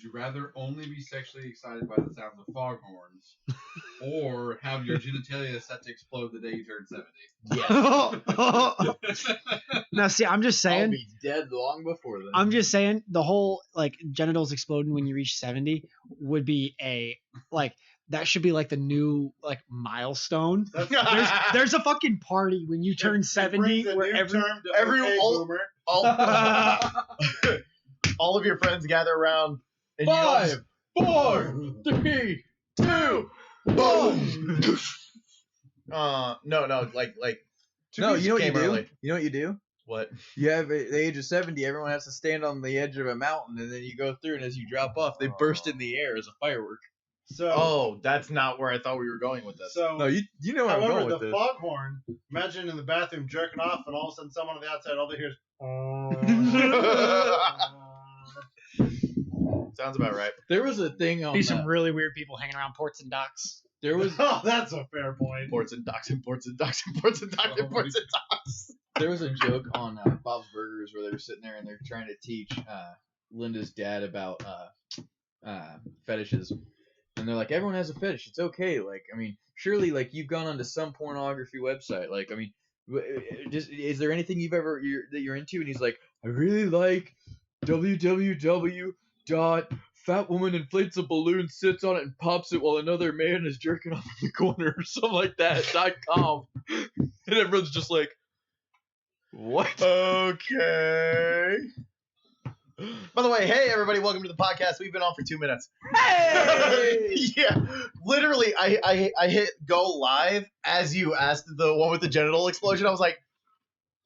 you rather only be sexually excited by the sounds of foghorns, or have your genitalia set to explode the day you turn 70? Yes. Now, see, I'm just I'll saying. be dead long before then. I'm just saying the whole like genitals exploding when you reach 70 would be that should be like the new like milestone. There's a fucking party when you turn 70 where all of your friends gather around. And 5, 4, 3, 2, boom. No, like. No, you know what you do? Early. You know what you do? What? You have at the age of 70, everyone has to stand on the edge of a mountain, and then you go through, and as you drop off, they burst in the air as a firework. So, that's not where I thought we were going with this. No, you know where I'm going with this. However, the foghorn, imagine in the bathroom jerking off, and all of a sudden someone on the outside, all they hear is... Sounds about right. There was a thing on be some really weird people hanging around ports and docks. There was Oh, that's a fair point. Ports and docks and ports and docks and ports and docks and ports and docks. There was a joke on Bob's Burgers where they were sitting there and they're trying to teach Linda's dad about fetishes, and they're like, everyone has a fetish. It's okay. Like, I mean, surely, like, you've gone onto some pornography website. Like, I mean, is there anything that you're into? And he's like, I really like www.Fat woman inflates a balloon, sits on it, and pops it while another man is jerking off in the corner or something like that. .com. And everyone's just like, what? Okay. By the way, hey everybody, welcome to the podcast. We've been on for 2 minutes. Hey! Yeah, literally, I hit go live as you asked the one with the genital explosion. I was like,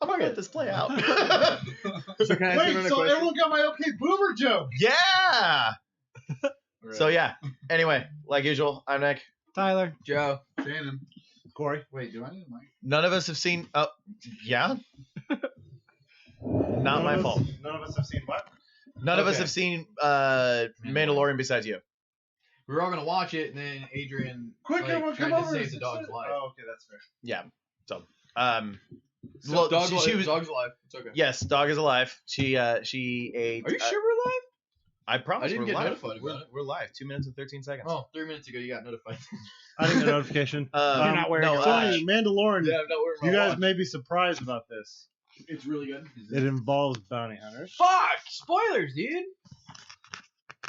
I'm gonna let this play out. So can I ask you another question? Everyone got my okay boomer joke. Yeah. Right. So yeah. Anyway, like usual, I'm Nick. Tyler. Joe. Shannon. Corey. Wait, do I need a mic? None of us have seen. Yeah. Not my fault. None of us have seen what? None of us Okay. have seen Mandalorian besides you. We were all gonna watch it, and then Adrian Quick, everyone, tried come to over. save the dog's life. Oh, okay, that's fair. Yeah. So So well, dog's she was. dog's alive. It's okay. Yes, dog is alive. She ate. Are you sure we're alive? I promise I didn't we're get live. notified about it. We're live. 2 minutes and 13 seconds. Oh, 3 minutes ago you got notified. I didn't get a notification. You're not wearing no, your Sorry, Mandalorian. yeah, I'm not wearing my You guys watch. may be surprised about this. It's really good. It involves bounty hunters. Fuck! Spoilers, dude.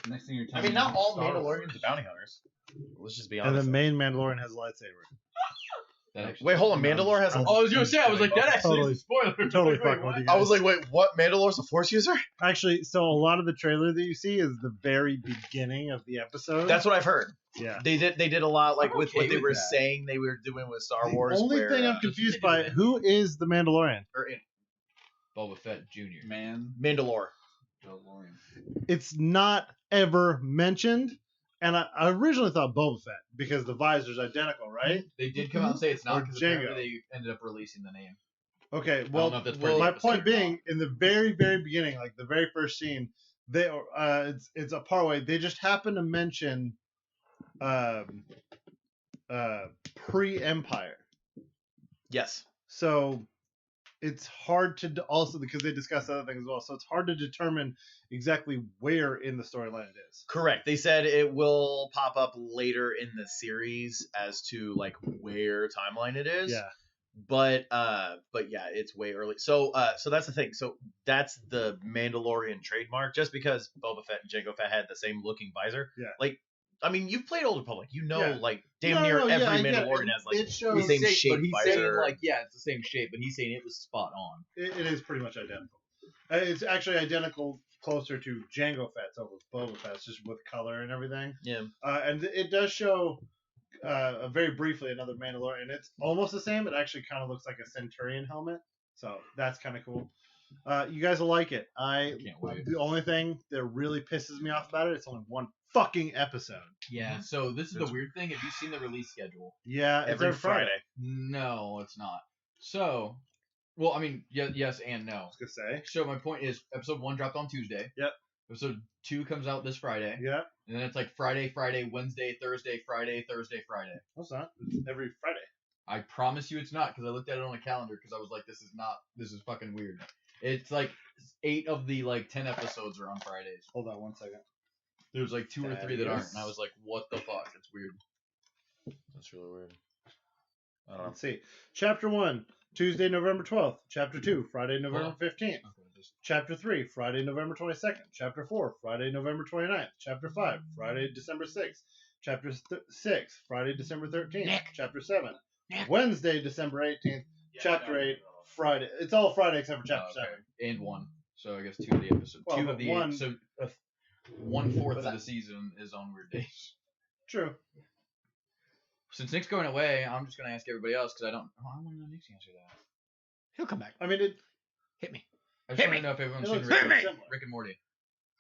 Next thing you're I telling mean, me not is all Star Wars. Mandalorians are bounty hunters. Let's just be And the honest. main Mandalorian has a lightsaber. That actually- Wait, hold on. Mandalore has a. Oh, I was gonna say, I was like, that actually Totally- is a spoiler. Totally Wait, fucking what? with you guys. I was like, wait, what? Mandalore's a Force user? Actually, so a lot of the trailer that you see is the very beginning of the episode. That's what I've heard. yeah. They did a lot like I'm with okay what they with were that. saying they were doing with Star The Wars. only where, thing I'm confused by, who is the Mandalorian? Boba Fett Jr. Mandalore. Mandalorian. It's not ever mentioned, and I originally thought Boba Fett because the visor's identical, right? They did come out and say it's Or not because Jango. apparently they ended up releasing the name. Okay, I well, don't know if that's part of the my episode point or being, in the very, very beginning, like the very first scene, they it's a part way. They just happen to mention pre-Empire, Yes. so it's hard to also because they discuss other things as well. So it's hard to determine exactly where in the storyline it is. Correct. They said it will pop up later in the series as to like where timeline it is. Yeah. But yeah, it's way early. So that's the thing. So that's the Mandalorian trademark. Just because Boba Fett and Jango Fett had the same looking visor. Yeah. Like, I mean, you've played Old Republic. You know, Yeah. like damn No, near no, yeah, every I get it. Mandalorian has like It shows the same But shape he's visor. saying like, yeah, it's the same shape, but he's saying it was spot on. It is pretty much identical. It's actually identical, closer to Jango Fett's over Boba Fett's, just with color and everything. Yeah. And it does show very briefly another Mandalorian. It's almost the same. It actually kind of looks like a Centurion helmet, so that's kind of cool. You guys will like it. Can't wait. The only thing that really pisses me off about it, it's only one fucking episode. Yeah. So this is the weird thing. Have you seen the release schedule? Yeah, it's Every Friday. No, it's not. So, well, I mean, yes and no. I was gonna say. So my point is, episode 1 dropped on Tuesday. Yep. Episode 2 comes out this Friday. Yeah, And then it's like Friday, Wednesday, Thursday, Friday. no, it's not. It's every Friday. I promise you it's not, because I looked at it on a calendar because I was like, this is fucking weird. It's like 8 of the like 10 episodes are on Fridays. Hold on one second. There's like 2 or 3 that aren't, and I Thaddeus. was like, what the fuck? It's weird. That's really weird. I don't know. Let's see. Chapter 1, Tuesday, November 12th. Chapter 2, Friday, November 15th. Chapter 3, Friday, November 22nd. Chapter 4, Friday, November 29th. Chapter 5, Friday, December 6th. Chapter 6, Friday, December 13th. Nick. Chapter 7, Nick. Wednesday, December 18th. Chapter 8, Friday. It's all Friday except for Chapter 7. And 1. So I guess 2 of the episodes. Well, 2 but of the one- 8. So 1/4 of the season is on weird days. True. Since Nick's going away, I'm just gonna ask everybody else because I want to know Nick's answer to that. He'll come back. I mean, it. Hit me. I just Hit want me. to know if everyone's It seen looks Rick, very Rick, similar. Rick and Morty.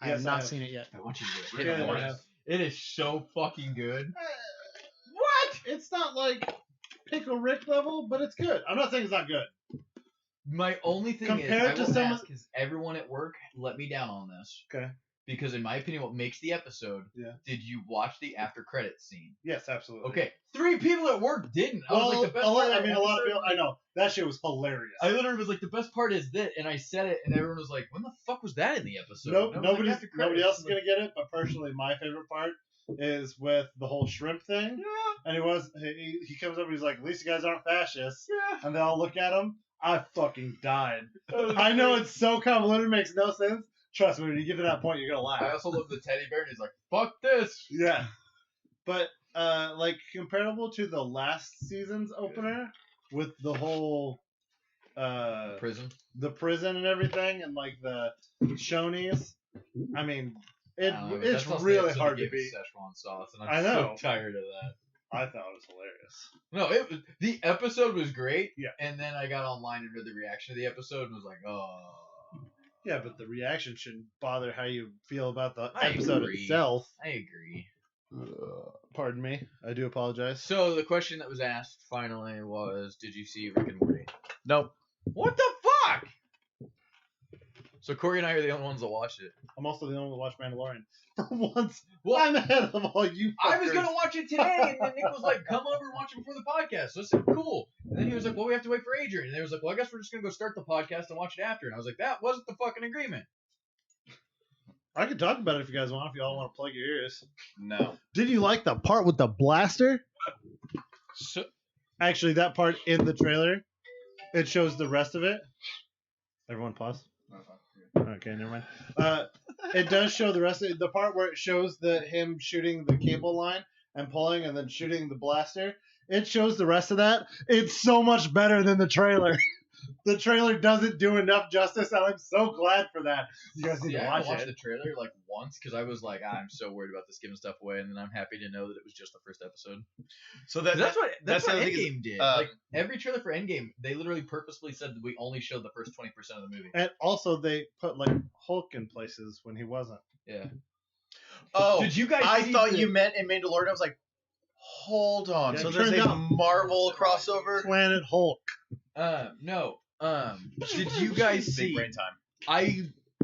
I Yes, have I not have. seen it yet. I want you to do it. Yeah, Rick and I Morty. have. It is so fucking good. What? It's not like Pickle Rick level, but it's good. I'm not saying it's not good. My only thing Compared is, to I will some- ask, because everyone at work let me down on this. Okay. Because in my opinion, what makes the episode, Yeah. did you watch the after credits scene? Yes, absolutely. Okay, 3 people at work didn't. I was Well, like, the best a lot, part of I that mean, a lot of episode- people. I know that shit was hilarious. I literally was like, the best part is that, and I said it, and everyone was like, when the fuck was that in the episode? Nope, And I was like, nobody "After credits." else is I'm like, gonna get it. But personally, my favorite part is with the whole shrimp thing. Yeah, And he comes up and he's like, "At least you guys aren't fascists." yeah. And they all look at him. I fucking died. That was I know great. it's so convoluted, it makes no sense. Trust me, when you get to that point, you're gonna I laugh. also love the teddy bear, and he's like, fuck this. Yeah, but like comparable to the last season's opener with the whole Prison. the prison and everything, and like the Shonies. I mean, it's That's also the really episode hard they to gave us beat. Szechuan sauce, and I I'm know. so tired of that. I thought it was hilarious. No, the episode was great. Yeah. And then I got online and read the reaction to the episode and was like, oh. Yeah, but the reaction shouldn't bother how you feel about the I episode agree. itself. I agree. Pardon me. I do apologize. So the question that was asked finally was, did you see Rick and Morty? Nope. What the fuck? So Corey and I are the only ones that watched it. I'm also the only one to watch Mandalorian. For once, Well, I'm ahead of all you. I was fuckers. gonna watch it today, and then Nick was like, "Come over and watch it before the podcast." So I said, "Cool." And then he was like, "Well, we have to wait for Adrian." And they was like, "Well, I guess we're just gonna go start the podcast and watch it after." And I was like, "That wasn't the fucking agreement." I can talk about it if you guys want. If you all want to plug your ears. No. Did you like the part with the blaster? So, Actually, that part in the trailer, it shows the rest of it. Everyone pause. Okay, never mind. It does show the rest of it. The part where it shows him shooting the cable line and pulling and then shooting the blaster. It shows the rest of that. It's so much better than the trailer. The trailer doesn't do enough justice, and I'm so glad for that. You guys need see, to I watch watched it. the trailer like once because I was like, I'm so worried about this giving stuff away, and then I'm happy to know that it was just the first episode. So 'Cause that's what that's what the thing is, Endgame did. uh, Like every trailer for Endgame, they literally purposefully said that we only showed the first 20% of the movie. And also, they put like Hulk in places when he wasn't. Yeah. Oh, Did you guys? I see thought the- you meant in Mandalorian. I was like, hold on. Yeah, so it there's turned a out- Marvel crossover. Planet Hulk. No. Did you guys Big see? brain time. I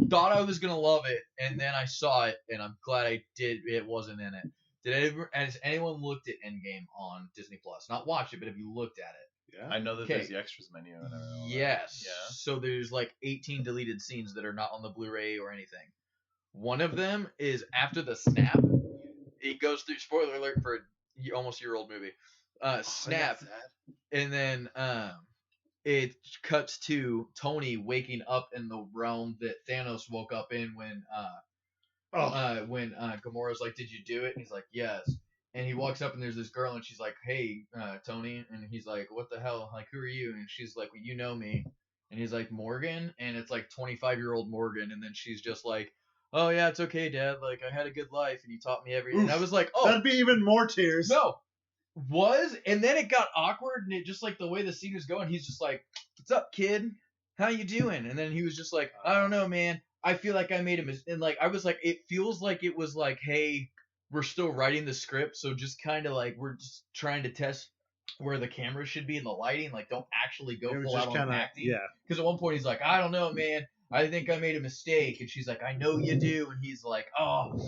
thought I was gonna love it, and then I saw it, and I'm glad I did. It wasn't in it. Has anyone looked at Endgame on Disney Plus? Not watched it, but have you looked at it? Yeah. I know that Okay. there's the extras menu. And everything. Yes. Yeah. So there's like 18 deleted scenes that are not on the Blu-ray or anything. One of them is after the snap. It goes through. Spoiler alert for a almost year-old movie. Snap, and then it cuts to Tony waking up in the realm that Thanos woke up in when Gamora's like, "Did you do it?" And he's like, "Yes." And he walks up and there's this girl and she's like, "Hey, Tony," and he's like, "What the hell? Like, who are you?" And she's like, "Well, you know me." And he's like, "Morgan," and it's like 25-year-old Morgan, and then she's just like, "Oh yeah, it's okay, Dad. Like, I had a good life, and you taught me everything." And I was like, "Oh, That'd be even more tears. no." And then it got awkward, and it just like the way the scene was going, he's just like, "What's up, kid? How you doing?" And then he was just like, "I don't know, man. I feel like I made a mistake." And like I was like, it feels like it was like, "Hey, we're still writing the script, so just kind of like we're just trying to test where the camera should be and the lighting. Like, don't actually go It was full just out on kinda- acting." yeah. Because at one point he's like, "I don't know, man. I think I made a mistake." And she's like, "I know you do." And he's like, "Oh,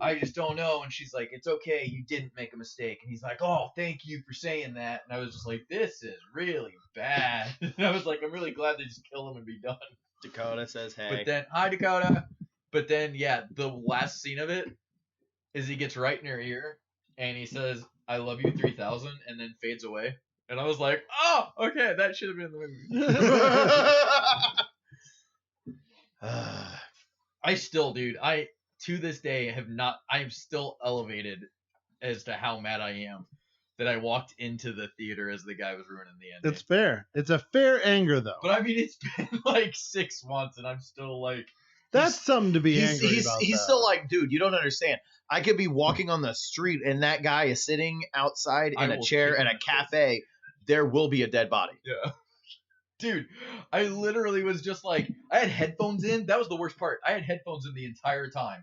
I just don't know." And she's like, "It's okay. You didn't make a mistake." And he's like, "Oh, thank you for saying that." And I was just like, this is really bad. And I was like, I'm really glad they just kill him and be done. Dakota says, hey. But then, hi, Dakota. But then, yeah, the last scene of it, is he gets right in her ear and he says, "I love you 3000," and then fades away. And I was like, oh, okay, that should have been in the movie. I still, dude, to this day I am still elevated as to how mad I am that I walked into the theater as the guy was ruining the ending. It's fair. It's a fair anger though. But I mean, it's been like 6 months and I'm still like, That's something to be angry he's about. he's though. still like, dude, you don't understand. I could be walking on the street and that guy is sitting outside I in a will chair kick in him a in the face. cafe. There will be a dead body. yeah. Dude, I literally was just like, I had headphones in. That was the worst part. I had headphones in the entire time.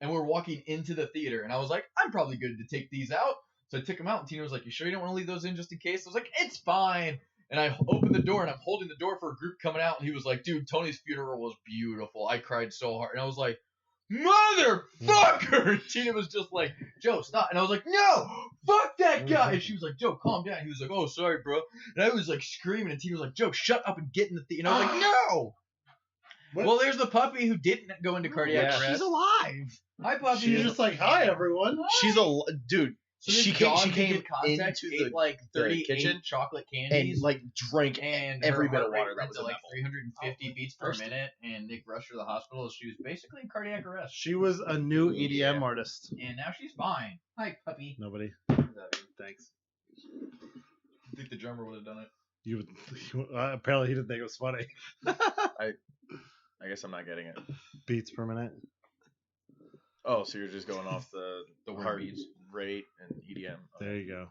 And we're walking into the theater. And I was like, I'm probably good to take these out. So I took them out. And Tina was like, you sure you don't want to leave those in just in case? I was like, it's fine. And I opened the door and I'm holding the door for a group coming out. And he was like, dude, Tony's funeral was beautiful. I cried so hard. And I was like, motherfucker! And Tina was just like, Joe, stop. And I was like, no, fuck that guy. And she was like, Joe, calm down. He was like, oh, sorry, bro. And I was like screaming. And Tina was like, Joe, shut up and get in the theater. And I was like, no. What? Well, there's the puppy who didn't go into cardiac Yeah. arrest. She's alive. Hi, puppy. She's just like, hi everyone. She's a dude. So this she came. dog She who came did context into ate the like 38 kitchen chocolate and candies like drank and every her bit heart of rate water that went was to in like that bowl. 350 beats per First- minute, and Nick rushed her to the hospital. She was basically in cardiac arrest, She was a new EDM Yeah. artist. and now she's fine. Hi, puppy. Nobody. Thanks. I think the drummer would have done it. You apparently he didn't think it was funny. I guess I'm not getting it. Beats per minute. Oh, so you're just going off the word heart beats. rate and EDM. There you go.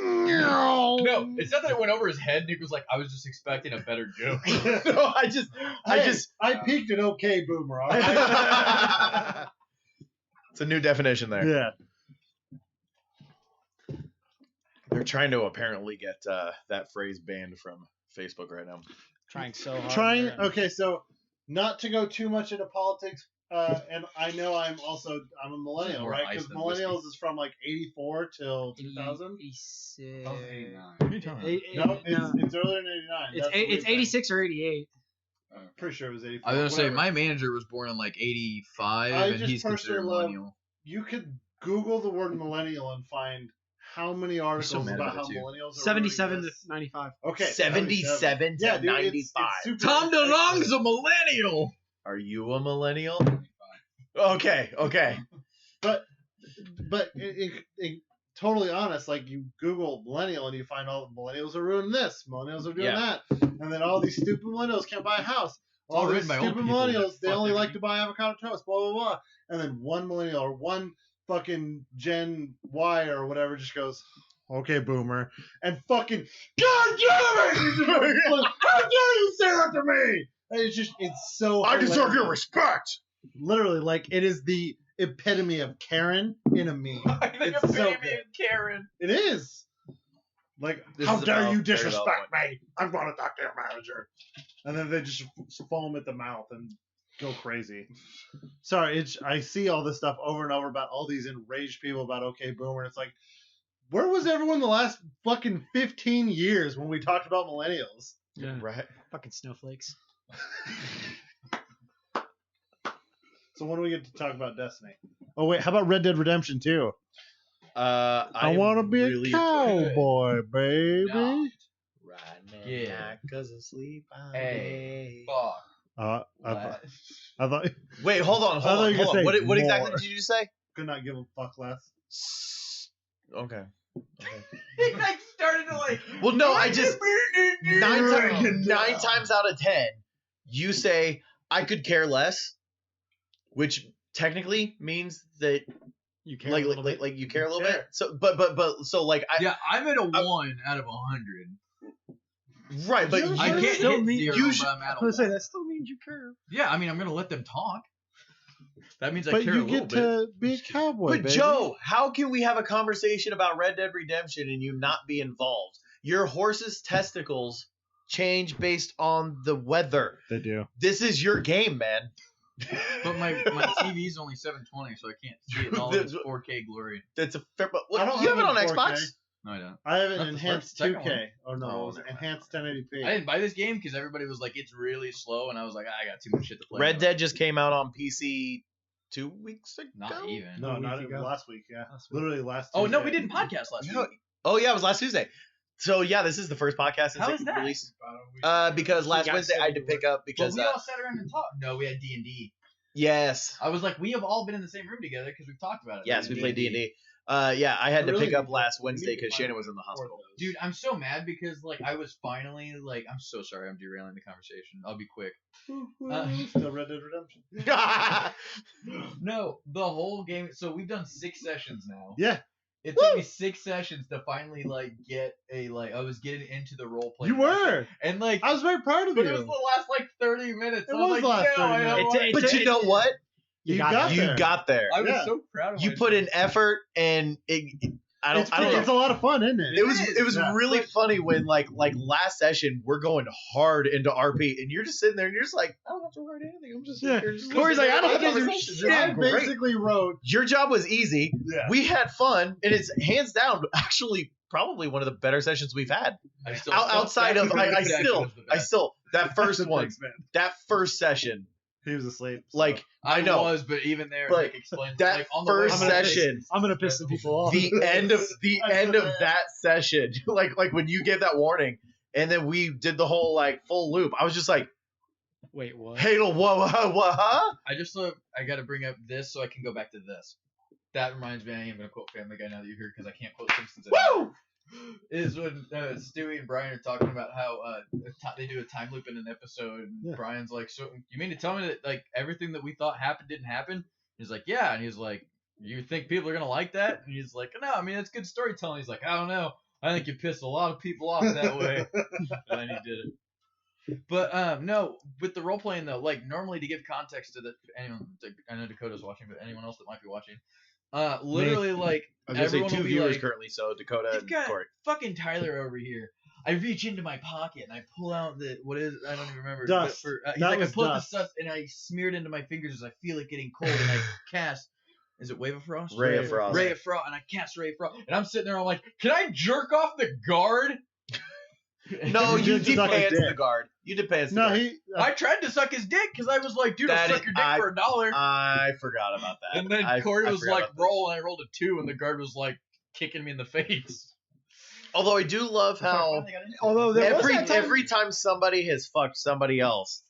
No, it's not that it went over his head. Nick was like, I was just expecting a better joke. No, I peaked at okay, Boomer. all right? It's a new definition there. Yeah. They're trying to apparently get that phrase banned from Facebook right now. Trying so hard. Trying. man. Okay, so not to go too much into politics, and I know I'm a millennial, More right? ice Because than millennials whiskey. is from like 84 till 2000. 86. That was 89. No, it's earlier than 89. It's That's the weird it's thing. 86 or 88. Pretty sure it was 84. I was gonna say whatever. my manager was born in like 85, I and just he's considered personally love- millennial. You could Google the word millennial and find how many articles mad about about how it, too. millennials are 77 ruining to this. 95. Okay, 77 to Yeah, dude, 95. it's Tom super DeLonge's a millennial. Are you a millennial? Okay. But totally honest, like you Google millennial and you find all the millennials are ruining this, millennials are doing Yeah. that, and then all these stupid millennials can't buy a house. all All these written by old stupid people that millennials, they fuck only like everything. to buy avocado toast, blah blah blah. And then one millennial or one fucking Gen Y or whatever just goes, okay, boomer, and fucking God damn it! How dare you say that to me? And it's so. hilarious. respect. Literally, like it is the epitome of Karen in a meme. I think It's of so baby good. and Karen. It is. Like, This how is dare about you very disrespect me? I'm going to talk to your manager. And then they just foam at the mouth and go crazy. Sorry, I see all this stuff over and over about all these enraged people about OK Boomer. And it's like, where was everyone the last fucking 15 years when we talked about millennials? Yeah. Right. Fucking snowflakes. So when do we get to talk about Destiny? Oh wait, how about Red Dead Redemption 2? I want to be really a cowboy, baby. No. Right Yeah. now, 'cause of sleep. Hey. Fuck. I What? thought Wait, hold on. I thought you were Hold on. gonna say What exactly more. did you just say? could not give a fuck less. Okay. He like started to like. Well, no, I just nine times out of 10, you say I could care less, which technically means that You care like a little bit. like you care a little Care. bit. So, but so like I Yeah, I'm at a 1 out of 100. right, but You I should can't still hit mean- 0, you should- but I'm at I a was gonna say 1. that still means you care. Yeah, I mean, I'm gonna let them talk. That means I But care you a little get bit. to be a cowboy, But baby. Joe, how can we have a conversation about Red Dead Redemption and you not be involved? Your horse's testicles change based on the weather. They do. This is your game, man. But my TV's only 720, so I can't see it in all its 4K glory. That's a fair. But I don't you have it have on it in 4K. Xbox? No, I don't. I have Not an the enhanced first, second 2K. Oh no, Oh, it was never mind. enhanced 1080p. I didn't buy this game because everybody was like, it's really slow, and I was like, I got too much shit to play. Red Dead just came out on PC 2 weeks ago. Not even. No, A not week even ago. last week. Yeah, Last week. literally last. Oh no, Tuesday. we didn't podcast last No. week. Oh yeah, it was last Tuesday. So yeah, this is the first podcast since How it is that? released. Because last got Wednesday I had to scheduled pick to up But because we all sat around and talked. No, we had D&D. yes, I was like, we have all been in the same room together because we've talked about it. yes, we played D&D. Yeah, I had to Really pick up need to- last we need Wednesday to because find Shannon was in the more of hospital. those. Dude, I'm so mad because like I was finally like I'm so sorry I'm derailing the conversation. I'll be quick. Still Red Dead Redemption. No, the whole game. So we've done 6 sessions now. Yeah, It took me 6 sessions to finally like get a like I was getting into the role play. you were. and like, I was very proud of but you. it was the last like 30 minutes. It I was was like, the last no, 30 I don't minutes. want. But you know what? You You got, got it. You there. got there. I was Yeah. so proud of You myself. put in effort, and I don't know. It's a lot of fun, isn't it? It was Yeah. really funny when like last session we're going hard into RP and you're just sitting there and you're just like, I don't have to write anything. I'm just Yeah. here just Corey's listening like, to I don't the have to do conversation. shit. This is I great. basically wrote. Your job was easy. Yeah. We had fun, and it's hands down actually probably one of the better sessions we've had. I still, Outside of that I section still was the best. that first one, Thanks, man. that first session, He was asleep. so. like I know. was, but even there, But like explained that like on the first way, session, I'm gonna piss some people off. the end of that session, like when you gave that warning, and then we did the whole like full loop. I was just like, Wait, what? Halo, what, huh? I just I got to bring up this so I can go back to this. That reminds me, I am gonna quote Family Guy now that you're here because I can't quote Simpsons. Woo! Is when Stewie and Brian are talking about how they do a time loop in an episode, and Yeah. Brian's like, "So you mean to tell me that like everything that we thought happened didn't happen?" He's like, "Yeah," and he's like, "You think people are gonna like that?" And he's like, "No, I mean it's good storytelling." He's like, "I don't know. I think you pissed a lot of people off that way." And then he did it. But no, with the role playing though, like normally to give context to anyone, I know Dakota's watching, but anyone else that might be watching, literally like I was gonna say everyone 2 will be viewers like, currently, so Dakota You've and got Corey. fucking Tyler over here. I reach into my pocket and I pull out the what is I don't even remember. Dust. He's That like I was pull out dust. the dust and I smear it into my fingers as I feel it getting cold and I cast. Is it Wave of Frost? Ray of Frost. Ray of Frost, and I cast Ray of Frost, and I'm sitting there. I'm like, can I jerk off the guard? No, You you did suck his depants the dick. guard. You depants the No, guard. he. I tried to suck his dick because I was like, dude, I'll That suck is- your dick for $1. I forgot about that. And then I Corey was forgot like, about this. roll, and I rolled a 2, and the guard was like kicking me in the face. Although I do love how Although there was every that time- every time somebody has fucked somebody else,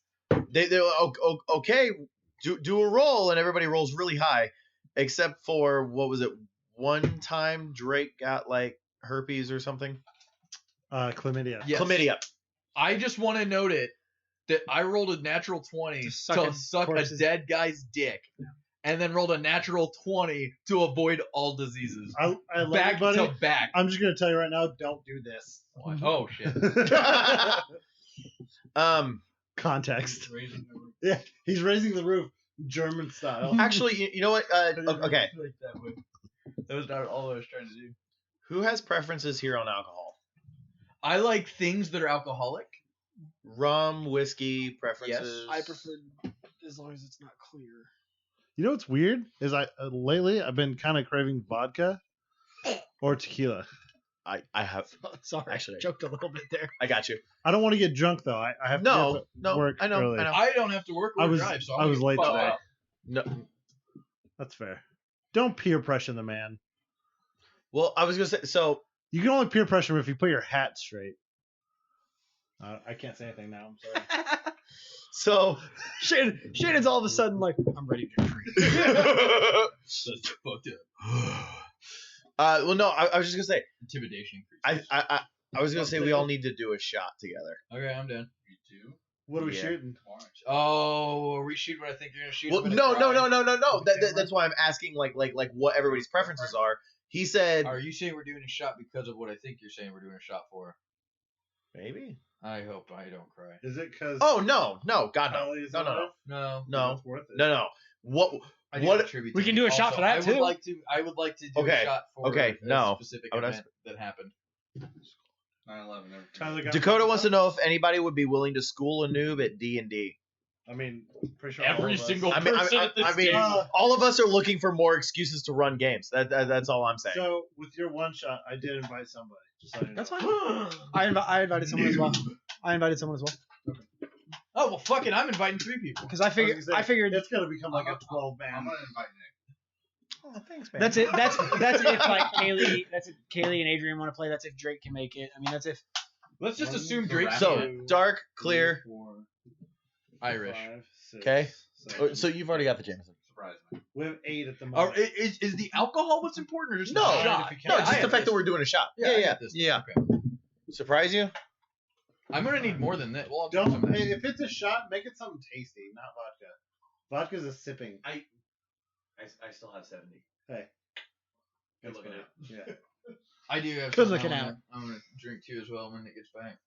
they're okay, do a roll, and everybody rolls really high, except for what was it? One time Drake got like herpes or something. Chlamydia. Yes. Chlamydia. I just want to note it that I rolled a natural 20 To suck to a suck a corpse's- dead guy's dick, and then rolled a natural 20 to avoid all diseases. I love Back you, buddy. to back. I'm just gonna tell you right now, don't do this. Oh shit. Context. Yeah, he's raising the roof, German style. Actually, you know what? Okay, Like that way. That was not all I was trying to do. who has preferences here on alcohol? I like things that are alcoholic. Rum, whiskey, preferences. I prefer as long as it's not clear. You know what's weird is lately I've been kind of craving vodka or tequila. I have. Sorry, Actually- I joked a little bit there. I got you. I don't want to get drunk though. I have to No, get no, work I know, early. I know. I don't have to work or I was- drive, so I was late fucked today. up. No. That's fair. Don't peer pressure the man. Well, I was gonna say so. You can only peer pressure him if you put your hat straight. I can't say anything now. I'm sorry. So Shannon's all of a sudden like, I'm ready to drink. That's fucked up. well, no, I was just gonna say. Intimidation. I was gonna say we all need to do a shot together. Okay, I'm done. Me too. What are we Yeah. shooting? Oh, are we shoot what I think you're gonna shoot? Well, I'm no, gonna no, cry. no, no, no, no. That's why I'm asking, like what everybody's preferences are. He said Are you saying we're doing a shot because of what I think you're saying we're doing a shot for? maybe. I hope I don't cry. Is it because? Oh no, God no, Holly is no, no, alive? No. no, It's worth it. no. What? I do What? contribute We to can it. do a shot Also, for that, I would too. like to do Okay, a shot for okay, a no. specific I would event that happened. 9/11. never Tyler forget. got Dakota something wants to up? know if anybody would be willing to school a noob at D&D. I mean, pretty sure Every all of us- single- I mean, Person at this mean, game. all of us are looking for more excuses to run games. That's all I'm saying. So with your one shot, I did invite somebody. Just so you know. That's fine. I invited someone as well. I invited someone as well. Oh well, fuck it. I'm inviting 3 people. Because I figured it's gonna become like a 12 I'm man. gonna invite Nick. Oh, thanks, man. that's it. That's if like Kaylee. That's if Kaylee and Adrian want to play. That's if Drake can make it. I mean, that's if. Let's just One, assume the Drake. rap- So Two, dark, clear. 4, Irish. 5, 6, Okay. 7, So you've already got the Jameson. Surprise me. We have 8 at the Or moment. is the alcohol what's important, or just No, the shot? if you No, can't- just I the have fact that this. we're doing a shot. I Yeah. got this. Yeah. Okay. Surprise you? I'm gonna need more than that. Well, I'll do some of Don't. that. If it's a shot, make it something tasty, not vodka. Vodka's a sipping. I still have 70. Hey. Good looking out. Yeah. I do have. Good some looking I'm out. gonna drink too as well when it gets back.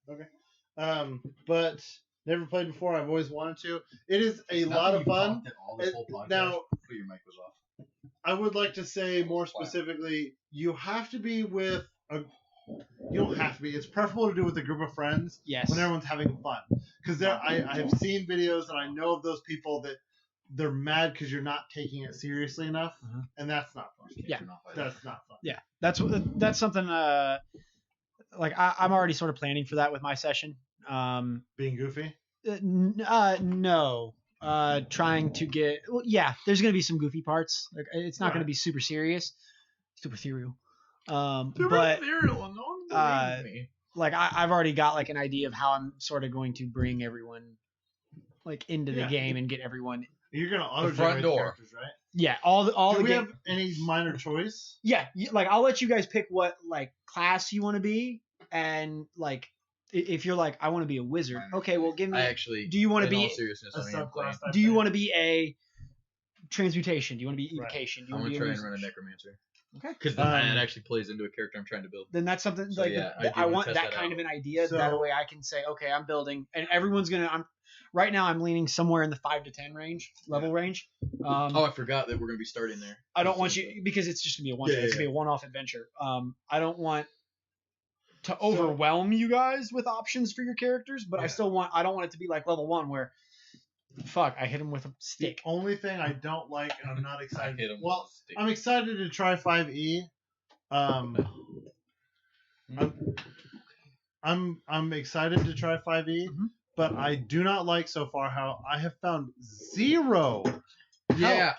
But never played before. I've always wanted to. It is a Nothing lot of you fun. talked at all this It- whole podcast. now- Hopefully your mic was off. I would like to say more specifically, you have to be with a. You don't have to be. It's preferable to do with a group of friends Yes. when everyone's having fun. Because I have seen videos and I know of those people that they're mad because you're not taking it seriously enough, Mhm. and that's not fun. Yeah. That's not fun. Yeah, that's something. Like I'm already sort of planning for that with my session. Being goofy. No. Trying to get. Well, yeah, there's gonna be some goofy parts. Like it's not gonna be super serious, super ethereal. But like I've already got like an idea of how I'm sort of going to bring everyone like into the Yeah. game and get everyone. You're gonna auto front door. characters, right? Yeah, all Do the we game. have any minor choice? Yeah, like I'll let you guys pick what like class you want to be, and like if you're like I want to be a wizard, okay, well give me. I actually. Do you want to in all be? seriousness, A I'm gonna play. subclass type Do you thing? want to be a transmutation? Do you want to be Right. evocation? Do you I'm want gonna to be try and run a necromancer. Okay. Because that actually plays into a character I'm trying to build. Then that's something So, like yeah, the- I do I wanna want test that that kind out. of an idea. So- that way I can say, okay, I'm building, and everyone's gonna. I'm right now. I'm leaning somewhere in the 5 to 10 level range. Oh, I forgot that we're gonna be starting there. I don't want you because it's just gonna be a one. Yeah, It's gonna be a one-off adventure. I don't want to overwhelm you guys with options for your characters, but I Yeah. still want. I don't want it to be like level 1 where, fuck, I hit him with a The stick. only thing I don't like, and I'm not I excited. hit him Well, with a stick. I'm excited to try 5e. I'm excited to try 5e, Mhm. but I do not like so far how I have found zero Yeah,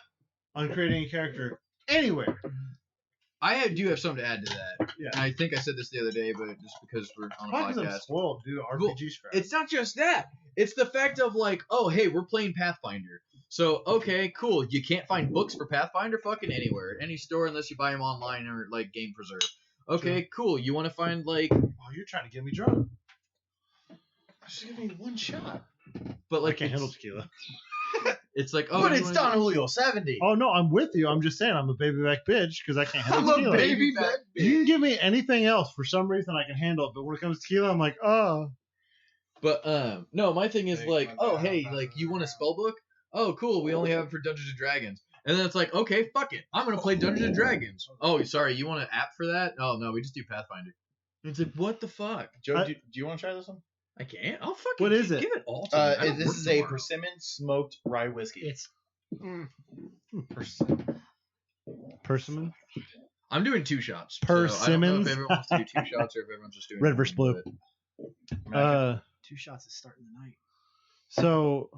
on creating a character anywhere. do have something to add to that. Yeah. And I think I said this the other day, but just because we're on a Probably 'cause I'm podcast. spoiled, dude. RPG scrap. It's not just that. It's the fact of like, oh, hey, we're playing Pathfinder. So, okay, cool. You can't find books for Pathfinder fucking anywhere. At any store unless you buy them online or like Game Preserve. Okay, cool. You want to find like, Oh, you're trying to get me drunk. Just give me one shot. but I like, can't handle it's, tequila. it's like, oh, But you it's wanna- Don Julio 70. Oh no, I'm with you. I'm just saying I'm a baby back bitch because I can't handle I'm a tequila. baby back You can give me anything else. For some reason, I can handle it. But when it comes to tequila, I'm like, oh. But no, my thing is Take like, my oh, bad, hey, bad, like bad, you want a bad. spell book? Oh, cool. We only have it for Dungeons and Dragons. And then it's like, okay, fuck it. I'm gonna play Dungeons and Dragons. Oh, sorry, you want an app for that? Oh no, we just do Pathfinder. And it's like, what the fuck? Joe, I- do you want to try this one? I can't. I'll fucking. What is it? Give it all to me. I don't This work is a tomorrow. persimmon smoked rye whiskey. It's Persimmon. I'm doing 2 shots. Persimmons. So I don't know if everyone wants to do 2 shots or if everyone's just doing Red one, versus blue. but- 2 shots to start in the night. So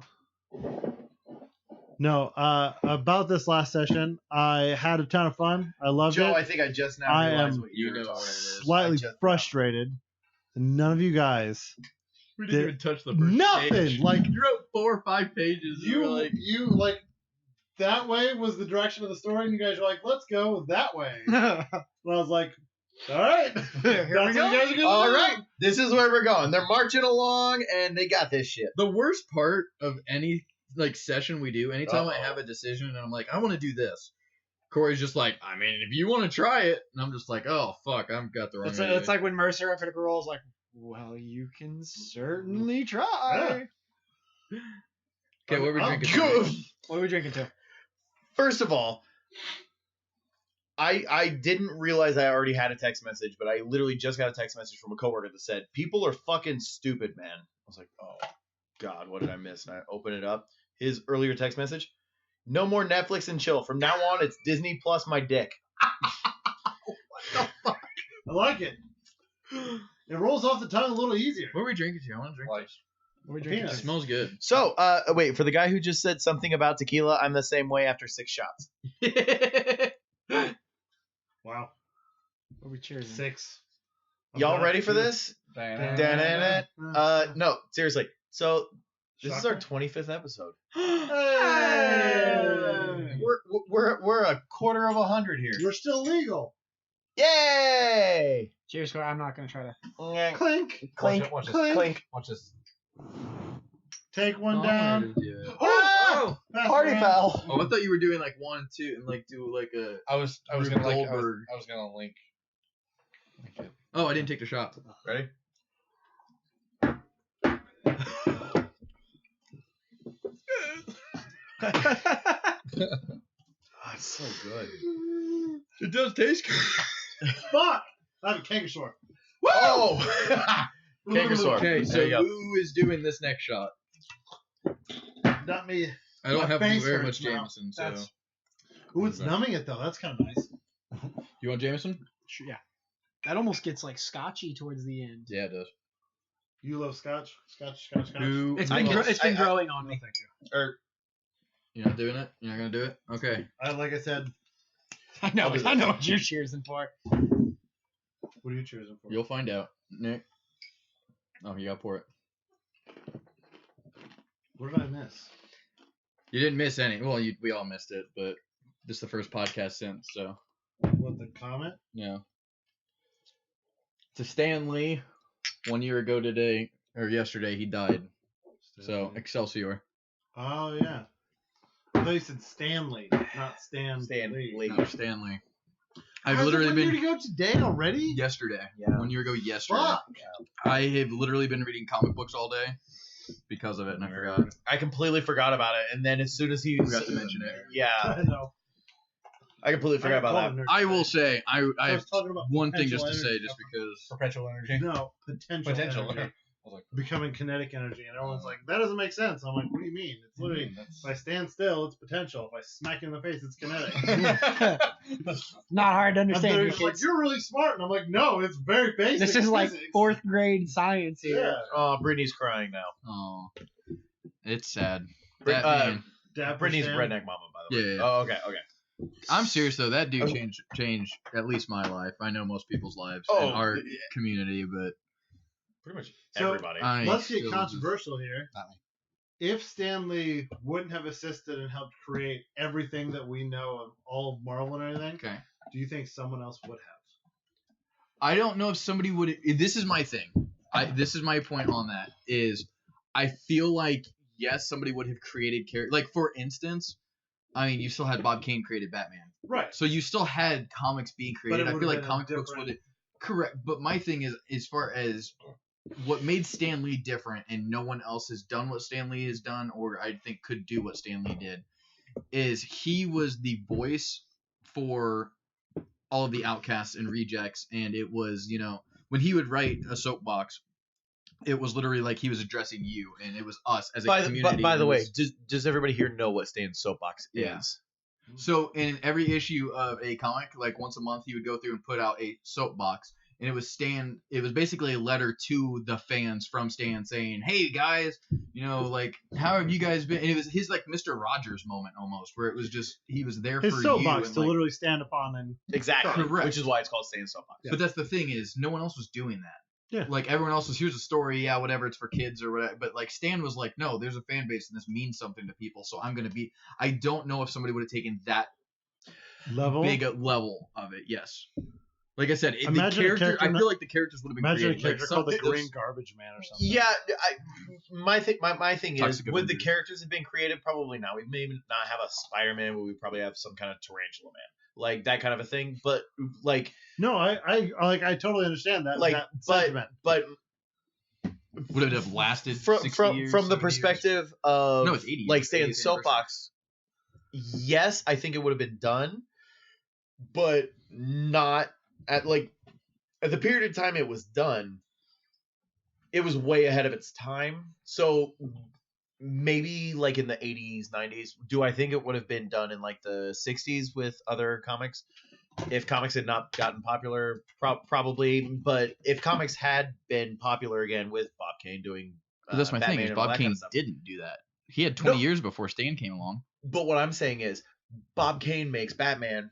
no, about this last session, I had a ton of fun. I loved Joe, I it. think I just now I realized am what you You were know talking what it is. about. Slightly I just- frustrated. None of you guys. We didn't Did- even touch the first Nothing. page. Like You wrote 4 or 5 pages. And you, we're like, like that way was the direction of the story, and you guys were like, "Let's go that way." And I was like, "All right, that's what you guys are gonna All do." right, this is where we're going. They're marching along, and they got this shit. the worst part of any like session we do, anytime I Uh-oh. have a decision and I'm like, I want to do this. Corey's just like, I mean, if you want to try it, and I'm just like, oh fuck, I've got the wrong. It's, idea. it's like when Mercer at Critical Role is like, well, you can certainly try. okay, what we're Oh, drinking. good. tonight? What are we drinking to? First of all, I didn't realize I already had a text message, but I literally just got a text message from a coworker that said, "People are fucking stupid, man." I was like, "Oh God, what did I miss?" And I opened it up. His earlier text message: "No more Netflix and chill. From now on, it's Disney plus my dick." I like it. It rolls off the tongue a little easier. What are we drinking to? I want to drink Like, this. What are we drinking? It Penis. smells good. So, wait, for the guy who just said something about tequila, I'm the same way after 6 shots. Wow. What are we cheering? 6. Y'all ready for this? Da-da-da. No, seriously. So, this is our Shocker. 25th episode. Hey! We're a quarter of 100 here. We're still legal. Yay! Cheers, Corey. I'm not gonna try to. Clink. Clink, Watch this. clink. Clink. Watch this. Take one down. Ah! Pass Party around. foul. Oh, I thought you were doing like 1, 2, and like do like a. I was Rube gonna Goldberg. I was gonna link it. Oh, I didn't take the shot. Ready? Oh, it's so good. It does taste good. Fuck! I have a Kangasaur. Oh! Kangasaur. Okay, so There you go. who is doing this next shot? Not me. I don't My have face very hurts much now. Jameson, so. That's- Ooh, it's numbing it though. That's kind of nice. You want Jameson? Sure, yeah. That almost gets like scotchy towards the end. Yeah, it does. You love scotch? Scotch. Who? It's I been can- it's been I- growing on No, me. thank you. Or You're not doing it? You're not gonna do it? Okay. Like I said, I know. I'll do I that. know what you're cheersing for. what are you choosing for? You'll find out. Nick? Oh, you gotta pour it. What did I miss? You didn't miss any. Well, we all missed it, but this is the first podcast since, so. What, the comment? Yeah. To Stan Lee, 1 year ago today, or yesterday, he died. So, Excelsior. Oh, yeah. I thought you said Stanley, not Stan Stan Lee. Lee. No, Stan Lee. I've How's it literally 1 year been. to go today already? Yesterday. Yeah. 1 year ago yesterday. Fuck. I have literally been reading comic books all day because of it, and I forgot. I completely forgot about it, and then as soon as he Forgot to mention it. Yeah, I know. I completely forgot about that. I will say, I I have was talking about one thing just potential to say, energy. just because. Perpetual energy. No, potential. Potential. Energy. I was like, Becoming kinetic energy. And everyone's like, that doesn't make sense. I'm like, what do you mean? It's literally, if I stand still, it's potential. If I smack you in the face, it's kinetic. Not hard to And understand. they're You just like, kids. you're really smart. And I'm like, no, it's very basic. This is like physics. 4th grade science here. Yeah. Oh, Brittany's crying now. Oh, it's sad. Brit- That uh, man. Dapper Brittany's Stan. redneck mama, by the way. Yeah, yeah. Oh, okay. I'm serious though. That dude Okay. changed at least my life. I know most people's lives Oh, in our yeah. community, but Pretty much So, everybody. I Let's get still controversial here. Not me. If Stan Lee wouldn't have assisted and helped create everything that we know of all of Marvel and everything, okay. do you think someone else would have? I don't know if somebody would. This is my thing. This is my point on that. Is I feel like yes, somebody would have created character. Like for instance, I mean, you still had Bob Kane created Batman, Right. so you still had comics being created. it I would feel have like been a comic books different- would. Correct, but my thing is, as far as what made Stan Lee different, and no one else has done what Stan Lee has done, or I think could do what Stan Lee did, is he was the voice for all of the outcasts and rejects, and it was, you know, when he would write a soapbox, it was literally like he was addressing you, and it was us as a community. by the It way, was- does everybody here know what Stan's soapbox Yeah. is? So in every issue of a comic, like once a month, he would go through and put out a soapbox, and it was Stan. It was basically a letter to the fans from Stan saying, "Hey guys, you know, like how have you guys been?" And it was his like Mr. Rogers moment almost, where it was just he was there His for you. soapbox And, to like, literally stand upon and Exactly. Correct. Which is why it's called Stan's soapbox. Yeah. But that's the thing is, no one else was doing that. Yeah. Like everyone else was, here's a story, yeah, whatever, it's for kids or whatever. But like Stan was like, no, there's a fan base and this means something to people, so I'm gonna be. I don't know if somebody would have taken that level. big a level of it. Yes. Like I said, the Imagine a character. character I not- feel like the characters would have been Imagine a created. character like called the something- Green Garbage Man or something. Yeah, my thing is, Toxic would the Avengers. characters have been created? Probably not. We may not have a Spider-Man, but we probably have some kind of Tarantula Man, like that kind of a thing. But like, No, I totally understand that. Like, that but- sentiment. but would it have lasted from 60 from years, from the 70 years? perspective of No, it's 80 like years, Stan's 80th soapbox, yes, I think it would have been done, but not at the period of time it was done. It was way ahead of its time. So maybe like in the 80s, 90s. Do I think it would have been done in like the 60s with other comics? If comics had not gotten popular, probably. But if comics had been popular again with Bob Kane doing But that's my thing. Batman Is and all Bob that kind Kane of stuff. didn't do that. He had 20 No. years before Stan came along. But what I'm saying is, Bob Kane makes Batman.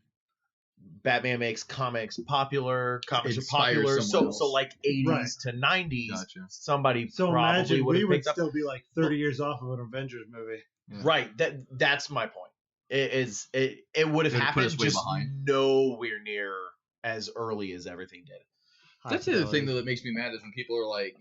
Batman makes comics popular. Comics are Inspires popular. someone So else. like 80s Right. to 90s, Gotcha. somebody So probably imagine would we have would picked up. still be like 30 years off of an Avengers movie. Yeah. Right. That's my point. It would have It would put happened us way just behind. nowhere near as early as everything did. That's the other thing though that makes me mad is when people are like,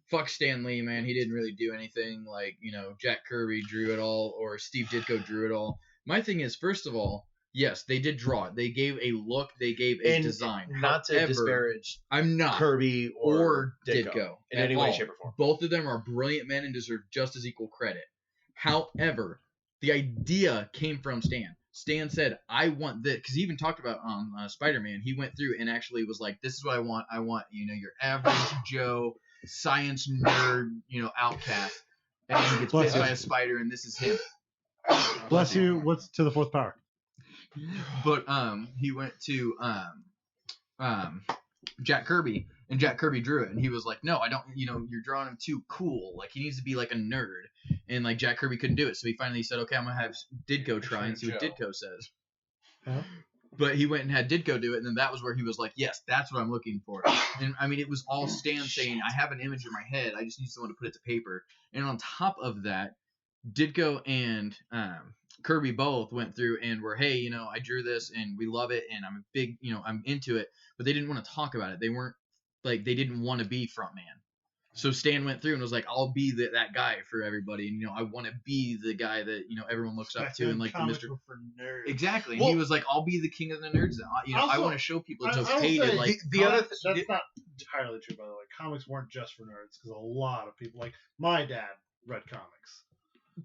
fuck Stan Lee, man. He didn't really do anything. Like, Jack Kirby drew it all, or Steve Ditko drew it all. My thing is, first of all, yes, they did draw it. They gave a look. They gave a And design. Not to However, disparage I'm not Kirby or Ditko in at any way, all. shape, or form. Both of them are brilliant men and deserve just as equal credit. However, the idea came from Stan. Stan said, I want this, because he even talked about on Spider-Man. He went through and actually was like, this is what I want. I want, your average Joe science nerd, outcast. And he gets Bless bit you. by a spider, and this is him. Bless you. What's to the fourth power? But he went to Jack Kirby, and Jack Kirby drew it, and he was like, no, I don't, you're drawing him too cool. Like, he needs to be like a nerd. And like Jack Kirby couldn't do it, so he finally said, okay, I'm gonna have Ditko try and see what Ditko says. Huh? But he went and had Ditko do it, and then that was where he was like, yes, that's what I'm looking for. And I mean, it was all Stan saying, I have an image in my head, I just need someone to put it to paper. And on top of that, Ditko and Kirby both went through and were, hey, I drew this and we love it and I'm a big, I'm into it, but they didn't want to talk about it. They weren't like, they didn't want to be front man. So Stan went through and was like, I'll be that guy for everybody. And, I want to be the guy that, everyone looks up to. And like the Comics Mr. were for nerds. Exactly. And Well- he was like, I'll be the king of the nerds. I Also, want to show people it's I will okay to say like, the other Comics- that's not entirely true, by the way. Comics weren't just for nerds, because a lot of people, like my dad, read comics.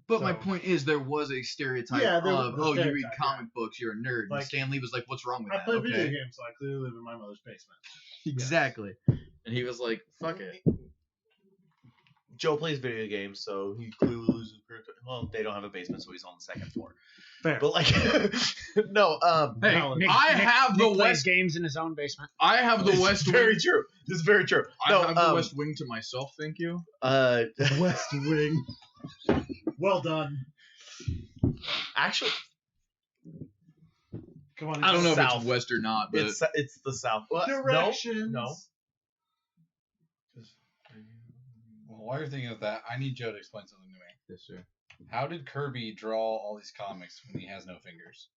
but my so- point is there was a stereotype Yeah, there of, was a you read stereotype, comic books, you're a nerd. Like, and Stan Lee was like, what's wrong with I that? play Okay. video games, so I clearly live in my mother's basement. Exactly. And he was like, fuck it. Joe plays video games, so he clearly loses. Well, they don't have a basement, so he's on the second floor. Fair. But like, no, Hey, No, I have the Nick plays West. games in his own basement. I have the this West is very Wing. true. This is very true. I No, have the West Wing to myself. Thank you. West Wing. Well done. actually, Come on. I don't know if South. it's West or not, but it's the South. What? Directions. No. Well, while you're thinking of that, I need Joe to explain something to me. yes, sir. How did Kirby draw all these comics when he has no fingers?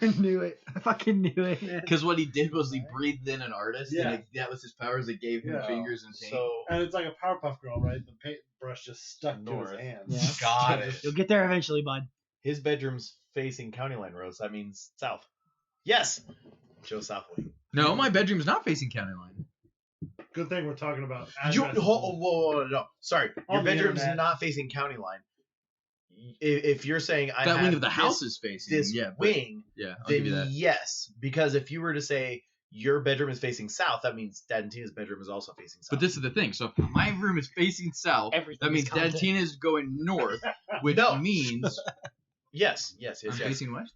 I knew it. I fucking knew it, man. Because what he did was he breathed in an artist, Yeah. and that was his powers that gave him Yeah. fingers and paint. So And it's like a Powerpuff Girl, right? The paintbrush just stuck to North. his hands. Yeah. got it. You'll get there eventually, bud. His bedroom's facing County Line Road, so that means south. Yes, Joe Southwing. No, my bedroom's not facing County Line. Good thing we're talking about You, addresses. whoa, no. Sorry, your On the bedroom's internet. not facing County Line. If you're saying I That have wing of the this- house is facing. this yeah, but- wing, yeah, I'll then give you that. yes, because if you were to say your bedroom is facing south, that means Dad and Tina's bedroom is also facing south. But this is the thing. So if my room is facing south, Everything that is means Dad content. Tina is going north, which No. means yes, I'm facing west.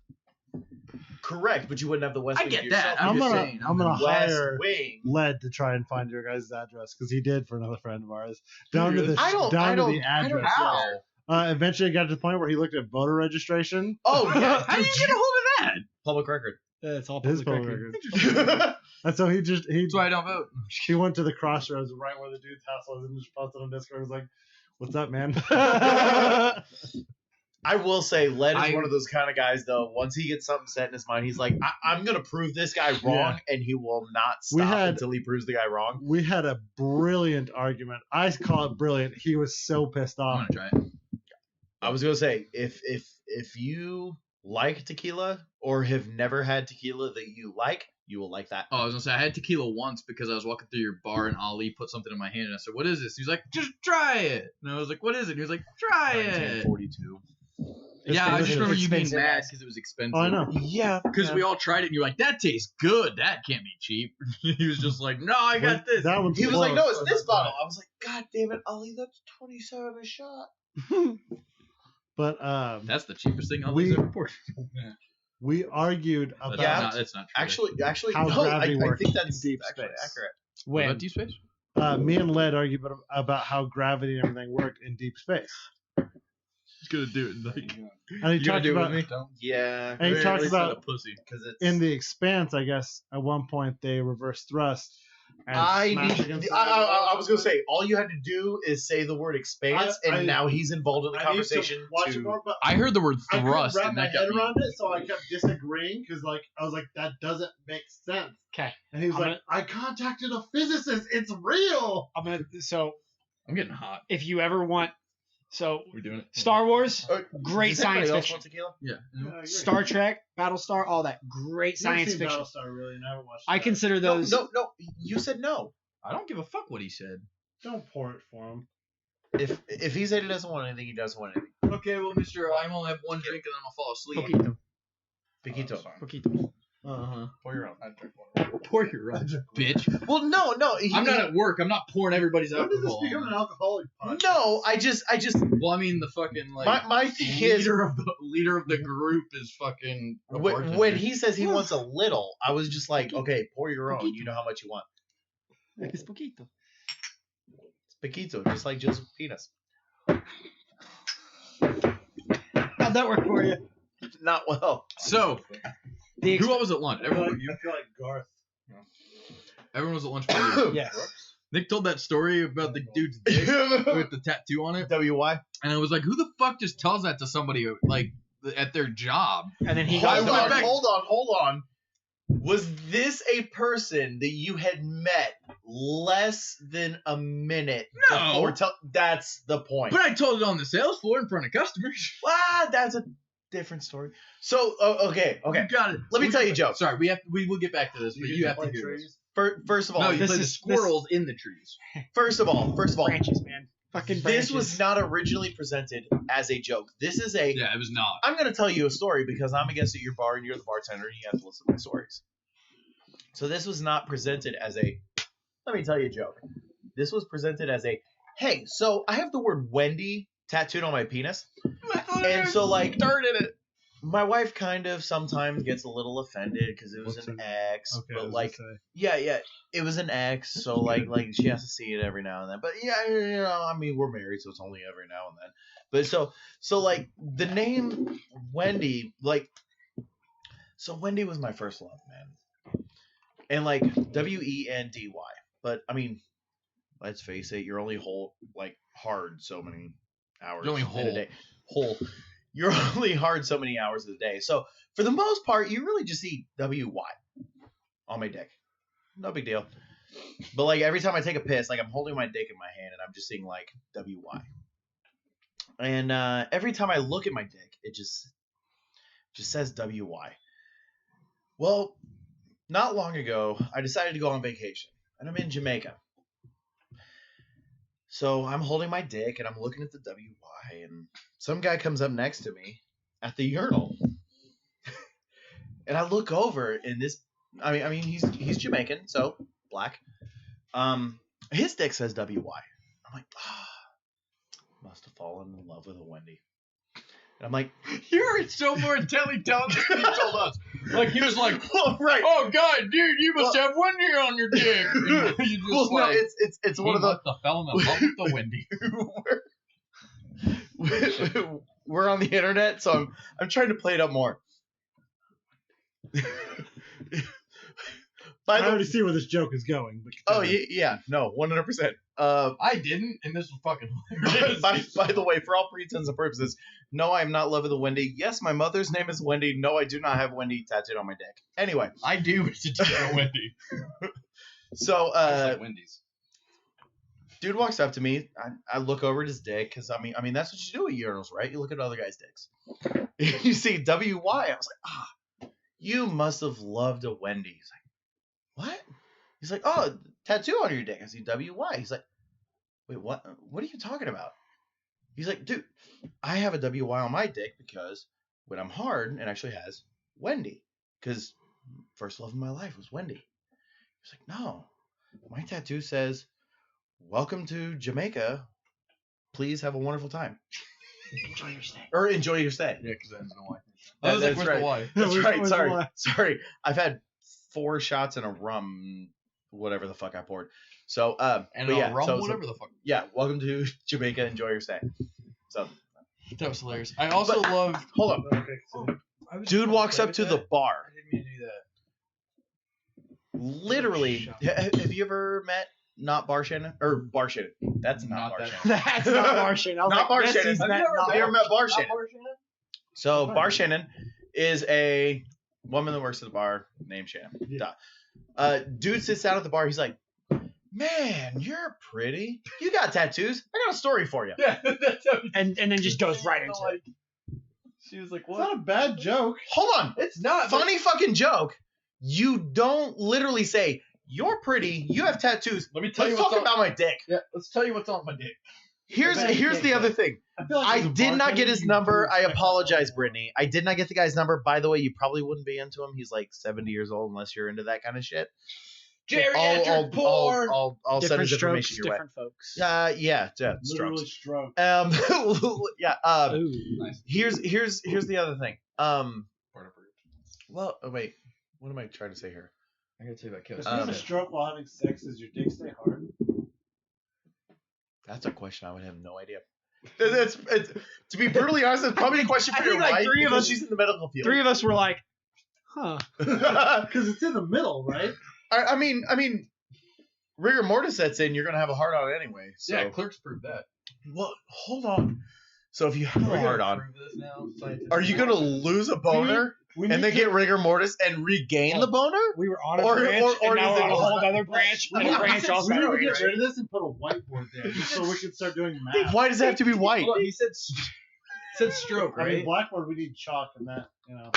correct. But you wouldn't have the west I wing get to that. yourself. I'm I'm just gonna, saying, I'm gonna West hire wing. Led to try and find your guys' address, because he did for another friend of ours. Down to the I don't down to the I don't address. know. Eventually, it got to the point where he looked at voter registration. Oh yeah, How do you get a hold of that? public record. It's all His public public record. record. And so he That's why I don't vote. he went to the crossroads right where the dude's house was and just posted on Discord. Was like, "What's up, man?" I will say, Led is I- one of those kind of guys, though. Once he gets something set in his mind, he's like, I'm going to prove this guy wrong, and he will not We stop had- until he proves the guy wrong. We had a brilliant argument. I call it brilliant. He was so pissed I'm off. gonna try it. I was going to say, if you like tequila or have never had tequila that you like, you will like that. Oh, I was gonna say I had tequila once because I was walking through your bar and Ali put something in my hand and I said, "What is this?" He was like, "Just try it." And I was like, "What is it?" And he was like, "Try it." 1942. Yeah, I just expensive. remember you being Expensive mad ass. because it was expensive. Oh, I know. Yeah. Because we all tried it and you're like, "That tastes good. That can't be cheap." He was just like, "No, I got this." That one's He was like, close. no, it's this bottle. I was like, God damn it, Ali, that's 27 a shot. But That's the cheapest thing Ali's We- ever poured. we argued That's about Yeah. not. That's not true. Actually, How no, gravity I works think in that's deep actually space. accurate. What about When? Deep Space? me and Led argued about how gravity and everything worked in deep space. He's gonna do it. Like, And he talked about Yeah. And he talked about pussy. because it's in the Expanse, I guess at one point they reverse thrust. And I smash need. against I was gonna say all you had to do is say the word expanse, and now he's involved in the I need to conversation. watch it more, but I heard the word I couldn't thrust, wrap and my that got head me. around it, so I kept disagreeing because, like, I was like, that doesn't make sense. Okay. And he was I'm like, I contacted a physicist. It's real. So I'm getting hot. if you ever want, We're doing it. Star Wars, great Does anybody science else fiction. want tequila? Yeah. Yeah, I agree. Star Trek, Battlestar, all that great Never science seen fiction. Battlestar, really, and I haven't watched I that. consider No, those. no. You said no. I don't give a fuck what he said. Don't pour it for him. If he said he doesn't want anything, he doesn't want anything. Okay, well, Mister, I only have one drink and I'm gonna fall asleep. Poquito. Piquito. Poquito. Uh-huh. Pour your own. Pour your own, bitch. Well, no. I'm not at work. I'm not pouring everybody's When did this alcohol. become an alcoholic podcast? No, I just. Well, I mean, the fucking like My thing is, leader of the group is fucking. a bartender. when he says he wants a little, I was just like, okay, pour your own. You know how much you want. It's Poquito. It's Piquito, just like Joseph Penis. How'd that work for you? Not well. So, The who was at lunch? I feel Everyone, like, you, I feel like Garth. everyone was at lunch. For you. Yes. Nick told that story about the dude's dick with the tattoo on it, WY. and I was like, "Who the fuck just tells that to somebody like at their job?" And then he Hold goes, on. Hold on. Was this a person that you had met less than a minute No. before? That's the point. But I told it on the sales floor in front of customers. That's a different story. So, okay. You got it. Let me tell you a joke. Sorry, we will get back to this, but you have to hear this. First of all, No, you this play the is- squirrels in the trees. first of all, branches, man. Fucking this branches. was not originally presented as a joke. This is a. Yeah, it was not. I'm going to tell you a story because I'm a guest at your bar and you're the bartender and you have to listen to my stories. So this was not presented as a, let me tell you a joke. This was presented as a, hey, so I have the word Wendy tattooed on my penis. And so, like, started it. My wife kind of sometimes gets a little offended because it was What's an her- X. Okay, I But, was like, gonna say. yeah, it was an X. So, like she has to see it every now and then. But, yeah, you know, I mean, we're married, so it's only every now and then. But so like, the name Wendy, like, so Wendy was my first love, man. And, like, Wendy. But, I mean, let's face it, you're only hard so many hours You're only in whole. a day. Whole. You're only hard so many hours a day. So, for the most part, you really just see WY on my dick. No big deal. But, like, every time I take a piss, like, I'm holding my dick in my hand and I'm just seeing, like, WY. And every time I look at my dick, it just says WY. Well, not long ago, I decided to go on vacation, and I'm in Jamaica. So I'm holding my dick, and I'm looking at the WY, and some guy comes up next to me at the urinal. And I look over, and this, I mean, he's Jamaican, so black. His dick says WY. I'm like, must have fallen in love with a Wendy. And I'm like, You're so more intently telling this than you told us. Like, he was like, well, right. "Oh God, dude, you must have Wendy on your dick." And you just Well, no, like, it's one of the fell in love with the Wendy. we're on the internet, so I'm trying to play it up more. I already see where this joke is going. But Oh yeah, no, 100%. I didn't, and this was fucking hilarious. by the way, for all intents and purposes, no, I am not loving the Wendy. Yes, my mother's name is Wendy. No, I do not have Wendy tattooed on my dick. Anyway, I do, Mr. Tito Wendy. so Like Wendy's. dude walks up to me. I look over at his dick because I mean that's what you do at urinals, right? You look at other guys' dicks. You see WY. I was like, you must have loved a Wendy. He's like, what? He's like, oh, tattoo on your dick. I see WY. He's like, wait, what? What are you talking about? He's like, dude, I have a WY on my dick because when I'm hard, it actually has Wendy. Because first love of my life was Wendy. He's like, no, my tattoo says, welcome to Jamaica. Please have a wonderful time. Enjoy your stay. Or enjoy your stay. Yeah, because that's the why. That- I was like, that's "Where's right. the why?" That's Where's- right. where's Sorry. the lie? Sorry. I've had 4 shots in a rum whatever the fuck I poured. So And but I'll yeah, rum so whatever the fuck. yeah, welcome to Jamaica. Enjoy your stay. So That was hilarious. I also love. hold up. Okay. Dude walks up to the bar. I didn't mean to do that. Literally, have you ever met not Bar Shannon or Bar Shannon? That's not, Not Bar that- Shannon. That's not Martian. I was Not like, Bar yes, Shannon. he's Have met you not ever met Bar Shannon? Bar Shannon? So Bar Shannon is a woman that works at the bar named Shannon. Yeah. Dude sits down at the bar. He's like, "Man, you're pretty. You got tattoos. I got a story for you." Yeah, that's how he and then just goes right into it. She was like, It's "What? not a bad joke. Hold on. It's not but- Funny fucking joke. You don't literally say, "You're pretty. You have tattoos. Let me tell Let's you what's talk on. about my dick." Yeah, let's tell you what's on my dick. Here's Okay, here's the other thing. I feel like I as a did not bartender, get his you number. do I expect apologize, that. Brittany. I did not get the guy's number. By the way, you probably wouldn't be into him. He's like 70 years old unless you're into that kind of shit. Geriatric porn. I'll send Different his information strokes, your way. different folks. Yeah, Literally strokes. stroke. Yeah. Ooh. Nice. Here's the other thing. Part approved. Well, wait. What am I trying to say here? I gotta tell you about Kevin. If you have a stroke while having sex, does your dick stay hard? That's a question I would have no idea. It's to be brutally honest, it's probably a question I for your think, like, wife three of because us- she's in the medical field. Three of us were like, huh. Because it's in the middle, right? I mean, rigor mortis sets in. You're gonna have a hard on anyway. So. Yeah, clerks proved that. Well, hold on. So if you have a We're hard gonna on, prove this now, scientifically. are you gonna lose a boner We and need then to- get rigor mortis and regain the boner? We were on a Or- branch, or and now does we're it on a go whole back? other branch, and We a branch also. need to right? get rid of this and put a whiteboard there just so we can start doing math. Why does it have to be white? Hold on, he said stroke, I mean, right? blackboard, we need chalk and that, you know.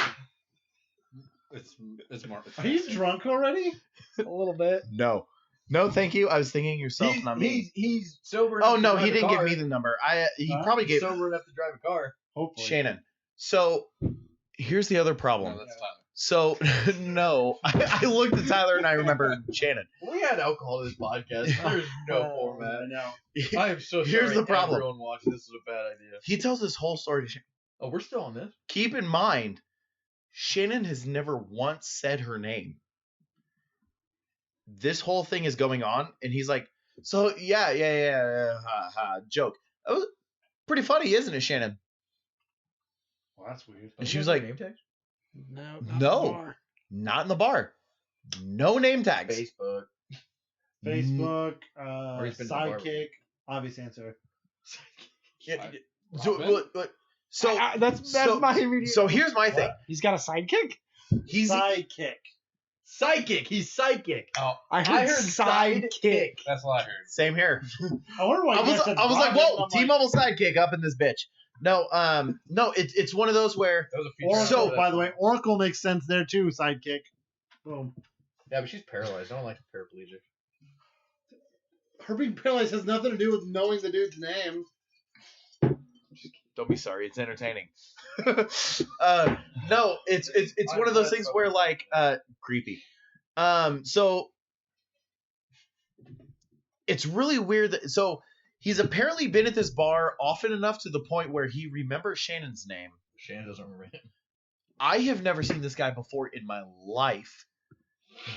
It's more. Are you drunk already? A little bit. No, thank you. I was thinking yourself, not me. He's sober. Oh enough to no, drive he a didn't give car. me the number. He Huh? probably gave sober enough to drive a car. Hopefully. Shannon. So here's the other problem. No, that's Tyler. So no, I looked at Tyler and I remember Shannon. We had alcohol in this podcast. There's no I format. know. I am so sorry. Here's the problem. Everyone watching this is a bad idea. He tells this whole story to Shannon. Oh, we're still on this. Keep in mind, Shannon has never once said her name. This whole thing is going on, and he's like, "So yeah, joke. Oh, pretty funny, isn't it, Shannon?" Well, that's weird. And she was like, name tags? No. "No, not in the bar. No name tags." Facebook. Facebook, he's been to the bar. sidekick, obvious answer. Yeah, Robin? so that's so- my immediate. so here's my thing. He's got a sidekick. He's Sidekick. Psychic. He's psychic. I heard sidekick. That's what I heard. same here. I wonder why I you was guys said like, Robin, whoa, I'm T-Mobile sidekick up in this bitch. No, it's one of those where That was a feature. Oracle, So- by the way, Oracle makes sense there too. Sidekick. Boom. Yeah, but she's paralyzed. I don't like paraplegic. Her being paralyzed has nothing to do with knowing the dude's name. don't be sorry, it's entertaining. No, it's one of those things where like creepy. So it's really weird that so he's apparently been at this bar often enough to the point where he remembers Shannon's name. Shannon doesn't remember him. I have never seen this guy before in my life.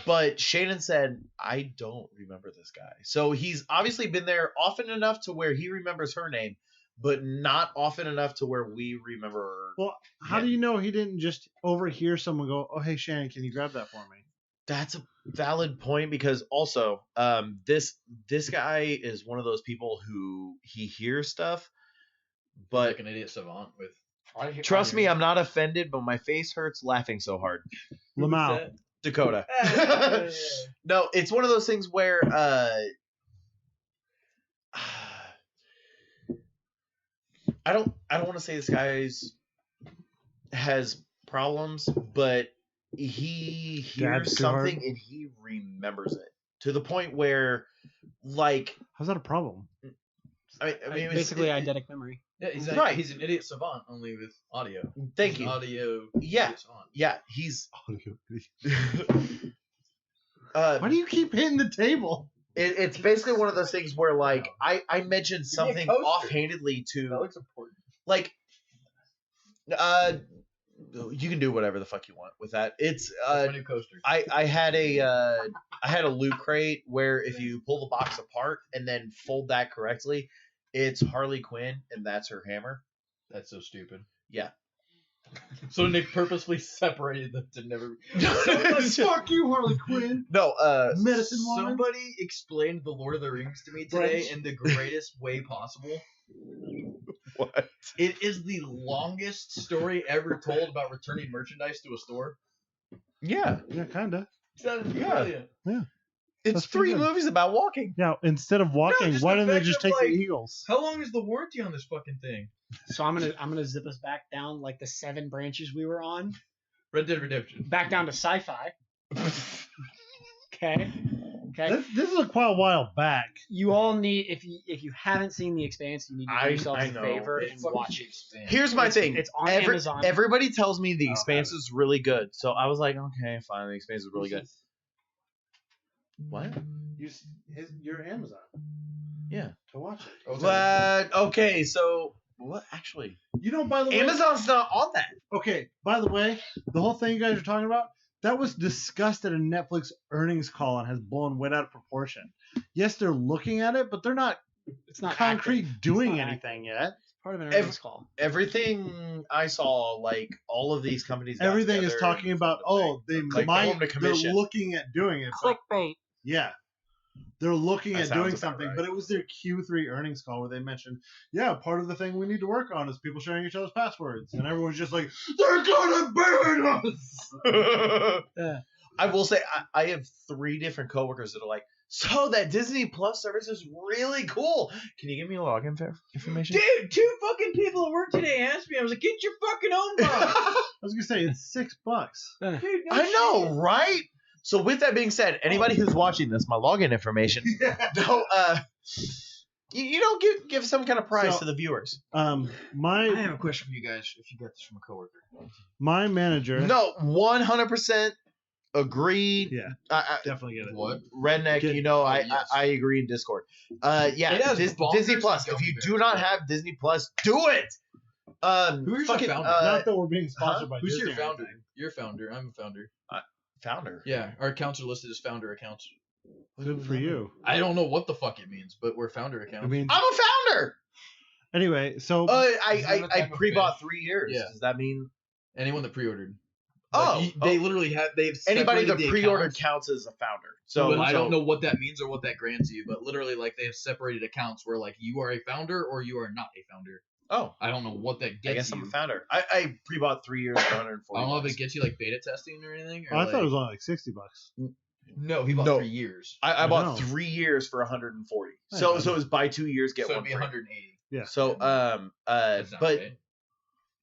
But Shannon said, I don't remember this guy. So he's obviously been there often enough to where he remembers her name, but not often enough to where we remember her. Well, how do you know he didn't just overhear someone go, "Oh, hey Shannon, can you grab that for me?" That's a valid point because also this guy is one of those people who he hears stuff, but Like an idiot savant with. trust me, I'm not offended, but my face hurts laughing so hard. Lamau. Dakota. No, it's one of those things where I don't want to say this guy's has problems, but he Dad's hears too hard. something and he remembers it to the point where like How's that a problem? I mean it's- Basically, it- eidetic memory. Yeah, he's Right. he's an idiot savant only with audio. Thank He's you. an audio. Yeah. idiot savant. Yeah, he's Why do you keep hitting the table? it's basically one of those things where like I mentioned something coaster. offhandedly That to looks important. like You can do whatever the fuck you want with that. It's That's my new coaster. I had a loot crate where if you pull the box apart and then fold that correctly, it's Harley Quinn and that's her hammer. That's so stupid. Yeah. So Nick purposely separated them to never. Fuck you, Harley Quinn. No, Medicine woman. Somebody explained the Lord of the Rings to me today Branch. in the greatest way possible. what? It is the longest story ever told about returning merchandise to a store. Yeah, Yeah, kinda. That is Yeah. brilliant. it's That's pretty 3 good. movies about walking. Now, instead of walking, just why the don't they fact just of, take like- the Eagles? How long is the warranty on this fucking thing? So I'm gonna zip us back down like the 7 branches we were on, Red Dead Redemption. back down to sci-fi. Okay. Okay. This is quite a while back. You all need if you haven't seen The Expanse, you need to do yourselves I a know. favor It and fucking watch it. expands. Here's my thing. It's on Amazon. Everybody tells me The I'll have Expanse it. is really good, so I was like, okay, fine. The Expanse is really good. What? Your Amazon Yeah. to watch it. Oh, it's But okay, so what? Actually, You know, by the way, Amazon's not on that. Okay, by the way, the whole thing you guys are talking about, that was discussed at a Netflix earnings call and has blown way out of proportion. Yes, they're looking at it, but they're not It's not concrete active. doing It's not anything yet. It's part of an Ev- earnings call. Everything I saw, like all of these companies, got Everything is together talking and about, formed they Like, might, formed a they're commission. looking at doing it. But Clickbait. yeah, they're looking That at sounds doing about something, right. but it was their Q3 earnings call where they mentioned, yeah, part of the thing we need to work on is people sharing each other's passwords. And everyone's just like, they're gonna burn us! thing. Yeah. I will say, I have 3 different coworkers that are like, so that Disney Plus service is really cool. Can you give me a login information? Dude, 2 fucking people at work today asked me. I was like, get your fucking own box. I was gonna say, it's $6. Dude, no I know, shit. right? So with that being said, anybody who's watching this, my login information, don't you don't give some kind of prize So- to the viewers. I My have a question for you guys. If you got this from a coworker, my manager, No, 100% agreed. yeah, I, definitely get it. what? Redneck, Get- you know, I, yes. I agree in Discord. Yeah, It has bonkers Disney and Plus. If gummy you bears. do not have Disney Plus, do it. Who's your fucking, founder? Not that we're being sponsored by Who's Disney your or founder? anything. You're a founder. I'm a founder. founder? Yeah, our accounts are listed as founder accounts. Good for you. I don't know what the fuck it means, but we're founder accounts. I mean, I'm a founder. anyway, so Is that I a type of pre-bought fish? 3 years. Yeah. Does that mean anyone that pre-ordered. Oh, they oh. literally have. They've anybody separated that the pre-ordered accounts. counts as a founder? So So I don't know what that means or what that grants you, but literally, like they have separated accounts where like you are a founder or you are not a founder. Oh, I don't know what that gets I guess you. I'm a founder. I pre-bought 3 years for 140. I don't know if bucks. it gets you like beta testing or anything. Or, I thought it was like- only like $60. No, he bought No. 3 years. I I bought know. 3 years for 140. I So know. so it was buy 2 years get so one it'd be free. 180. Yeah. So That's not but bad.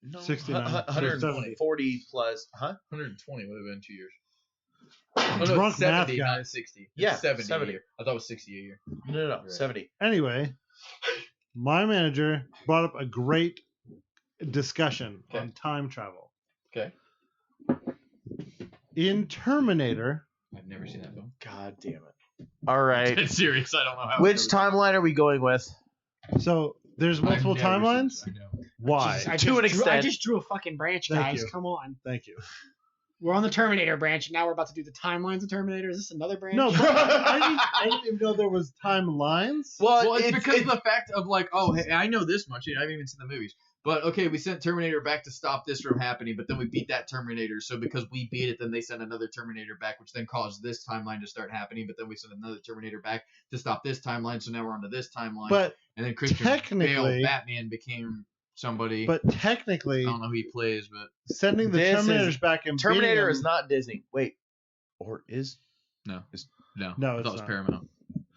no, 69, so 140 plus, huh? 120 would have been 2 years. Drunk math 70, guy. not 60. It's Yeah, 70. 70. A year. I thought it was 60 a year. No, Right. 70. Anyway, my manager brought up a great discussion Okay. on time travel. Okay. In Terminator, I've never seen that film. God damn it. All right. It's serious. I don't know how. Which timeline are we going with? so there's multiple timelines. I know. Why? I To an I extent. just drew a fucking branch, Thank guys. you. Come on. Thank you. We're on the Terminator branch, and now we're about to do the timelines of Terminator. Is this another branch? No, but I didn't even know there was timelines. Well, it's because of the fact of like, oh, hey, I know this much. I haven't even seen the movies. But okay, we sent Terminator back to stop this from happening, but then we beat that Terminator. So because we beat it, then they sent another Terminator back, which then caused this timeline to start happening. But then we sent another Terminator back to stop this timeline. So now we're onto this timeline. But and then Christian technically- Bale, Batman became somebody. but I technically, don't know who he plays, but sending the This is- Terminators back and Terminator beating is them- not Disney. Wait. Or is? no, No, I thought it's it was not. Paramount.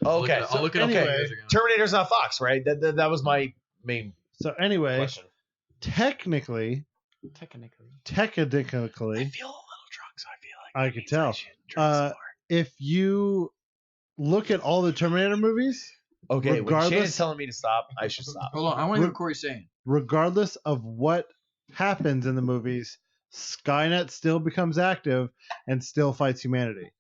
Okay. I'll look it up. anyway, years ago. Terminator's not Fox, right? That was my main So anyway, question. technically, Technically. I technically, feel a little drunk, so I feel like I could tell. should drink Uh, some if you look at all the Terminator movies, more. Okay, when regardless- Shannon's telling me to stop, I should stop. Hold on, I want to hear what Corey's saying. regardless of what happens in the movies, Skynet still becomes active and still fights humanity.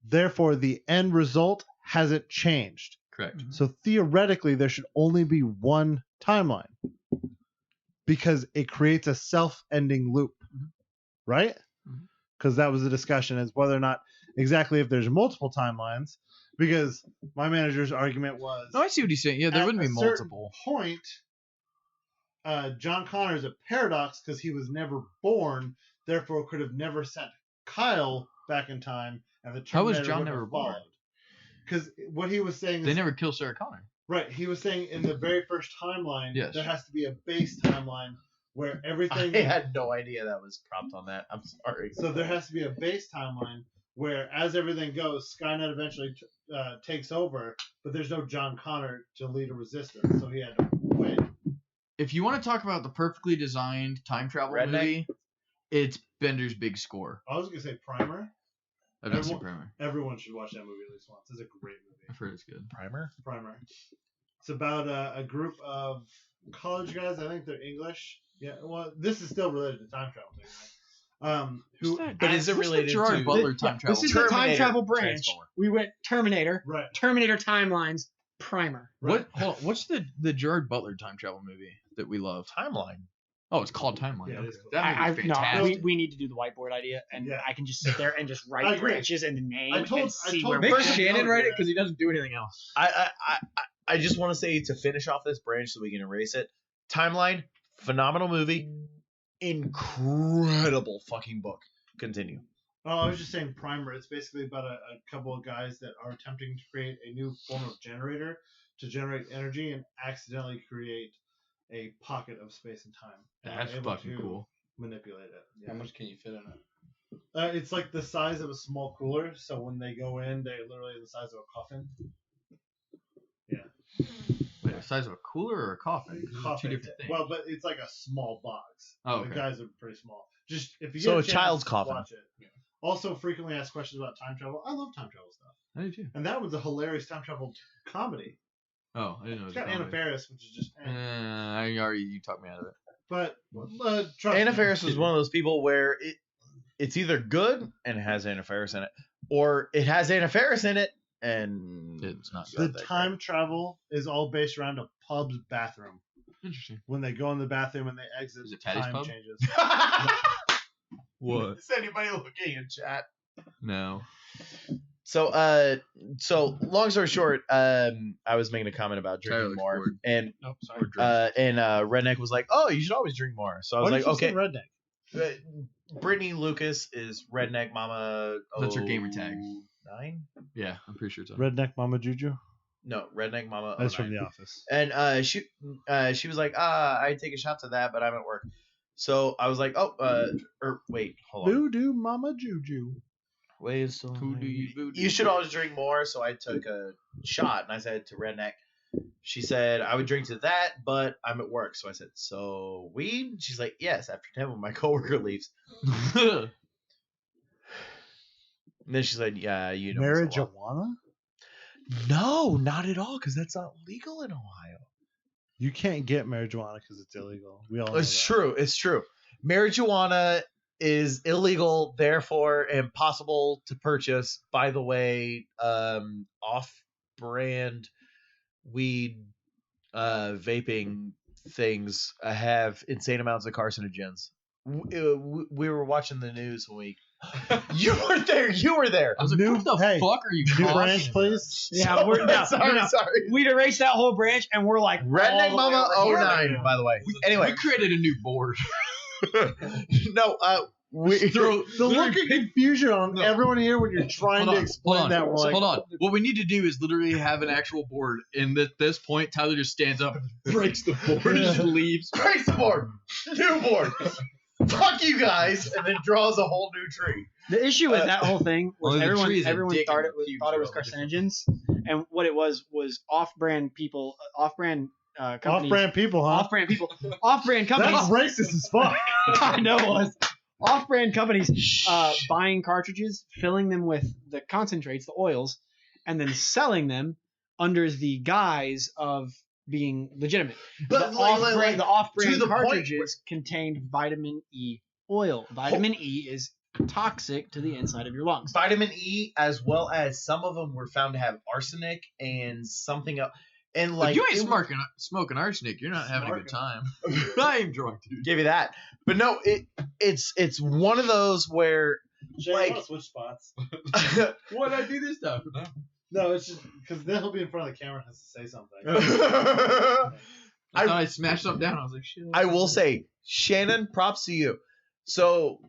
Therefore, the end result hasn't changed. Correct. So theoretically, there should only be one timeline because it creates a self-ending loop. right? Because that was the discussion, is whether or not exactly if there's multiple timelines. Because my manager's argument was, No, I see what he's saying. Yeah, there at wouldn't a be certain multiple. point, John Connor is a paradox because he was never born, therefore could have never sent Kyle back in time, and the How was Terminator John wouldn't never have born? followed. Because what he was saying They is, never kill Sarah Connor. right, he was saying in the very first timeline, Yes. there has to be a base timeline where everything. I had no idea that was prompt on that. I'm sorry. So there has to be a base timeline where, as everything goes, Skynet eventually takes over, but there's no John Connor to lead a resistance, so he had to win. If you want to talk about the perfectly designed time travel Redneck? movie, it's Bender's Big Score. I was gonna say Primer. I've not seen Everyone- Primer. Everyone should watch that movie at least once. It's a great movie. I've heard it's good. Primer? Primer. It's about a group of college guys. I think they're English. Yeah. Well, this is still related to time travel. Who? But is it What's the related Gerard to Butler time travel? This is the time Terminator travel branch. Transformer. We went Terminator, Right. Terminator timelines, Primer. Right. Hold on, what's the Gerard Butler time travel movie that we love? Timeline. Oh, it's called Timeline. Yeah, it Okay. is called- That movie's fantastic. we need to do the whiteboard idea, and Yeah. I can just sit there and just I write agree. branches and the name I told- and I see told where Make we're First going. Shannon write it, 'cause he doesn't do anything else. I just want to say, to finish off this branch so we can erase it. Timeline, phenomenal movie, incredible fucking book. Continue. Oh, I was just saying Primer. It's basically about a couple of guys that are attempting to create a new form of generator to generate energy and accidentally create a pocket of space and time. And That's are able fucking to cool. Manipulate it. How Yeah. much can you fit in it? It's like the size of a small cooler, so when they go in, they're literally the size of a coffin. Wait, the size of a cooler or a coffin? Those are Coffin. two different things. Well, but it's like a small box. Oh, The okay. guys are pretty small. Just if you So get a chance, child's coffin. watch it. Also, frequently asked questions about time travel. I love time travel stuff, I do too. and that was a hilarious time travel comedy. Oh, I didn't know. It It's was a got Anna comedy. Faris, which is just. You talked me out of it. But trust Anna me. Faris was one of those people where it's either good and it has Anna Faris in it, or it has Anna Faris in it and It's not The good. time travel is all based around a pub's bathroom. Interesting. When they go in the bathroom and they exit, Is it Patty's time Pub? changes. What? Is anybody looking in chat? No. So long story short, I was making a comment about Tyler drinking looks more, bored. and Oh, sorry. Redneck was like, "Oh, you should always drink more." So I was Why like, did you say "Okay." redneck. Brittany Lucas is Redneck Mama. That's her gamer tag. 9? Yeah, I'm pretty sure it's on. Redneck Mama Juju. No, Redneck Mama. That's 09. from The Office. And she was like, I take a shot to that, but I'm at work. So I was like, wait, hold on. Voodoo Mama Juju. Wait, so Who do you voodoo? you should always drink more. So I took a shot and I said to Redneck, she said, I would drink to that, but I'm at work. So I said, so weed? She's like, yes, after 10 when my coworker leaves. And then she said, yeah, you know. it's a lot." Marijuana? No, not at all, because that's not legal in Ohio. You can't get marijuana because it's illegal. We all know It's that. true. It's true. Marijuana is illegal, therefore impossible to purchase. By the way, off-brand weed vaping things have insane amounts of carcinogens. We were watching the news when we. You were there. You were there. I was like, New- what the hey, fuck are you New talking branch, about? please. Yeah, we're no, sorry. no. Sorry. We'd erase that whole branch, and we're like Redneck all the way Mama over here. 09, by the way. We Anyway, created a new board. no, we Throw- The look of confusion on No. everyone here when you're trying Hold to on, explain hold on, that. We're like, hold on. What we need to do is literally have an actual board. And at this point, Tyler just stands up, breaks the board, and just leaves. breaks the board, new board. Fuck you guys, and then draws a whole new tree. The issue with that whole thing was Only the tree is a everyone dick thought and it was the thought it was cubes are all carcinogens, and what it was off-brand people, off-brand companies, off-brand people, huh? off-brand people, off-brand companies. That's racist as fuck. I know it was off-brand companies buying cartridges, filling them with the concentrates, the oils, and then selling them under the guise of being legitimate. But the like, off-brand, the off-brand to the point cartridges contained vitamin E oil. Vitamin E is toxic to the inside of your lungs. vitamin E, as well as some of them were found to have arsenic and something else. And If like you ain't it was- smoking arsenic, you're not having a good time. I ain't drunk, dude. give you that. But no, it's one of those where Jay, Like- you want to switch spots? Why'd I do this stuff? No, it's just because then he'll be in front of the camera and has to say something. I thought I smashed something down. I was like, shit. I will say, Shannon, props to you. So,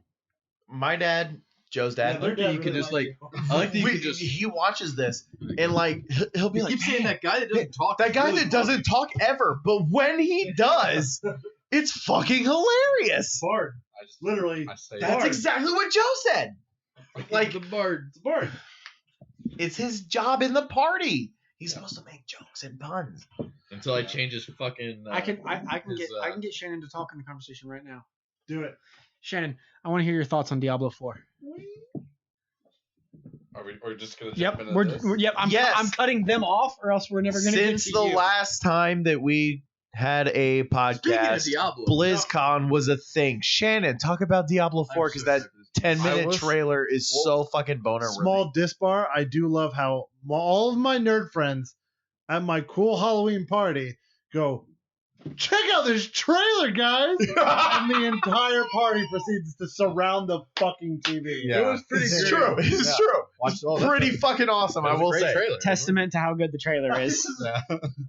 my dad, Joe's Yeah, dad, their dad you could really just, liked like, you. I like that you could just. he watches this and like he'll be You like, keep saying "Man, that guy that doesn't talk. that guy really that doesn't talk ever, but when he does, it's fucking hilarious. Bard. I just Literally. I say That's Bard. exactly what Joe said. Like the bard. It's Bard. it's his job in the party. He's supposed to make jokes and puns. Until I change his fucking. I can his, get Shannon to talk in the conversation right now. Do it. Shannon, I want to hear your thoughts on Diablo 4. Are we just gonna jump Yep, into we're, this? yep. Yes. I'm cutting them off, or else we're never gonna get Since to the you. last time that we had a Speaking of podcast, Diablo, BlizzCon was a thing. Shannon, talk about Diablo 4 because that 10-minute was- trailer is so fucking boner. Small diss bar. I do love how all of my nerd friends at my cool Halloween party go, check out this trailer, guys! And the entire party proceeds to surround the fucking TV. Yeah. It was pretty It's great. true. It's Yeah. true. Watch all that Pretty trailer. fucking awesome, It I was a will great say. trailer. Testament to how good the trailer is. Yeah.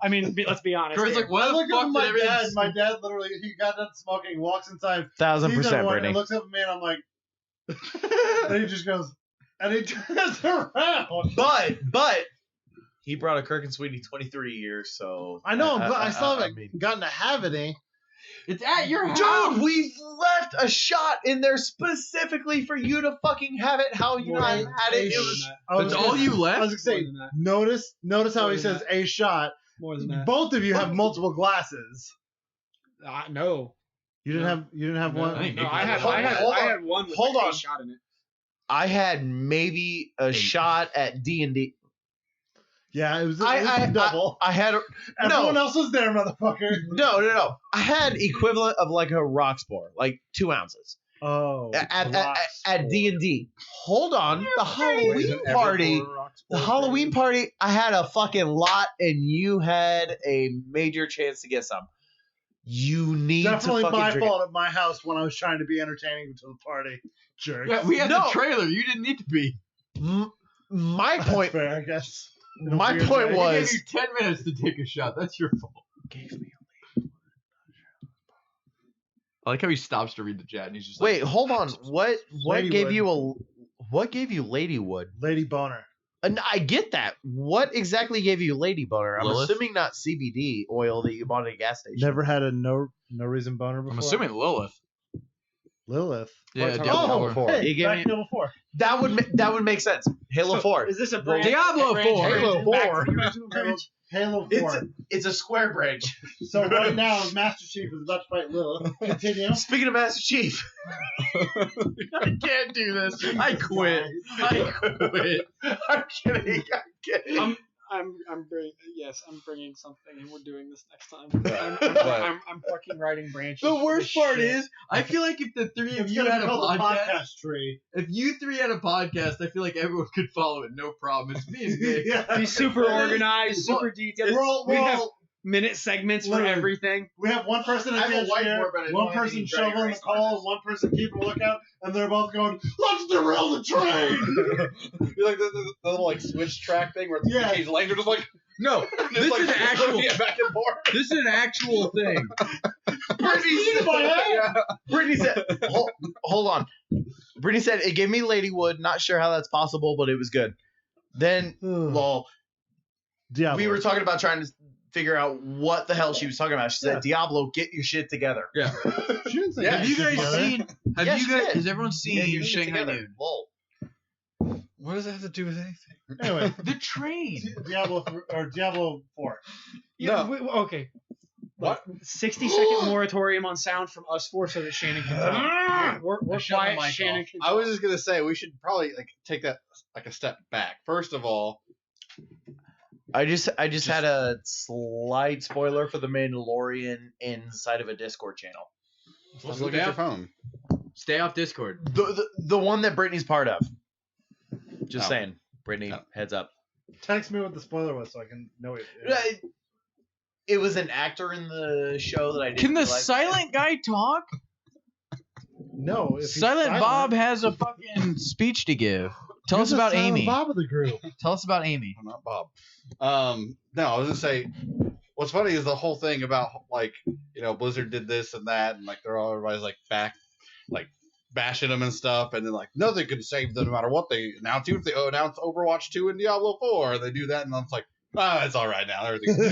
I mean, let's be honest. Corey's here. like, why I the look up fuck at did my everything? dad. My dad literally, he got done smoking, walks inside, 1000%, sees everyone, Brittany. and looks up at me, and I'm like, and he just goes, and he turns around. But he brought a Kirk and Sweetie 23 years, so I know, but I still I haven't mean- gotten to have it, eh? It's at your house. Dude, we've left a shot in there specifically for you to fucking have it how you Well, had it. It was That's all you I left? was gonna say, notice how More he than says a shot. More than that. Both of you have multiple glasses. No. You didn't have No, one. I think Nick I had, Hold I on, had, hold I on. had one with Hold like on. a shot in it. I had maybe a shot at D&D. Yeah, it was I a double. I had a, Everyone else was there, motherfucker. no. I had equivalent of like a rock spore, like 2 ounces Oh, at D&D. Hold on, the Halloween party. The Halloween party, I had a fucking lot, and you had a major chance to get some. You need definitely to fucking my drink fault at my house when I was trying to be entertaining to the party. Jerk. Yeah, we had No. the trailer. You didn't need to be. it. My That's point. fair, I guess. My Weird point day. I gave was. you 10 minutes to take a shot. That's your fault. I like how he stops to read the chat and he's just like, Wait, hold on. What gave Ladywood. you Ladywood? Lady Boner. And I get that. What exactly gave you Lady Boner? I'm Lilith? assuming not CBD oil that you bought at a gas station. Never had a no reason boner before. I'm assuming Lilith. Lilith. Yeah, Oh, Diablo 4. Hey, You gave back me- to Diablo 4. That would make sense. Halo 4. Is this a Well, branch? Diablo branch 4. branch Halo back to 4. the original branch? Halo 4. It's a square branch. So right now, Master Chief is about to fight Lilith. Continue. Speaking of Master Chief, I can't do this. I quit. I quit. I'm kidding. I'm bringing something, and we're doing this next time. What? I'm fucking writing branches. The for worst this part shit. is, I feel like if the three of It's you gonna had be a called the podcast, podcast tree. if you three had a podcast, I feel like everyone could follow it, no problem. It's me and Nick. Yeah. Be super organized, super detailed. We have minute segments for Literally. everything. We have one person I at have the a engineer, whiteboard, but I don't one have person any Dragon shoveling the Race call, markers. and one person keeping a lookout, and they're both going, "Let's derail the train." You like the little like switch track thing where Yeah. the lanes are just like No, this like is an actual. yeah, back and forth. This is an actual thing. Brittany said, hold on. Brittany said, it gave me Ladywood. Not sure how that's possible, but it was good. Then, well, Diablo. we were talking about trying to figure out what the hell she was talking about. She said, Diablo, get your shit together. She didn't say Yeah, Have you get guys together. seen? Have Yes, you she guys? did. Has everyone seen Get your shit Shanghai together. Noon? Lol. What does that have to do with anything? Anyway, The train. Diablo 4. Yeah, No. okay. What? 60-second moratorium on sound from us four so that Shannon can talk. We're shut the quiet. mic Shannon off. can I was talk. just gonna say we should probably like take that like a step back. First of all, I just had a slight spoiler for the Mandalorian inside of a Discord channel. let's Slow look at your down. phone. Stay off Discord. The one that Brittany's part of. Just Oh. saying. Brittany, Oh. heads up. Text me what the spoiler was so I can know it. Uh, it was an actor in the show that I didn't Can the realize- silent guy talk? No, if he's Silent Bob has a fucking speech to give. Tell You're us the about Silent Amy. Bob of the group. Tell us about Amy. I'm not Bob. No, I was gonna say, what's funny is the whole thing about like, Blizzard did this and that, and like everybody's like bashing them and stuff, and then like nothing can save them no matter what they announce. Even if they announce Overwatch 2 and Diablo 4, they do that, and I'm like, it's all right now. Everything's It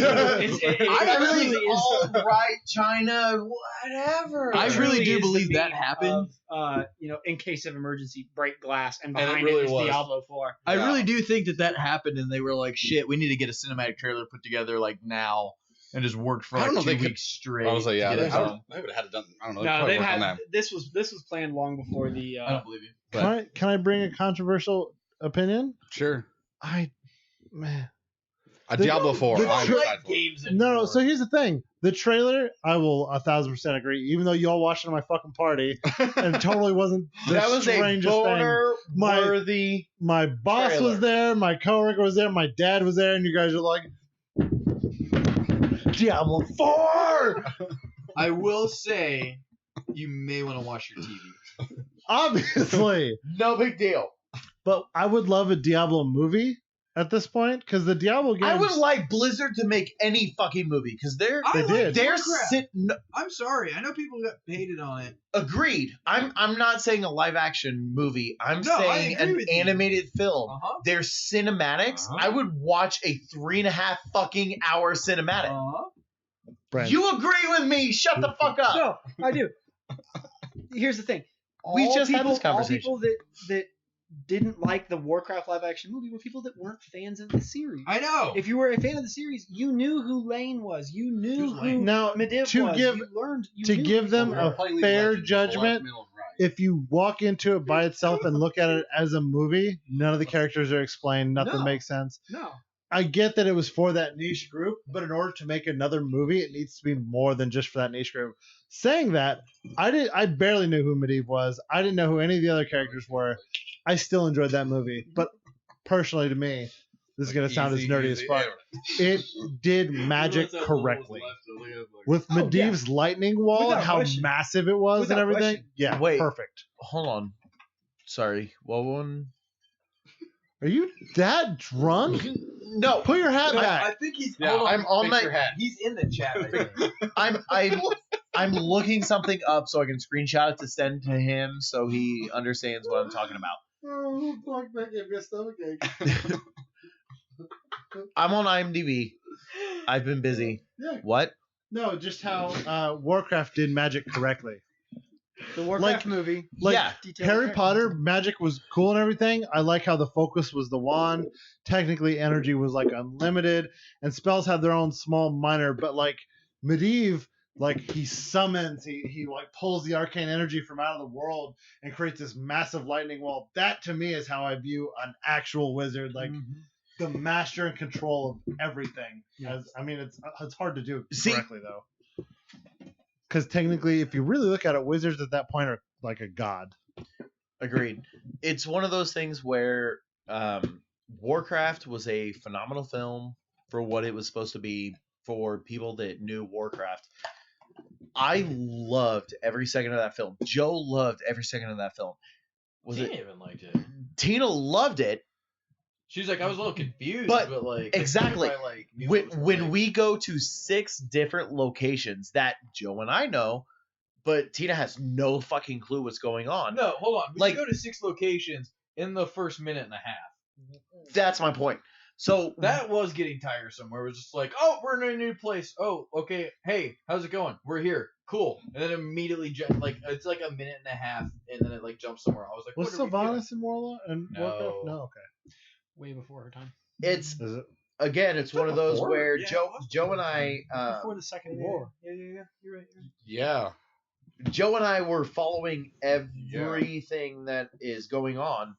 really is all right, China, whatever. I It really truly do is the believe that meme happened. Of, in case of emergency, break glass, and And it behind really it is was. Diablo 4. I Yeah. really do think that happened, and they were like, "Shit, we need to get a cinematic trailer put together like now," and just worked for I like don't know, 2 they could- weeks straight. I was like, to yeah, get it done. they would have had it done. I don't know. No, probably they've worked on had that. this was planned long before the. I don't believe you. Can I bring a controversial opinion? Sure. Man. Diablo 4. the I'm tra- excited for it. games No, so here's the thing. The trailer, I will 1,000% agree. Even though y'all watched it at my fucking party, and it totally wasn't the That was a strangest thing. boner-worthy. My boss trailer. was there, my coworker was there, my dad was there, and you guys are like, Diablo 4! I will say, you may want to watch your TV. Obviously. No big deal. But I would love a Diablo movie at this point, because the Diablo games... I would like Blizzard to make any fucking movie because they're They did. they're Warcraft. sitting. I'm sorry. I know people got hated on it. Agreed. I'm not saying a live action movie. I'm No, I saying agree an with you. animated film. Uh-huh. Their cinematics. Uh-huh. I would watch a 3.5 fucking hour cinematic. Brent. You agree with me? Shut the fuck up. No, I do. Here's the thing. We All just had this all conversation. people that didn't like the Warcraft live action movie were people that weren't fans of the series. I know. If you were a fan of the series, you knew who Lane was. You knew Who's who Lane? Now, Mediv to was. give- you learned. You to knew give who them they We're were. playing League fair of Legends, judgment, so middle and right. if you walk into it by itself and look at it as a movie, none of the characters are explained. Nothing No. makes sense. No. I get that it was for that niche group, but in order to make another movie, it needs to be more than just for that niche group. Saying that, I barely knew who Medivh was. I didn't know who any of the other characters were. I still enjoyed that movie, but personally, to me, this is gonna sound as Easy, nerdy as easy. fuck. It did magic correctly with Oh, yeah. Medivh's lightning wall Without and how question. massive it was Without and everything. question. Yeah, Wait. perfect. Hold on. Sorry. What one? Are you that drunk? No. Put your hat back. I think he's. Yeah, hold on. I'm on Fix my. your hat. He's in the chat. I think. I'm looking something up so I can screenshot it to send to him so he understands what I'm talking about. Oh, fuck, that gave me a stomachache. I'm on IMDb. I've been busy. Yeah. What? No, just how Warcraft did magic correctly. The Warcraft Like- movie. Like Yeah. Detailed Harry character Potter, detail. magic was cool and everything. I like how the focus was the wand. Technically, energy was like unlimited, and spells have their own small minor. But like Medivh, like he summons, he like pulls the arcane energy from out of the world and creates this massive lightning wall. That to me is how I view an actual wizard, like the master and control of everything. As I mean, it's hard to do See- correctly though. Because technically, if you really look at it, wizards at that point are like a god. Agreed. It's one of those things where Warcraft was a phenomenal film for what it was supposed to be for people that knew Warcraft. I loved every second of that film. Joe loved every second of that film. Was Tina it? even liked it. Tina loved it. She was like, I was a little confused, But but like exactly. I like, knew what was When like- we go to 6 different locations that Joe and I know, but Tina has no fucking clue what's going on. No, hold on. We Like- should go to 6 locations in the first minute and a half. That's my point. So That was getting tiresome. Where it was just like, oh, we're in a new place. Oh, okay. Hey, how's it going? We're here. Cool. And then immediately, like it's like a minute and a half, and then it like jumps somewhere. I was like, Was what are we doing? Sylvanas in Warlock and No. Warcraft? No, okay. Way before her time. it's Is it? again, it's one of those Before? where Yeah, it Joe was Joe and I Before the Second War. Yeah. You're right. Yeah. Joe and I were following everything that is going on,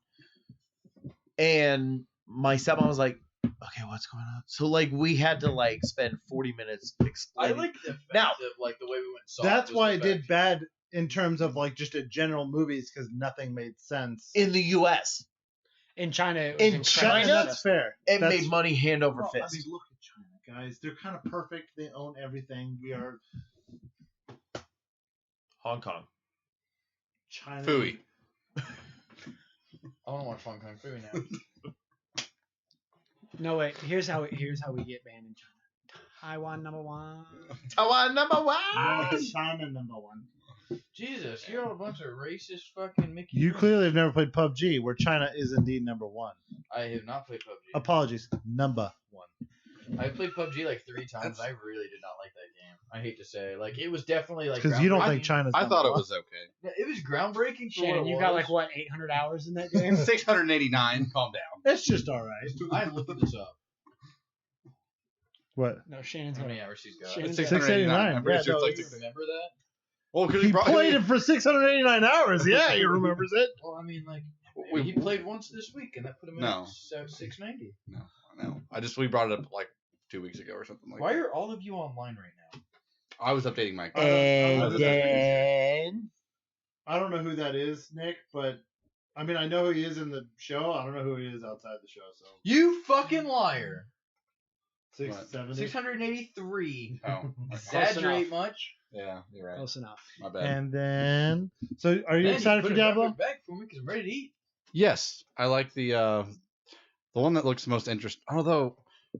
and my stepmom was like, "Okay, what's going on?" So like we had to like spend 40 minutes I explaining. like the fact Now- of like the way we went. And saw That's was why the it did fact- bad in terms of like just a general movies because nothing made sense. in the U.S. In China. It was In incredibly China, That's successful. fair. It That's- made money hand over Well, I fist. mean, look at China. guys. They're kind of perfect. They own everything. We are Hong Kong. China. Fooey. I want to watch Hong Kong Fooey now. No wait. Here's how we get banned in China. Taiwan #1. Taiwan number one. China #1. Jesus, you're all a bunch of racist fucking Mickey. You Mouse. clearly have never played PUBG, where China is indeed #1. I have not played PUBG. Apologies, #1. I played PUBG like 3 times. I really did not like that game. I hate to say, like it was definitely like Because you don't groundbreaking. think China's. I thought it #1. was okay. Yeah, it was groundbreaking. For Shannon, what it you got was. like what 800 hours in that game? 689. Calm down. It's just all right. I looked this up. What? No, Shannon's How got many hours she's got? Shannon's It's got- 689. I'm pretty Yeah, sure no, it's You like remember that? well, because He played it for 689 hours. Yeah, he remembers it. Well, I mean, like We- he played once this week, and that put him No. at 690. No, we brought it up like 2 weeks ago or something like. Why that. are all of you online right now? I was updating my. And then I don't know who that is, Nick, but I mean, I know who he is in the show. I don't know who he is outside the show. So You fucking liar! 670. 683. Oh, okay. Exaggerate much? Yeah, you're right. Close enough. My bad. And then, so are you Man, excited put for a drop Diablo? it back for me because I'm ready to eat. Yes, I like the one that looks most interesting. Although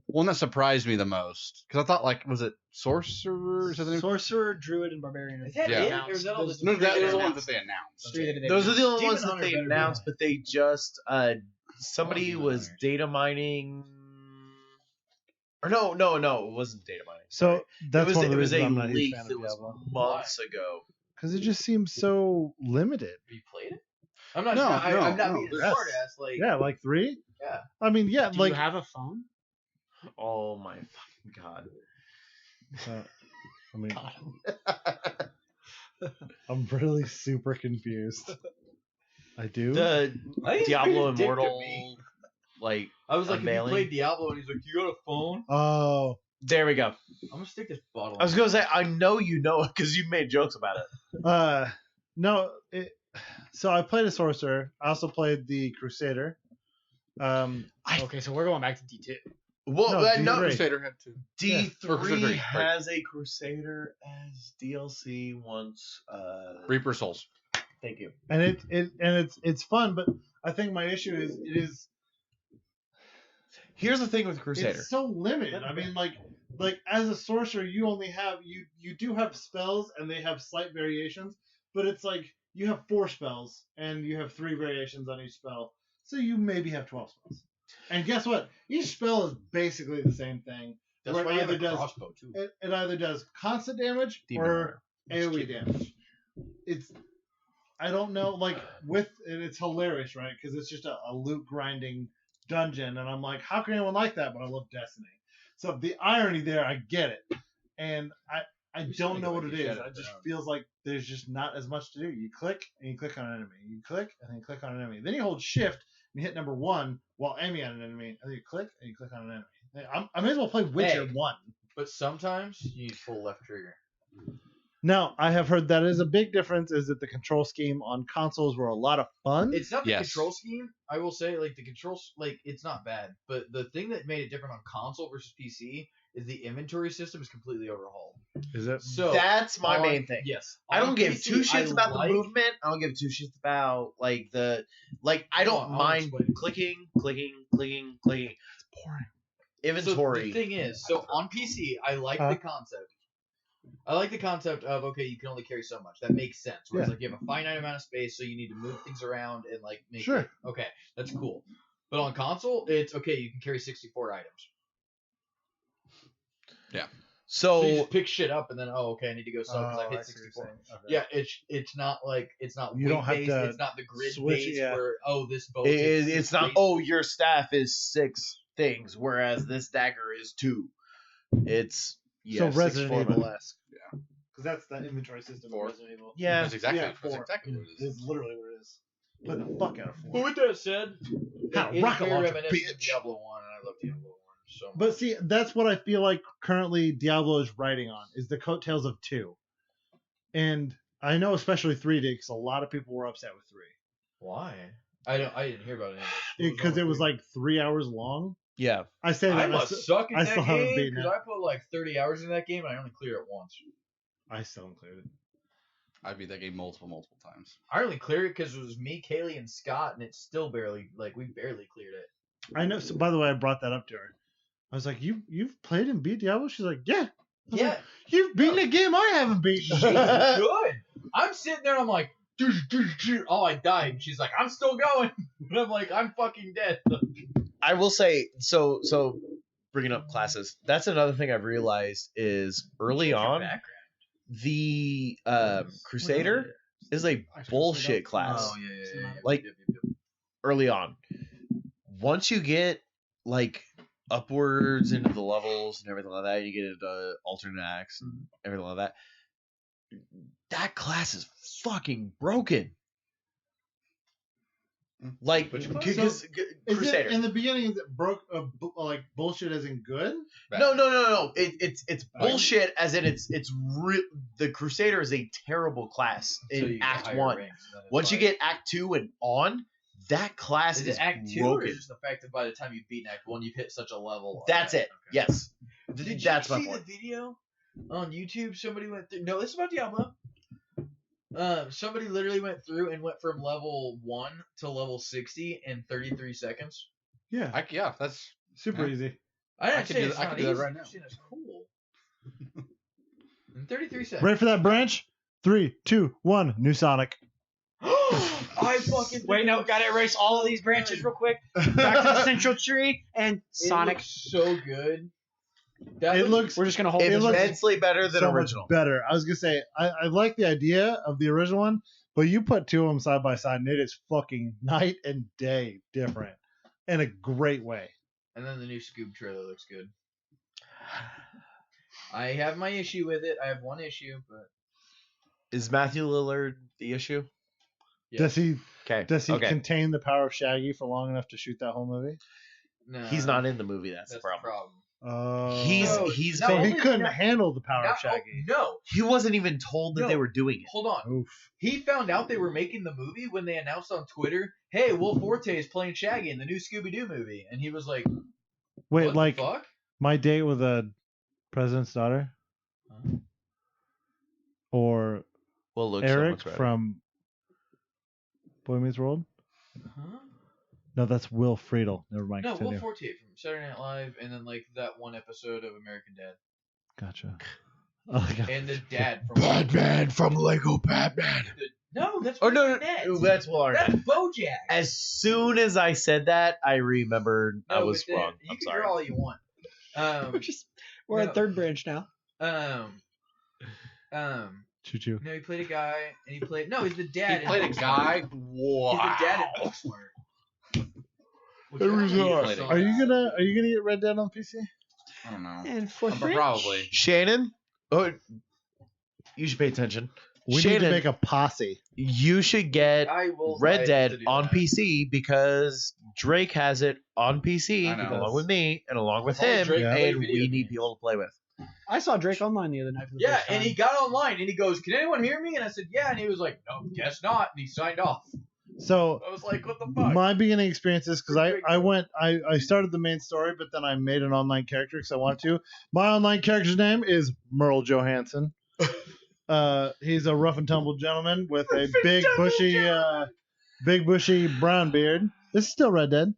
one that surprised me the most because I thought like was it Sorcerer? Is that the name? Sorcerer, Druid, and Barbarian. Is that Yeah. it? Or is that all the No, that three was the that ones that they announced. Three that they those are the only Demon ones that Hunter they better be announced, on. but they just somebody Demon was Hunters. data mining. Or no, it wasn't data mining. So that's it was, one of the it was reasons a I'm not a huge leak fan of that was Diablo. months ago. Because it just seems so limited. Have you played it? I'm not. No, I'm not no, being a yes. smart ass. Like, Yeah, like 3. Yeah. I mean, yeah, Do like you have a phone? Oh my fucking god! I mean, I'm really super confused. I do. The I think he's Diablo being a dick to Immortal, me. like I was like, have you unveiling. played Diablo? And he's like, you got a phone? Oh, There we go. I'm gonna stick this bottle. I was gonna say I know you know it because you made jokes about it. no. So I played a sorcerer. I also played the Crusader. Okay, so we're going back to D2. Well, No, no, D3. Crusader had two. D3 Or Crusader 3, has a Crusader as DLC once. Reaper Souls. Thank you. and it's fun, but I think my issue is it is Here's the thing with Crusader. it's so limited. I mean, like as a sorcerer, you only have you do have spells and they have slight variations, but it's like you have 4 spells and you have 3 variations on each spell, so you maybe have 12 spells. And guess what? Each spell is basically the same thing. That's where why it you have a either does crossbow too. it either does constant damage Demon or Hunter. AoE damage. It's I don't know, like and it's hilarious, right? Because it's just a loot grinding dungeon, and I'm like, how can anyone like that? But I love Destiny. So the irony there, I get it, and I don't know what it is. It just feels like there's just not as much to do. You click and you click on an enemy. You click and then you click on an enemy. Then you hold shift and you hit number 1 while aiming at an enemy, and then you click and you click on an enemy. I may as well play Witcher Hey. 1. But sometimes you need full left trigger. Now, I have heard that is a big difference, is that the control scheme on consoles were a lot of fun. It's not the Yes. control scheme. I will say, like the controls, like it's not bad. But the thing that made it different on console versus PC is the inventory system is completely overhauled. Is it? So That's my on- main thing. Yes, I on don't give PC, 2 shits I about like- the movement. I don't give 2 shits about I Hold don't on, I'll mind explain. clicking. It's boring. Inventory. So the thing is, so on PC, I like the concept. I like the concept of okay, you can only carry so much. That makes sense. Whereas like you have a finite amount of space, so you need to move things around and like make Sure. it. Okay, that's cool. But on console, it's okay. You can carry 64 items. So you so just pick shit up and then okay, I need to go sell because I hit 64. Yeah, it's not like it's not You weight don't have based. to It's not the grid switch, based yeah. where this boat. it's not. Oh, your staff is 6 things, whereas this dagger is 2. It's So Resident 6 Evil format. esque. Yeah. Because that's the inventory system Four. of Resident Evil. Yeah. That's exactly. Yeah, that's 4. exactly what it is. It's literally what it is. Play the fuck out of 4. But with that said, How, it is rocket very launcher, reminiscent of bitch. Diablo 1, and I love Diablo 1 so much. But see, that's what I feel like currently Diablo is riding on, is the coattails of 2. And I know especially 3 did, because a lot of people were upset with 3. Why? I didn't hear about it. Because it was like 3 hours long, Yeah. I say I that. must suck in I that still haven't game beaten because it. I put like 30 hours in that game and I only cleared it once. I still haven't cleared it. I beat that game multiple times. I only cleared it because it was me, Kaylee, and Scott, and it's still barely we barely cleared it. I know. So, by the way, I brought that up to her. I was like, "You've played and beat Diablo?" She's like, "Yeah." I was Yeah, like, "You've beaten a game I haven't beaten." she's good. I'm sitting there and I'm like, oh, I died. And she's like, I'm still going. And I'm like, I'm fucking dead. I will say, so bringing up classes, that's another thing I've realized is early on, the Crusader is a bullshit class. Oh yeah. Like, early on. Once you get like upwards into the levels and everything like that, you get into alternate acts and everything like that. That class is fucking broken. Like, Which class? because Is Crusader. it in the beginning? Is it broke? Like bullshit, as in good? No. It's bullshit. As in, it's real. The Crusader is a terrible class in Act 1. Once you get Act 2 and on, that class is is it Act 2 broken. or just the fact that by the time you've beaten Act 1, you've hit such a level? That's it. Okay. Yes. Did That's you my see point. the video on YouTube? Somebody went through. No, this is about Diablo. Somebody literally went through and went from level 1 to level 60 in 33 seconds. Yeah, Yeah, that's super yeah. easy. I didn't could say do it's that- I not could do that easy, right now. I'm saying it's cool. In 33 seconds. Ready for that branch? 3, 2, 1. New Sonic. I fucking Wait, no, gotta erase all of these branches real quick. Back to the central tree and It Sonic. looks so good. That It looks We're just gonna hold It this. looks Immensely better than so original. much better. I was gonna say I like the idea of the original one, but you put two of them side by side, and it is fucking night and day different in a great way. And then the new Scoob trailer looks good. I have my issue with it. I have one issue, but Is Matthew Lillard the issue? yeah. Does he Okay. contain the power of Shaggy for long enough to shoot that whole movie? No, He's not in the movie. That's the That's problem. Oh, He's No, he's no, so been- he only- couldn't not- handle the power of Not- Shaggy. no, he wasn't even told that No. they were doing it. hold on. Oof. He found out they were making the movie when they announced on Twitter, "Hey, Will Forte is playing Shaggy in the new Scooby Doo movie," and he was like, Wait, "What like the fuck?" My Date with a President's Daughter, Huh? or Well, looks so Eric much better. from Boy Meets World? Huh? No, that's Will Friedle. Never mind. No, Will Continue. Forte from Saturday Night Live, and then like that one episode of American Dad, Gotcha. Oh, God. and the dad from Batman from Lego Batman. No, that's Oh no, Arnett. that's Will That's Arnett. BoJack. As soon as I said that, I remembered I No, was but then- wrong. You I'm can sorry. draw all you want. We're No. at third branch now. Choo choo. No, he played a guy, and he played. No, he's the dad. He in played a Booksmart. guy. He's Wow. the dad in Booksmart. Which There I we think go. is Are you gonna get Red Dead on PC? I don't know. And fourth branch. Probably. Shannon, oh, you should pay attention. We need Shannon, to make a posse. you should get I will Red fight Dead to do on that. PC because Drake has it on PC I know. along with me and along with Only him, Drake Yeah. play and video we need games. people to play with. I saw Drake online the other night for the Yeah, first and time. he got online and he goes, "Can anyone hear me?" And I said, "Yeah," and he was like, "No, guess not," and he signed off. So I was like, "What the fuck?" my beginning experiences, because I started the main story, but then I made an online character because I wanted to. My online character's name is Merle Johansson. He's a rough and tumble gentleman with a big bushy brown beard. This is still Red Dead.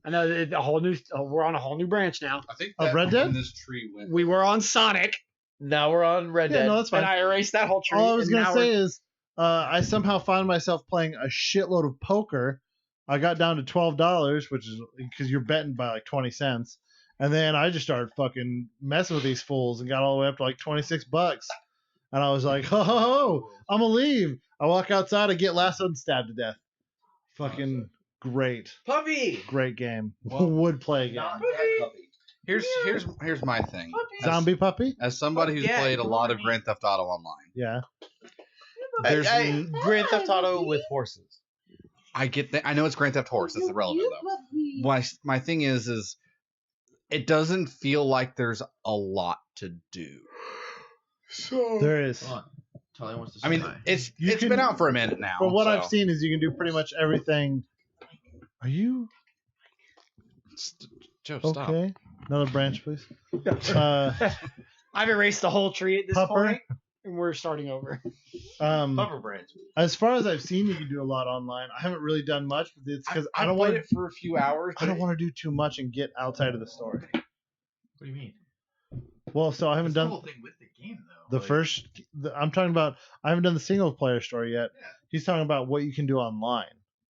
I know a whole new. We're on a whole new branch now. I think Of that Red Dead? when this tree went. We were on Sonic, Now we're on Red Yeah, Dead. no, that's fine. and I erased that whole tree. All I was and gonna now say we're- is, I somehow found myself playing a shitload of poker. I got down to $12, which is because you're betting by like 20 cents, and then I just started fucking messing with these fools and got all the way up to like $26. And I was like, ho ho ho, I'm gonna leave. I walk outside, I get lassoed and stabbed to death. Fucking great Puppy. game. Well, Would play game. Puppy. Here's my thing. Zombie puppy? As somebody who's Yeah, played a come lot on, of man. Grand Theft Auto online, Yeah. there's Grand Theft Auto with horses. I get that. I know it's Grand Theft Horse. That's irrelevant though. My thing is it doesn't feel like there's a lot to do. There is. Hold on. Talia wants to I mean, say hi. it's You can- been out for a minute now. From what so. I've seen is you can do pretty much everything. Are you Joe, stop. Okay. Another branch, please. I've erased the whole tree at this Pupper. point, and we're starting over. Puffer branch. As far as I've seen, you can do a lot online. I haven't really done much, but it's because I don't played want it for a few hours. I don't want to do too much and get outside of the story. What do you mean? Well, so I haven't That's the done whole thing with the game, though. the first. I'm talking about. I haven't done the single player story yet. Yeah. He's talking about what you can do online.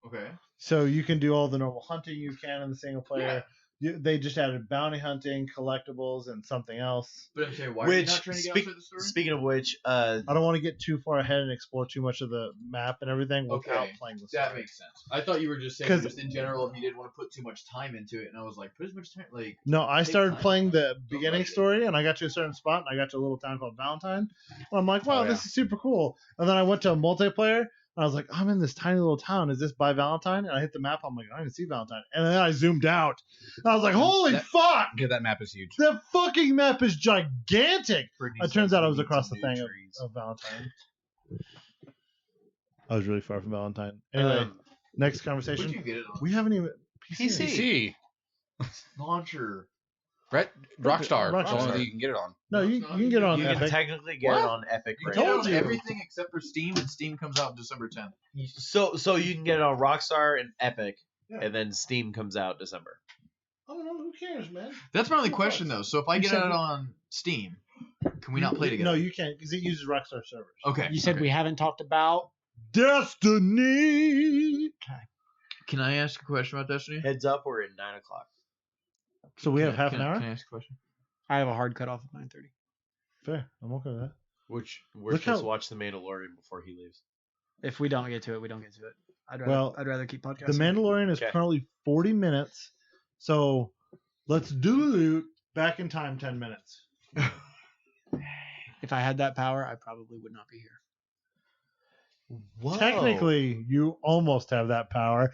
Okay. So you can do all the normal hunting you can in the single player. They just added bounty hunting, collectibles, and something else. But I'm saying, why are you Which not trying to get outside the story? speaking of which, I don't want to get too far ahead and explore too much of the map and everything without Okay, playing the story. That makes sense. I thought you were just saying 'Cause- just in general if you didn't want to put too much time into it, and I was like, put as much time like. No, I Take started time. playing the Don't beginning rush it. story, and I got to a certain spot, and I got to a little town called Valentine. And I'm like, wow, Oh, yeah. this is super cool. And then I went to a multiplayer, and I was like, I'm in this tiny little town. Is this by Valentine? And I hit the map. I'm like, I don't even see Valentine. And then I zoomed out. And I was like, holy That- fuck! Yeah, that map is huge. That fucking map is gigantic. Brittany It turns says out I we was need across some the new thing trees. of Valentine. I was really far from Valentine. Anyway, next Would conversation. you get it on We haven't even PC. PC. launcher? Right? Rockstar. Rockstar. That's the only thing you can get it on. No, you can get it on You can Epic. technically get What? it on Epic You right can get it now. told on you. everything except for Steam, and Steam comes out December 10th. So you can get it on Rockstar and Epic, Yeah. and then Steam comes out December. I don't know. Who cares, man? That's my only Who question knows? though. So if I You get said- it on Steam, can we not play together? No, you can't because it uses Rockstar servers. Okay. You said okay. we haven't talked about. Destiny. Can I ask a question about Destiny? Heads up, we're at 9 o'clock. So we Can have I- half can an I- hour. Can I ask a question? I have a hard cutoff of 9:30. Fair. I'm okay with that. Which we're Look supposed how- to watch The Mandalorian before he leaves. If we don't get to it, we don't get to it. I'd rather keep podcasting. The Mandalorian is Okay. currently 40 minutes. So let's do back in time 10 minutes. If I had that power, I probably would not be here. Whoa. Technically, you almost have that power.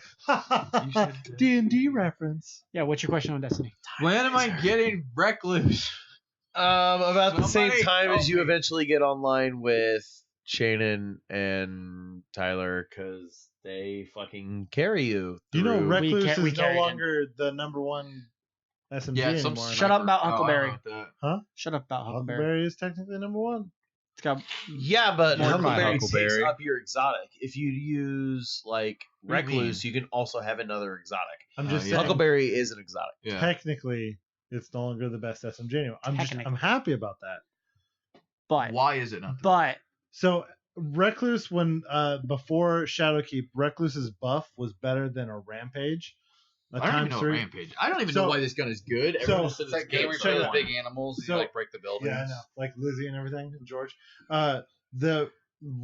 D&D reference. Yeah. What's your question on Destiny? When am I getting recluse? About the same Somebody time as help you me. eventually get online with Shannon and Tyler, because they fucking carry you. You know, through- Recluse we is no carry him. longer the number one SMG Yeah, some anymore. Shut up about sniper. Huckleberry. I don't know about Shut up about Huckleberry. Huckleberry is technically number one. It's got Yeah, but More Huckleberry than takes up your exotic. If you use like What do you Recluse, you can also have another exotic. I'm Oh, just yeah. saying. Huckleberry is an exotic. that. Yeah. Technically, it's no longer the best SMG anymore. I'm Technically. happy about that. but Why is it not? but So Recluse, when before Shadowkeep, Recluse's buff was better than a Rampage. A I don't even times know three. Rampage. I don't even So- know why this gun is good. so- Everyone said It's that it's game good. where you check play it with out. big animals and So- you like break the buildings. Yeah, I know, like Lizzie and everything, and George. The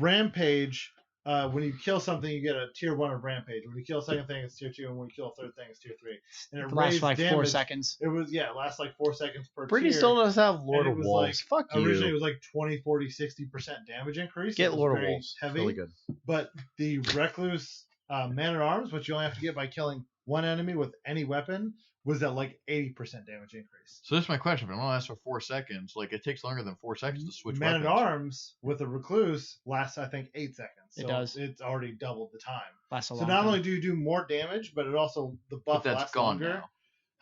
Rampage, when you kill something, you get a tier 1 of Rampage. When you kill a second thing, it's tier 2, and when you kill a third thing, it's tier 3. And it lasts raised for like damage. 4 seconds. It was it lasts like 4 seconds per Brittany tier. still does have Lord it of was Wolves. Fuck you. Originally, it was like 20, 40, 60% damage increase. Get It was Lord of very Wolves. It's Heavy. really good. But the Recluse Man at Arms, which you only have to get by killing one enemy with any weapon, was at like 80% damage increase. So this is my question. If it only lasts for 4 seconds, like it takes longer than 4 seconds to switch Man at weapons. Arms with a Recluse lasts, I think, 8 seconds. So It does. It's already doubled the time. Lasts a So long not time. only do you do more damage, but it also the But buff that's lasts gone longer.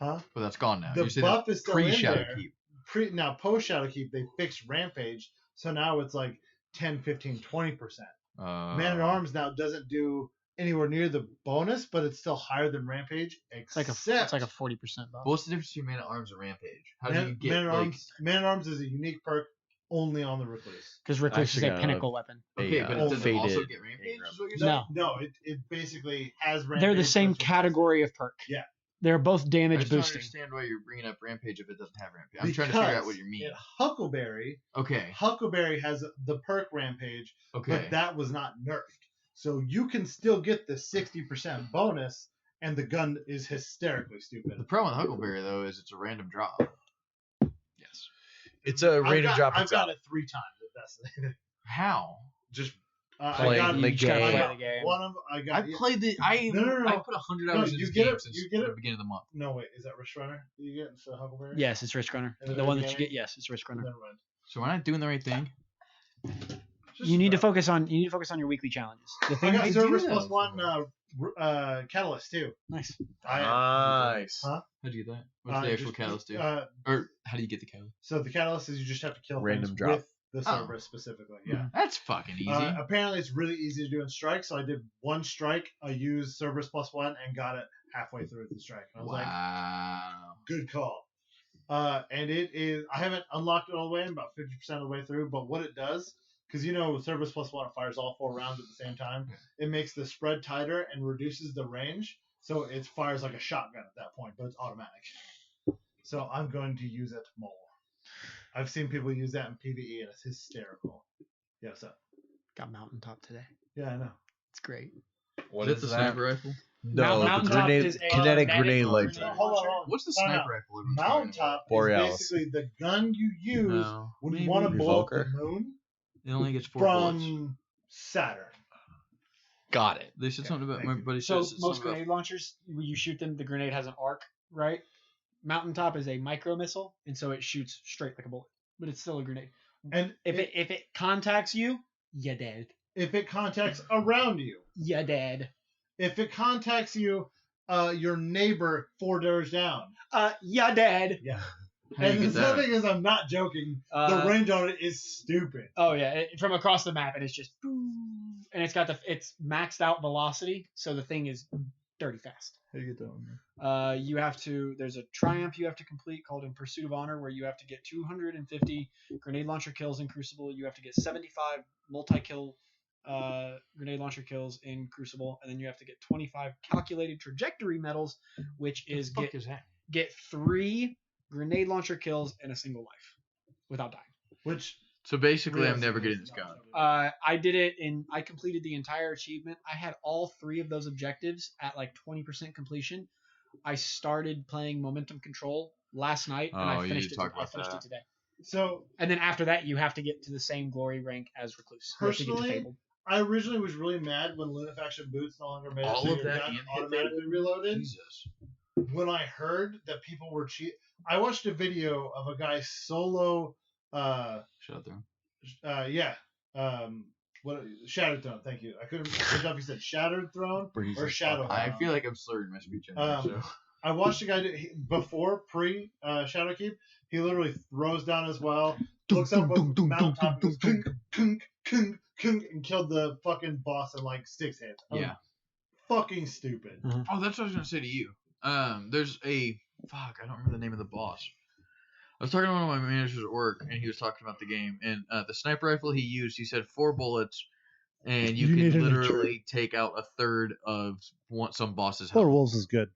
now. Huh? But that's gone now. The you said buff is still pre in Shadow there. Keep. Now post Shadowkeep, they fixed Rampage, so now it's like 10, 15, 20%. Man at Arms now doesn't do anywhere near the bonus, but it's still higher than Rampage. It's like a 40% buff. What's the difference between Man at Arms and Rampage? How do Man, you get Man at like? Man at Arms is a unique perk only on the Recluse. Because Recluse is actually a got pinnacle weapon. Okay, but it does it also faded get Rampage? Ingram. Is what you're saying? No. It basically has Rampage. They're the same versus- category of perk. Yeah. They're both I damage just don't boosting. understand why you're bringing up Rampage if it doesn't have Rampage. I'm trying to figure out what you mean. In Huckleberry, Okay. Huckleberry has the perk Rampage, Okay. but that was not nerfed. So you can still get the 60% bonus, and the gun is hysterically The stupid. problem with Huckleberry though is it's a random drop. Yes. It's a random drop I've got exotic. it 3 times. If that's How? just Playing I got, the You just gotta game. play I the game. got one of I got I played the I No. I put 100 No, hours in you this get game it- since you get the it- beginning of the month. No wait, is that Risk Runner? You get instead of Huckleberry? Yes, it's Risk Runner. Is it The one that you beginning? get, yes, it's Risk Runner. Never mind. So we're not doing the right thing. You need to focus on your weekly challenges. The I thing got I Cerberus do plus know. 1 Catalyst too. Nice. Nice. Huh? How'd you get that? What's the actual catalyst do? Or how do you get the catalyst? So the Catalyst is you just have to kill Random things drop. with the Cerberus specifically. Yeah. That's fucking easy. Apparently, it's really easy to do in strike. So I did 1 strike. I used Cerberus plus 1 and got it halfway through the strike. And I was like, Wow. good call. And it is. I haven't unlocked it all the way. I'm about 50% of the way through. But what it does, because Cerberus plus 1 fires all 4 rounds at the same time, it makes the spread tighter and reduces the range. So it fires like a shotgun at that point, but it's automatic. So I'm going to use it more. I've seen people use that in PvE, and it's hysterical. Yeah, what's up? Got mountaintop today. Yeah, I know. It's great. What Is is it the that? sniper rifle? No, the Mountaintop grenade, is a kinetic kinetic grenade grenade launcher. Hold on. What's the Time sniper out. rifle? everyone's talking Mountaintop Borealis. is basically the gun you use No, when you maybe. want to blow up the Revolver? moon about? It only gets 4 bullets. from Saturn. Got it. They said Okay, something about thank my you. buddy So said most something grenade launchers, when you shoot them, the grenade has an arc, right? Mountaintop is a micro missile, and so it shoots straight like a bullet, but it's still a grenade. And If it contacts you, you're dead. if it contacts around you, You're dead. if it contacts you, your neighbor 4 doors down. You're dead. Yeah. How do you And get the that? thing is, I'm not joking. The range on it is stupid. Oh yeah, from across the map, and it's just boom, and it's maxed out velocity, so the thing is dirty fast. How do you get that one? You have to. There's a triumph you have to complete called In Pursuit of Honor, where you have to get 250 grenade launcher kills in Crucible. You have to get 75 multi-kill grenade launcher kills in Crucible, and then you have to get 25 calculated trajectory medals, which is get 3 grenade launcher kills in a single life without dying. Which So basically, I'm realistically never getting is this not gun. I did it I completed the entire achievement. I had all 3 of those objectives at like 20% completion. I started playing Momentum Control last night, and Oh, I you finished, talked I about finished that. it today. So And then after that, you have to get to the same glory rank as Recluse. You have to get to Personally, Fabled. I originally was really mad when Lunafaction boots no longer made it All so of your that gun and hit automatically Fabled? reloaded. Jesus. When I heard that people were cheat, I watched a video of a guy solo. Shut up there. What Shattered Throne? Thank you. I couldn't tell if you said Shattered Throne Breeze or is Shadow. fucking- I Throne. feel like I'm slurring my speech anyway, so. I watched a guy before pre Shadowkeep. He literally throws down as well, looks up with mountaintop, and goes, kunk, kunk, kunk, kunk, and killed the fucking boss in like 6 hits. Yeah. Fucking stupid. Oh, that's what I was gonna say to you. There's a fuck. I don't remember the name of the boss. I was talking to one of my managers at work, and he was talking about the game. And the sniper rifle he used, he said 4 bullets, and you need can an literally take out a third of some boss's Polar health. Wolves is good.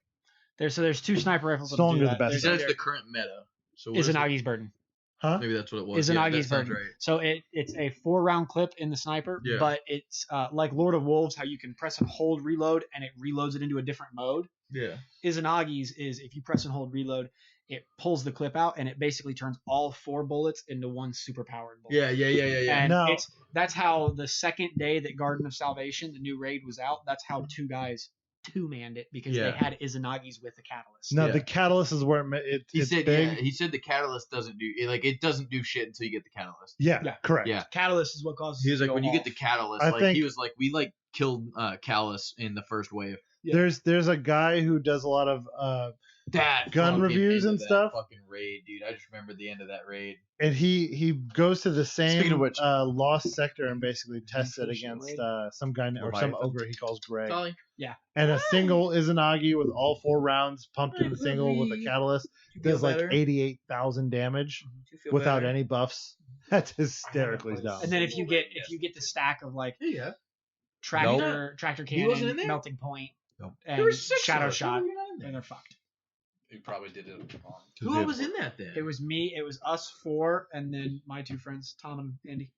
There's 2 sniper rifles. that Stronger do the that. best. He There's- said it's the current meta. So what is it? Izanagi's Burden. Huh? Maybe that's what it was. Izanagi's that sounds Burden. right. So it's a 4-round clip in the sniper, Yeah. but it's like Lord of Wolves, how you can press and hold reload, and it reloads it into a different mode. Yeah. Izanagi's is if you press and hold reload, it pulls the clip out, and it basically turns all 4 bullets into one superpowered bullet. Yeah. And No. that's how the second day that Garden of Salvation, the new raid, was out. That's how 2 guys 2-manned it because Yeah. they had Izanagi's with the catalyst. No, Yeah. the catalyst is where He it's said, big. yeah. He said the catalyst doesn't do it doesn't do shit until you get the catalyst. Yeah, Yeah. correct. Yeah. Catalyst is what causes. He it was to like, go when you get off. the catalyst, I like think- he was like, we like killed Callus in the first wave. Yeah. There's a guy who does a lot of That Gun fucking reviews end and of that stuff? Fucking raid, dude. I just remember the end of that raid. and he goes to the Speaking same of which- lost sector and basically tests it Bullshit against raid. some guy or some Leviathan. ogre he calls Greg. Solly. And a single Izanagi with all 4 rounds pumped in the single with a catalyst does like 88,000 damage without any buffs. That's hysterically dumb. And then if you get the stack of like Yeah. tractor He wasn't in cannon, there? melting point, Nope. and There were 6 shadow of us. shot, Who were not in there? and they're fucked. He probably did it on. Who all was in that then? It was me, it was us 4, and then my 2 friends, Tom and Andy.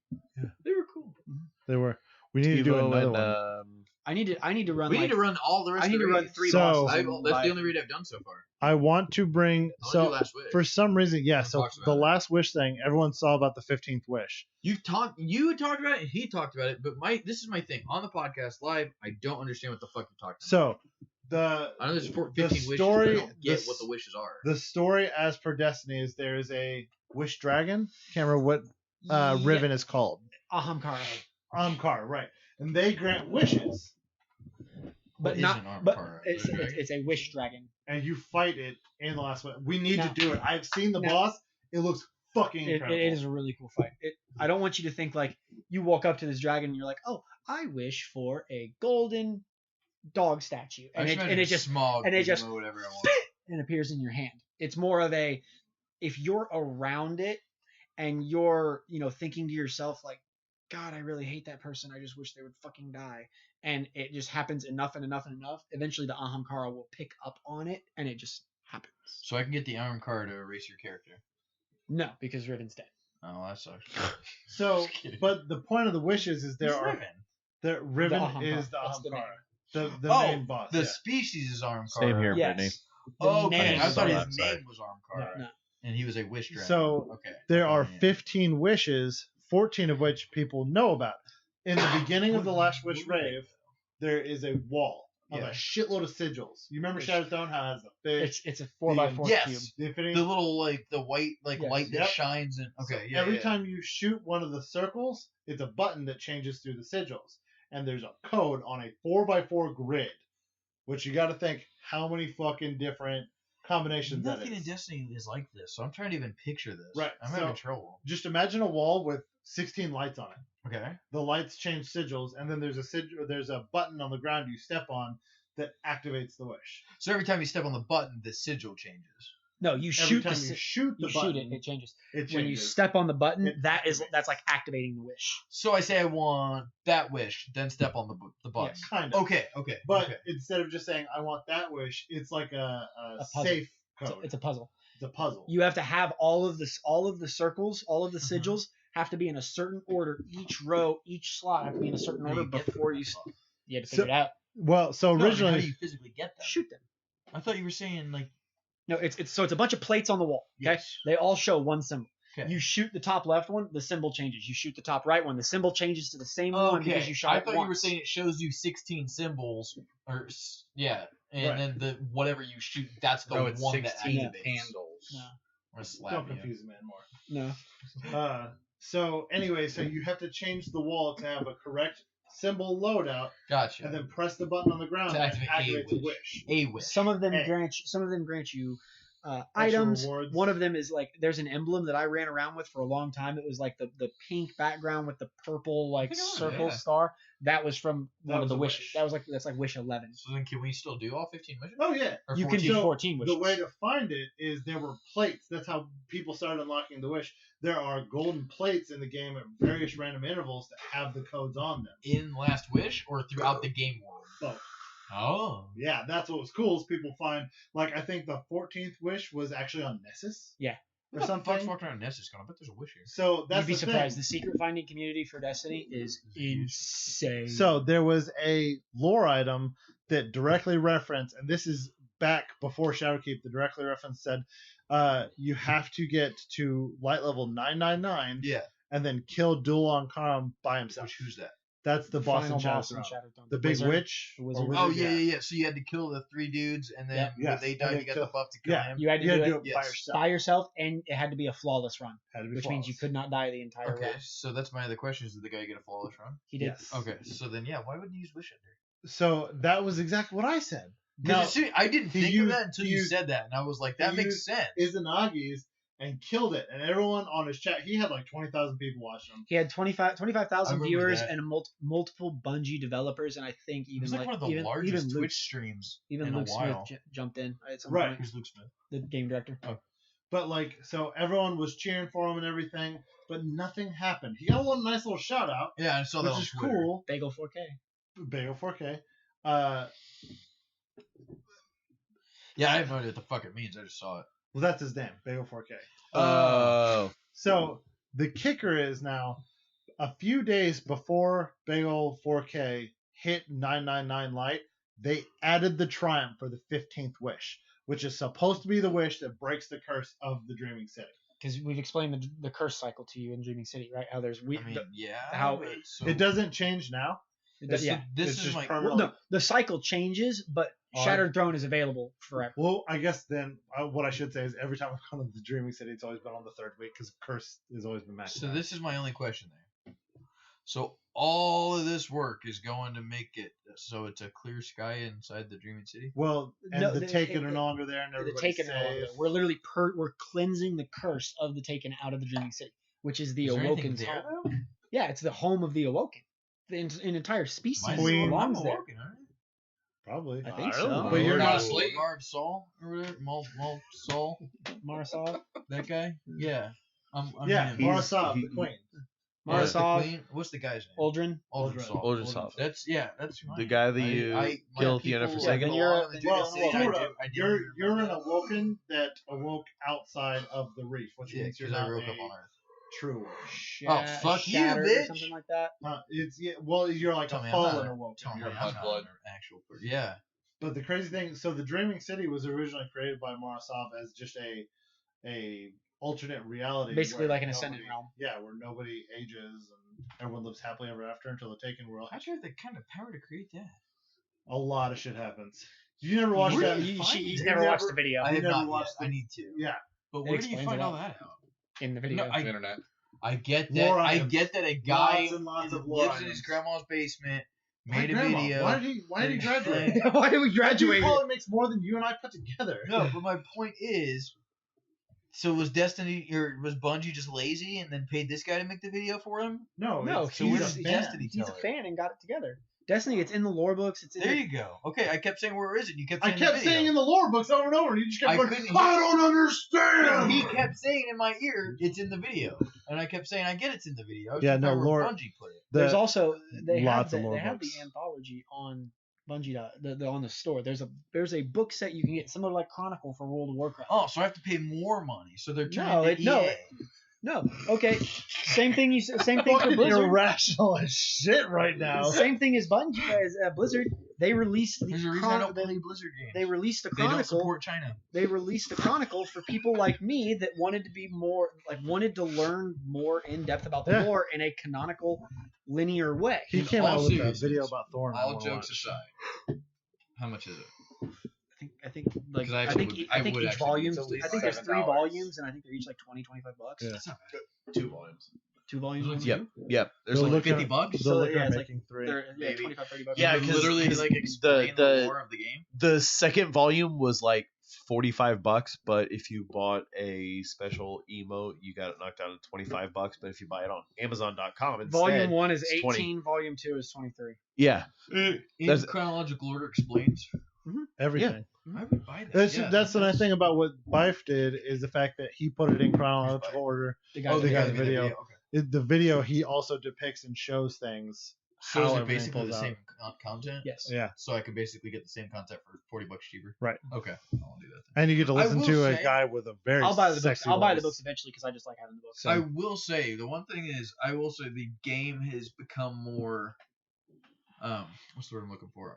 They were cool. They were. We need to do Tivo another and, one. I need to run. We like, need to run all the rest I of need the to run raids. 3 So- bosses. That's by- the only raid I've done so far. I want to bring I'll do so Last Wish. for some reason, yeah. Everyone So talks about the it. last wish thing, everyone saw about the 15th wish. You talked about it, and he talked about it. But this is my thing on the podcast live. I don't understand what the fuck you're talking about. So the I know there's 15 the wishes. But story- I don't get the- what the wishes are. the story as per Destiny is there is a wish dragon. Can't remember what Riven is called. Ahamkara. Ahamkara, right? And they grant wishes, But What is not. an armed But car? it's a wish dragon. and you fight it in the last one. We need Now- to do it. I've seen the now- boss. It looks fucking It incredible. is a really cool fight. I don't want you to think like you walk up to this dragon and you're like, oh, I wish for a golden dog statue, and it just smog and it just or whatever I want. and appears in your hand. It's more of a, if you're around it and you're, thinking to yourself like, God, I really hate that person. I just wish they would fucking die. And it just happens enough and enough and enough. Eventually the Ahamkara will pick up on it and it just happens. So I can get the armed car to erase your character. No, because Riven's dead. Oh, that sucks. So, Just kidding. but the point of the wishes is Who's Riven? Riven Ahamkara. is the That's the Ahamkara, name. the Oh, main boss. The yeah. species is armed car. Same here, Yes. Brittany. The Okay, name I is thought Sorry. his name was armed car. No. And he was a wish dragon. So, okay. There are Yeah. 15 wishes, 14 of which people know about. In the beginning of the Last Wish Rave, there is a wall of Yeah. a shitload of sigils. You remember Shattered Throne? How it has the fish, It's a 4x4 Yes. cube. the infinity. The little the white Yes. light that Yep. shines and okay. Yeah. Every yeah. time you shoot one of the circles, it's a button that changes through the sigils. And there's a code on a 4x4 grid, which you got to think how many fucking different combinations that Nothing in is. Destiny is like this, so I'm trying to even picture this. Right, I'm so- having trouble. Just imagine a wall with 16 lights on it. Okay. The lights change sigils, and then there's a button on the ground you step on that activates the wish. So every time you step on the button, the sigil changes. No, you Every shoot time the you si- shoot the you button, shoot it changes. it changes. When you step on the button, It that's activates. like activating the wish. So I say I want that wish, then step on the button. Yes. Kind of. Okay. Okay. But okay. instead of just saying I want that wish, it's like a puzzle. safe It's code. it's a puzzle. It's a puzzle. You have to have all of the circles, all of the Mhm. sigils have to be in a certain order. Each row, each slot have to be in a certain order before you. You had to figure So- it out. Well, so No, I mean, originally, how do you physically get that? Shoot them. I thought you were saying like No, it's a bunch of plates on the wall. Okay, yes. they all show one symbol. Okay. You shoot the top left one, the symbol changes. You shoot the top right one, the symbol changes to the same one because you shot I it thought once. you were saying it shows you 16 symbols, or yeah, and Right. then the whatever you shoot, that's the No, it's one that 16 activates. handles. No. Or slap don't you. confuse the man more. No. So anyway, so you have to change the wall to have a correct symbol loadout, Gotcha. and then press the button on the ground To and activate activate the a wish. A wish. Some of them Hey. grant you items. rewards. One of them is like there's an emblem that I ran around with for a long time. It was like the pink background with the purple like think I remember circle that. star. That was from That one of was the a wishes. wish. That was that's like wish 11. So then, can we still do all 15 missions? Oh yeah. Or You can 14? do So, 14 wishes. The way to find it is there were plates. That's how people started unlocking the wish. There are golden plates in the game at various random intervals that have the codes on them. in Last Wish or throughout the game world? Both. Oh. Yeah, that's what was cool is people find like I think the 14th wish was actually on Nessus. Yeah. Or What the fuck's something. walking around Nessus going? I bet there's a wish here. So that's You'd be the surprised. thing. The secret finding community for Destiny is insane. So there was a lore item that directly referenced, and this is back before Shadowkeep. The directly reference said, you have to get to light level 999 Yeah. and then kill Dulon Karam by himself. Which who's that? That's the boss final in boss Shadowthrone. in Shattered Throne. The big wizard. witch. The or wizard. Oh yeah. So you had to kill the 3 dudes, and then Yep. when Yes, they and died, then you got kill- the buff to kill yeah. him. You had to You do had to do it it by yes. yourself. by yourself, and it had to be a flawless run, Had to be which means you flawless. could not die the entire Okay, run. so that's my other question: is did the guy get a flawless run? He did. Yes. Okay, so then yeah, why wouldn't he use Wish Ender? So that was exactly what I said. Now, Because I didn't he think used- of that until he you used- said that, and I was like, he that makes used sense. Izanagi's and killed it, and everyone on his chat, he had like 20,000 people watching him. He had 25,000 remember viewers that. and multiple Bungie developers, and I think It even was like one of the even, largest even Luke, Twitch streams even in Luke a while. Smith jumped in at some Right. point. Who's Luke Smith? The game director. But like, so everyone was cheering for him and everything, but nothing happened. He got a little nice little shout out, Yeah, I saw that which on is Twitter. cool. Bagel 4K. Bagel 4K. Yeah, I have no idea what the fuck it means. I just saw it. Well, that's his name, Bagel 4K. Oh. So the kicker is now, a few days before Bagel 4K hit 999 light, they added the triumph for the 15th wish, which is supposed to be the wish that breaks the curse of the Dreaming City. Because we've explained the curse cycle to you in Dreaming City, right? How there's I mean, yeah. how- but so, It doesn't change now. so yeah. this it's is just my. permanent. Well, no, the cycle changes, but Oh, Shattered Throne is available forever. Well, I guess then what I should say is every time I've gone to the Dreaming City, it's always been on the third week because curse has always been maxed So out. this is my only question there. So all of this work is going to make it so it's a clear sky inside the Dreaming City. Well, and No, the the- Taken it- are no longer there, and The everybody's Taken are all there. safe. We're literally we're cleansing the curse of the Taken out of the Dreaming City, which is the Is there anything Awoken's there, home. though? Yeah, it's the home of the Awoken. An entire species Mine's Queen. belongs there. Awoken, aren't it? Probably. I think I so. don't know. But you're Not not asleep. Marv Sol or whatever. Mal Sol. Marisol. That guy. Yeah. I'm Yeah, him. Morasov, he- the queen. What's the Marisol. queen? What's the guy's name? Aldrin. Aldrin. Oldersov. That's that's who I The am. guy that I- you I- kill my at the end of people Forsaken? belong You're- in the Dreaming Well, City. I sort do- of. I do You're remember an that. Awoken that awoke outside of the reef, which Yeah, means you're because I not woke up a on Earth. true. Oh, fuck you, Shattered or bitch. something like that. It's well, you're like Tell a me I'm not fallen a- Awoken. Tell me You're I'm a not mudblood. an actual person. Yeah. But the crazy thing, so the Dreaming City was originally created by Morasov as just a alternate reality, Basically where like an ascended nobody- realm. Yeah, where nobody ages and everyone lives happily ever after until the Taken world. How'd you have the kind of power to create that? A lot of shit happens. You never watched Where that? do you find He's it? never You watched never- the video I have never not watched yet. I need to. Yeah, But It where do you explains find a all lot. that out? in the video. No, Internet. I get that. More I items. get that a guy Lots and lots of lives more in his items. grandma's basement, My made a grandma, video. Why did he and graduate? explained- Why did we He graduate? probably makes more than you and I put together. No, but my point is, so was Destiny or was Bungie just lazy and then paid this guy to make the video for him? No, No, it's- So where he's does a the fan. Destiny He's a tell it? fan and got it together. Destiny, it's in the lore books. It's in There the- you go. Okay, I kept saying where is it? You kept I saying kept the video. saying in the lore books over and over, and you just kept I going, couldn't I don't understand. He kept saying in my ear, "It's in the video," and I kept saying, "I get it's in the video." I was Yeah, just no, trying to lore- remember Bungie put it. There's also they have lots the, of lore they have books. the anthology on Bungie the on the store. There's a book set you can get similar like Chronicle for World of Warcraft. Oh, so I have to pay more money. So they're turning No, to it- no, EA. it- No, okay. Same thing. Same thing for Fucking Blizzard. irrational as shit right now. Same thing as Bungie as Blizzard. They released the There's a reason I don't play Blizzard games. they released a They don't Chronicle. support China. They released a Chronicle for people like me that wanted to be more wanted to learn more in depth about the Yeah. lore in a canonical, linear way. He In came all out with a seriousness, video about Thorn. I All wanna jokes watch. aside, how much is it? I think like 'Cause I I actually think would- I I think would each actually- volume. it's at least I think there's $7. 3 volumes and I think they're each like $20-25. Yeah. That's not bad. 2 volumes. 2 volumes. Those are Yep. Yep. There's They'll like look at- $50. They'll look yeah, at it's like- making 3. They're Maybe. $25-30. Yeah, They 'cause- literally 'cause like explain the the- lore of the game. the second volume was like $45, but if you bought a special emote, you got it knocked down to $25. But if you buy it on Amazon.com instead, Volume 1 is it's 18. 20. Volume 2 is 23. yeah, In There's- chronological order explains. Everything. I would buy that. That's yeah, that's the nice thing about what Bife did is the fact that he put it in chronological order. The guy Oh, that the guy guy that that made the video. video. Okay. The video he also depicts and shows things. So how is it everything basically pulls the out. same content? Yes. Yeah, So I could basically get the same content for $40 cheaper. Right. Okay. I'll do that. Then. and you get to I listen will to a say- guy with a very I'll buy the books. sexy I'll buy the voice. books eventually because I just like having the books. I will say the one thing is I will say the game has become more what's the word I'm looking for?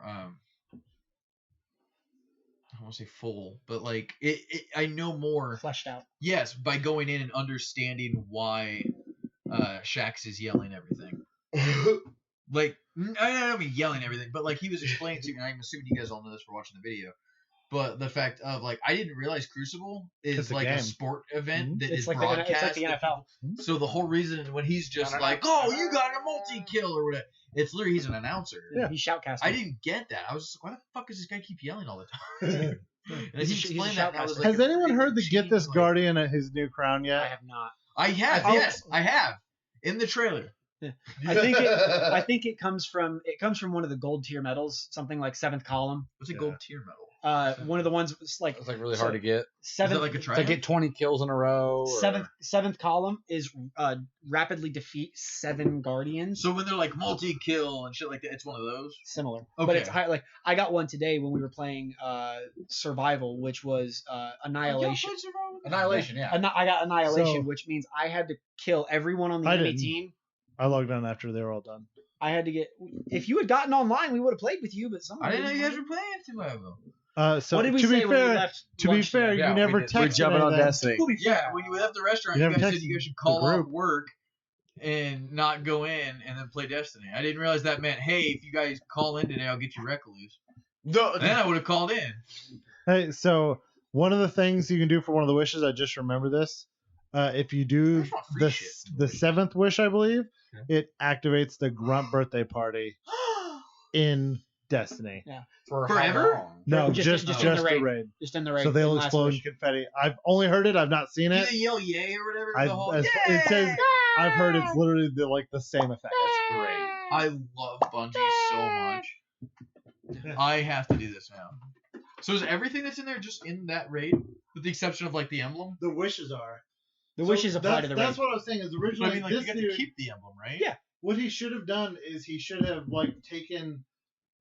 I don't want to say full, but like I know more. Fleshed out. Yes, by going in and understanding why Shax is yelling everything. Like I don't mean yelling everything, but like he was explaining to me, and I'm assuming you guys all know this for watching the video. But the fact of like I didn't realize Crucible It's is a like a game. sport event that It's is like broadcast. it's like the NFL. So the whole reason when he's just like, "Oh, you got a multi-kill" or whatever, it's literally he's an announcer. Yeah. He's shoutcasting. I didn't get that. I was just like, "Why the fuck does this guy keep yelling all the time?" And He's a he sh- he's a explained that, and I was shoutcaster. like, Has anyone "It's heard the Get This cheating, like-" Guardian at his new crown I yet? have not. I have, I think- yes, I have in the trailer. I think it comes from one of the gold tier medals, something like 7th column. What's a Yeah. gold tier medal? One of the ones was like It's like really So- hard to get. Is seventh. that like a To triumph? get 20 kills in a row. or- Seventh column is rapidly defeat 7 guardians. So when they're like multi-kill and shit like that, it's one of those. Similar, Okay. but it's high. Like I got one today when we were playing survival, which was annihilation. Annihilation, yeah. I got annihilation, So- which means I had to kill everyone on the I enemy didn't. team. I logged on after they were all done. I had to get. If you had gotten online, we would have played with you. But some. I didn't know you guys were playing Survival. So What did we to say be when we fair, left? to be lunch fair, today? Yeah, you we never did. texted we're jumping on anything. Destiny. To be fair, Yeah, when you left the restaurant, You you never guys said texted you guys should the call group. off work and not go in and then play Destiny. I didn't realize that meant, hey, if you guys call in today, I'll get you Recluse. No, Then I would have called in. Hey, so one of the things you can do for one of the wishes, I just remember this, If you do There's not free shit. the 7th wish, I believe, Okay. it activates the Grunt birthday party in Destiny. For Forever? How long? No, Just just in the the raid. raid. Just in the raid. So they'll in Last explode in Wish. confetti. I've only heard it. I've not seen Do it. they yell yay or whatever? I, The whole, as, it says I've heard it's literally the same effect. That's great. I love Bungie so much. I have to do this now. So is everything that's in there just in that raid, with the exception of like the emblem? The wishes are. The wishes apply to the raid. That's what I was saying. Is But originally I mean, like this you got dude, to keep the emblem, right? Yeah. what he should have done is he should have like taken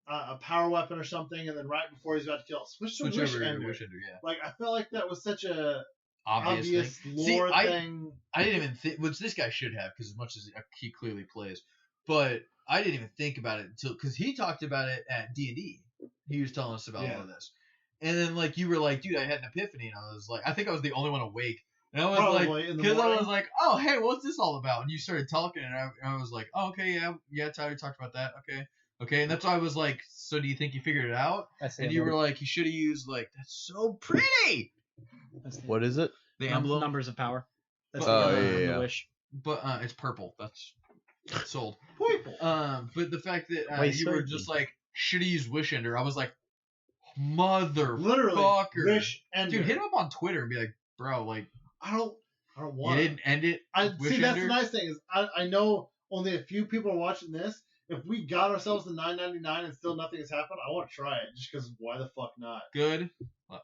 a power weapon or something, and then right before he's about to kill, switch to Switch wish over to ender. Wish Ender, yeah. Like I felt like that was such a Obvious thing. See, lore thing. I didn't even think, which this guy should have, because as much as he clearly plays, but I didn't even think about it until, because he talked about it at D&D. He was telling us about all of this. And then, like, you were like, dude, I had an epiphany, and I was like, I think I was the only one awake. And I was Probably in like, the because I morning. was like, oh, hey, what's this all about? And you started talking, and I was like, oh, okay, yeah, Tyler talked about that, okay. And that's why I was like, so do you think you figured it out? That's the And you emblem. were like, you should have used, like, that's so pretty! That's the What is it? The emblem. Numbers of power. That's Oh, the emblem yeah, from yeah. the wish. But it's purple. That's sold. Purple. But the fact that Wait, you were sorry. just like, should have used Wish Ender, I was like, motherfucker. Literally, wish ender. Dude, hit him up on Twitter and be like, bro, like, I don't you want. didn't end it. I Wish see. That's the Ender? nice thing is I know only a few people are watching this. If we got ourselves to $9.99 and still nothing has happened, I want to try it just because why the fuck not? Good. Oh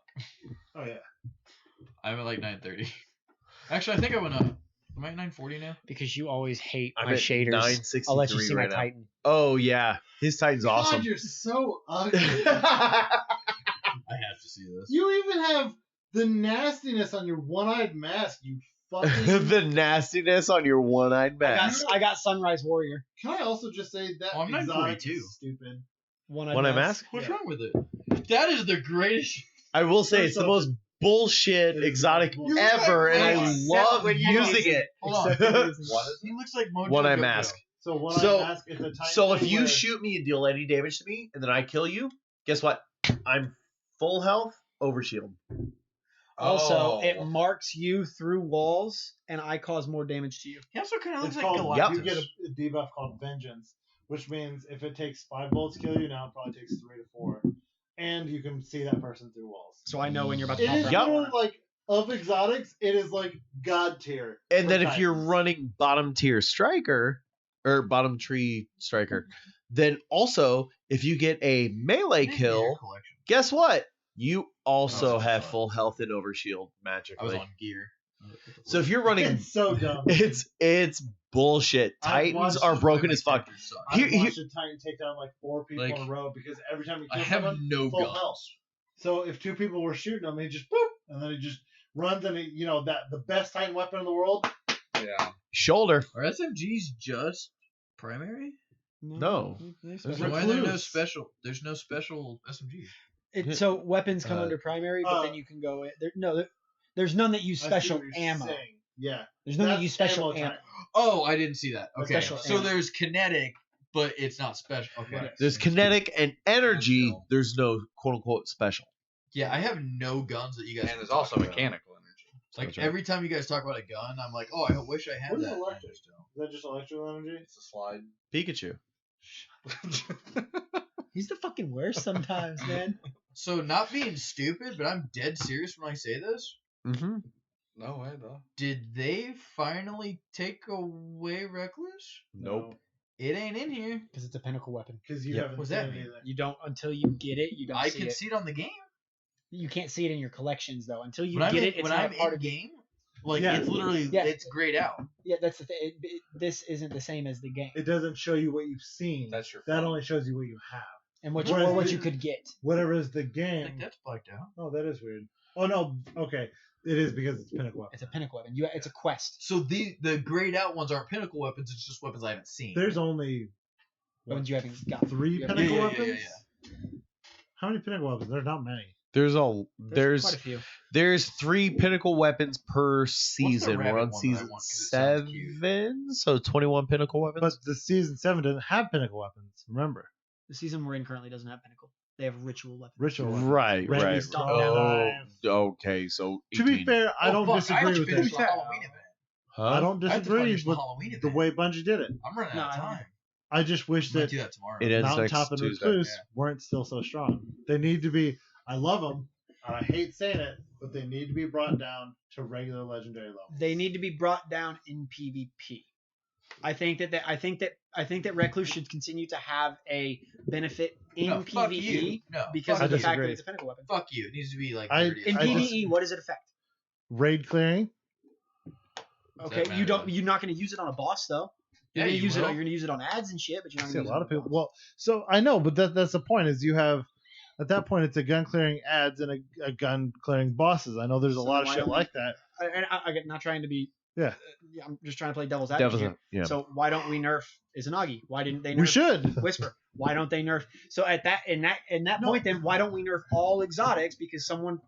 yeah. I'm at like 9:30. Actually, I think I went up. Am I at 9:40 now? Because you always hate I'm my at shaders. 963 I'll let you see right my now. Titan. Oh yeah, his Titan's God, awesome. you're so ugly. I have to see this. You even have the nastiness on your one-eyed mask. You fucking. The nastiness on your one-eyed mask. I got Sunrise Warrior. Can I also just say that Oh, I'm exotic 942. is stupid? One-eyed mask? What's Yeah. wrong with it? That is the greatest. I will say it's the most bullshit It is exotic bullshit. ever, and I Except love when you using use it. Hold on. Except for using What is he? Looks like Mojo One-eyed Jojo. mask. So one-eyed So- mask is a Titan. So if thing you where- shoot me and deal any damage to me, and then I kill you, guess what? I'm full health, overshield. Also, Oh. it marks you through walls, and I cause more damage to you. He also kind of It's looks like called. Galactus. You get a debuff called Vengeance, which means if it takes 5 bullets to kill you, now it probably takes 3 to 4, and you can see that person through walls. So I know when you're about to It pop is around. Yup. literally like of exotics. It is like god tier. And for then if you're Titans. running bottom tier striker or bottom tree striker, then also if you get a melee Maybe your kill, collection. guess what? You also Oh, have sorry. full health and overshield I was magically. on gear. So if you're running, it's so dumb. it's bullshit. I've Titans watched are this broken My as fuck. characters suck. I've Here- watched a Titan take down like 4 people Like, in a row because every time he I kills have someone, no full guns. health. So if 2 people were shooting him, he just boop, and then he just runs, and he, that the best Titan weapon in the world. Yeah. Shoulder. Are SMGs just primary? No. There's There's So special- why are there no recluse. special? There's no special SMGs. So weapons come Uh, under primary, but then you can go in. There's none that use I see special what you're ammo. saying. Yeah. There's none that That's use special ammo ammo. type. Oh, I didn't see that. Okay, Special so ammo. there's kinetic, but it's not special. Okay. Right. There's kinetic and energy. There's no quote unquote special. Yeah, I have no guns that you guys. And there's talk also about. mechanical energy. Like That's right. every time you guys talk about a gun, I'm like, oh, I wish I had What is that. electric? I just don't. Is that just electrical energy? It's a slide. Pikachu. He's the fucking worst sometimes, man. So not being stupid, but I'm dead serious when I say this. Mm-hmm. No way, though. Did they finally take away Reckless? Nope. It ain't in here. Because it's a pinnacle weapon. Because you Yep. haven't What's seen that it mean? either. You don't until you get it. You don't. I see can it. see it on the game. You can't see it in your collections though. Until you When I'm get in, it, it's when not I'm a part in of. game, like Yeah. it's literally Yeah. it's grayed out. Yeah, that's the thing. This isn't the same as the game, It doesn't show you what you've seen. That's your That fault. only shows you what you have. and what Whereas or what the- you could get. Whatever is the I think game. that's blacked out. Oh, that is weird. Oh no. Okay. It is because it's pinnacle weapon. It's a pinnacle weapon. It's a quest. So the grayed out ones aren't pinnacle weapons. It's just weapons I haven't seen. There's only Weapons you haven't got. 3 You haven't- pinnacle yeah, weapons. yeah. How many pinnacle weapons? There's not many. There's quite a few. there's 3 pinnacle weapons per season. We're rabbit on one that I season want 'cause it sounds cute? 7, so 21 pinnacle weapons. But the season 7 doesn't have pinnacle weapons. Remember. The season we're in currently doesn't have pinnacle. They have ritual weapons. Ritual weapons. Right, Randy right. Stop Oh, that. okay. So To be 18. fair, I don't disagree with finish it. the Halloween event. Huh? I don't I have to disagree finish the with Halloween the event. way Bungie did it. I'm running No, out of I don't time. I just wish I might that do that tomorrow. It ends Mountaintop next and Tuesday. Recluse yeah. weren't still so strong. They need to be. I love them. And I hate saying it, but they need to be brought down to regular legendary level. They need to be brought down in PvP. I think that Recluse should continue to have a benefit in No, fuck PvP you. No, because fuck of the you. fact that disagree. it's a pinnacle weapon. Fuck you. It needs to be like I- dirty as In fuck. PvE, what does it affect? Raid clearing. Okay, matter, you don't. though? You're not going to use it on a boss though. You're Yeah, going to you use it. will. You're going to use it on ads and shit, but you're I not see a going to use lot it of people. on a boss. Well, so I know, but that's the point. Is you have at that point it's a gun clearing ads and a gun clearing bosses. I know there's a So lot of why shit don't we- like that. I'm not trying to be. Yeah. I'm just trying to play devil's advocate. Devil's here. yeah. So why don't we nerf Izanagi? Why didn't they nerf We should. Whisper? Why don't they nerf? So at that in that point, then why don't we nerf all exotics? Because someone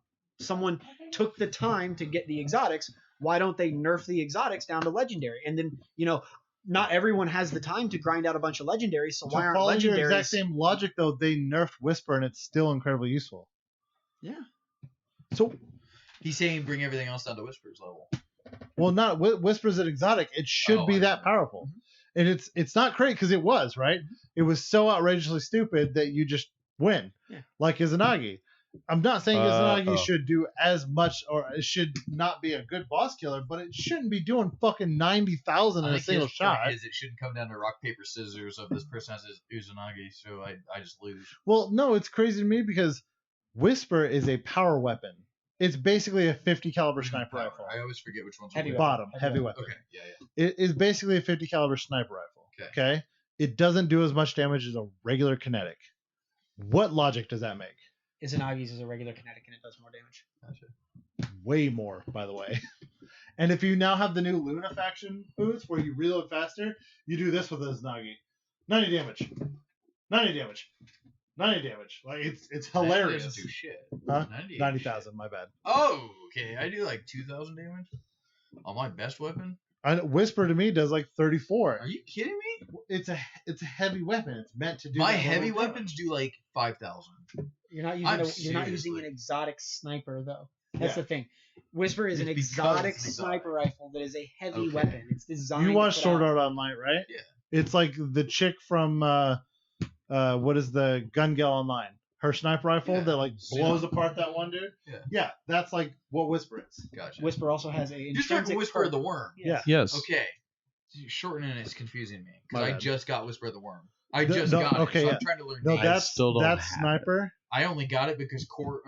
took the time to get the exotics. Why don't they nerf the exotics down to legendary? And then not everyone has the time to grind out a bunch of legendaries. So To why aren't follow your legendaries? exact same logic, though, they nerfed Whisper and it's still incredibly useful. Yeah. So, He's saying bring everything else down to Whisper's level. well, not Whisper's an exotic. It should Oh, be I that know. powerful, and it's not great because it was right. It was so outrageously stupid that you just win, Yeah. like Izanagi. I'm not saying Izanagi Uh-oh. should do as much, or it should not be a good boss killer, but it shouldn't be doing fucking 90,000 in I a think single his point shot. is it shouldn't come down to rock paper scissors of this person has Uzanagi, so I just lose. Well, no, it's crazy to me because Whisper is a power weapon. It's basically a 50 caliber sniper rifle. I always forget which one's Heavy which. weapon. Bottom, heavy weapon. Okay, yeah. It is basically a 50 caliber sniper rifle. Okay. It doesn't do as much damage as a regular kinetic. What logic does that make? Izanagi's is a regular kinetic and it does more damage. Way more, by the way. And if you now have the new Luna faction boots where you reload faster, you do this with a Izanagi. 90 damage. 90 damage. 90 damage. Like it's hilarious. Doesn't do shit. Huh? 90 90,000, my bad. Oh, okay. I do like 2,000 damage on my best weapon. Whisper to me does like 34. Are you kidding me? It's a heavy weapon. It's meant to do My that heavy level of weapons do like 5,000. You're not I'm using you're not using an seriously- exotic sniper though. That's Yeah. the thing. Whisper is an It's because exotic it's an exotic. sniper rifle that is a heavy Okay. weapon. It's designed. You to watch put Sword out- Art Online, right? Yeah. It's like the chick from what is the Gun Gal Online? Her sniper rifle Yeah. that like Sue. blows apart that one dude. Yeah. That's like what Whisper is. Gotcha. Whisper also has a You're talking intrinsic Whisper perk. of the Worm. Yeah. Yes. Okay. Shortening it is confusing me My because I bad. just got Whisper of the Worm. I No, just no, got okay, it, so yeah. I'm trying to learn. No, names. that's still don't that's have sniper. I only got it because Corey.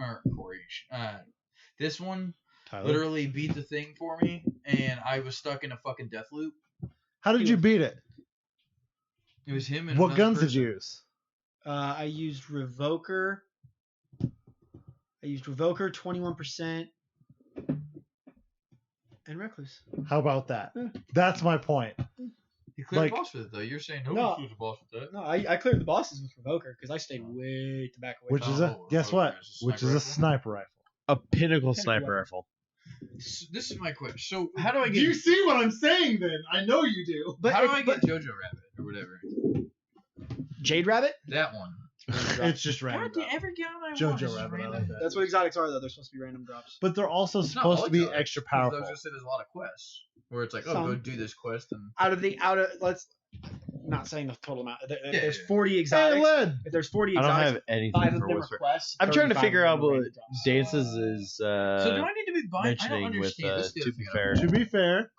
This one Tyler. literally beat the thing for me, and I was stuck in a fucking death loop. How did you beat it? It was him and What another guns did person. you use? I used Revoker. 21%, and Recluse. How about that? Yeah. That's my point. You cleared Like- the boss with it though. You're saying No. nobody clears the boss with that. No, I cleared the bosses with Revoker because I stayed way to back away. Which from is it. a guess what? is a Which sniper is a rifle? sniper rifle. A pinnacle Pinnacle sniper weapon. rifle. This is my question. So how do I Do get? you see what I'm saying? Then I know you do. But how do it- I get Jojo Rabbit or whatever? Jade Rabbit? That one. It's just random. God, every gun I want Jojo is Rabbit, I random. like that. That's what exotics are though. They're supposed to be random drops. But they're also It's not supposed all to be exotic, extra because I was powerful. gonna say there's a lot of quests where it's like, oh, Some. go do this quest and Let's not saying the total amount. Yeah, There's yeah. 40 Hey, exotics. Led. If there's 40 I don't exotics, have anything 5 of for them are Whisper. quests. I'm trying to 35 figure of out them are what random drops. Dances is so do I need to be buying? I mentioning don't with understand. This is the To other Be thing I Fair. don't To be fair,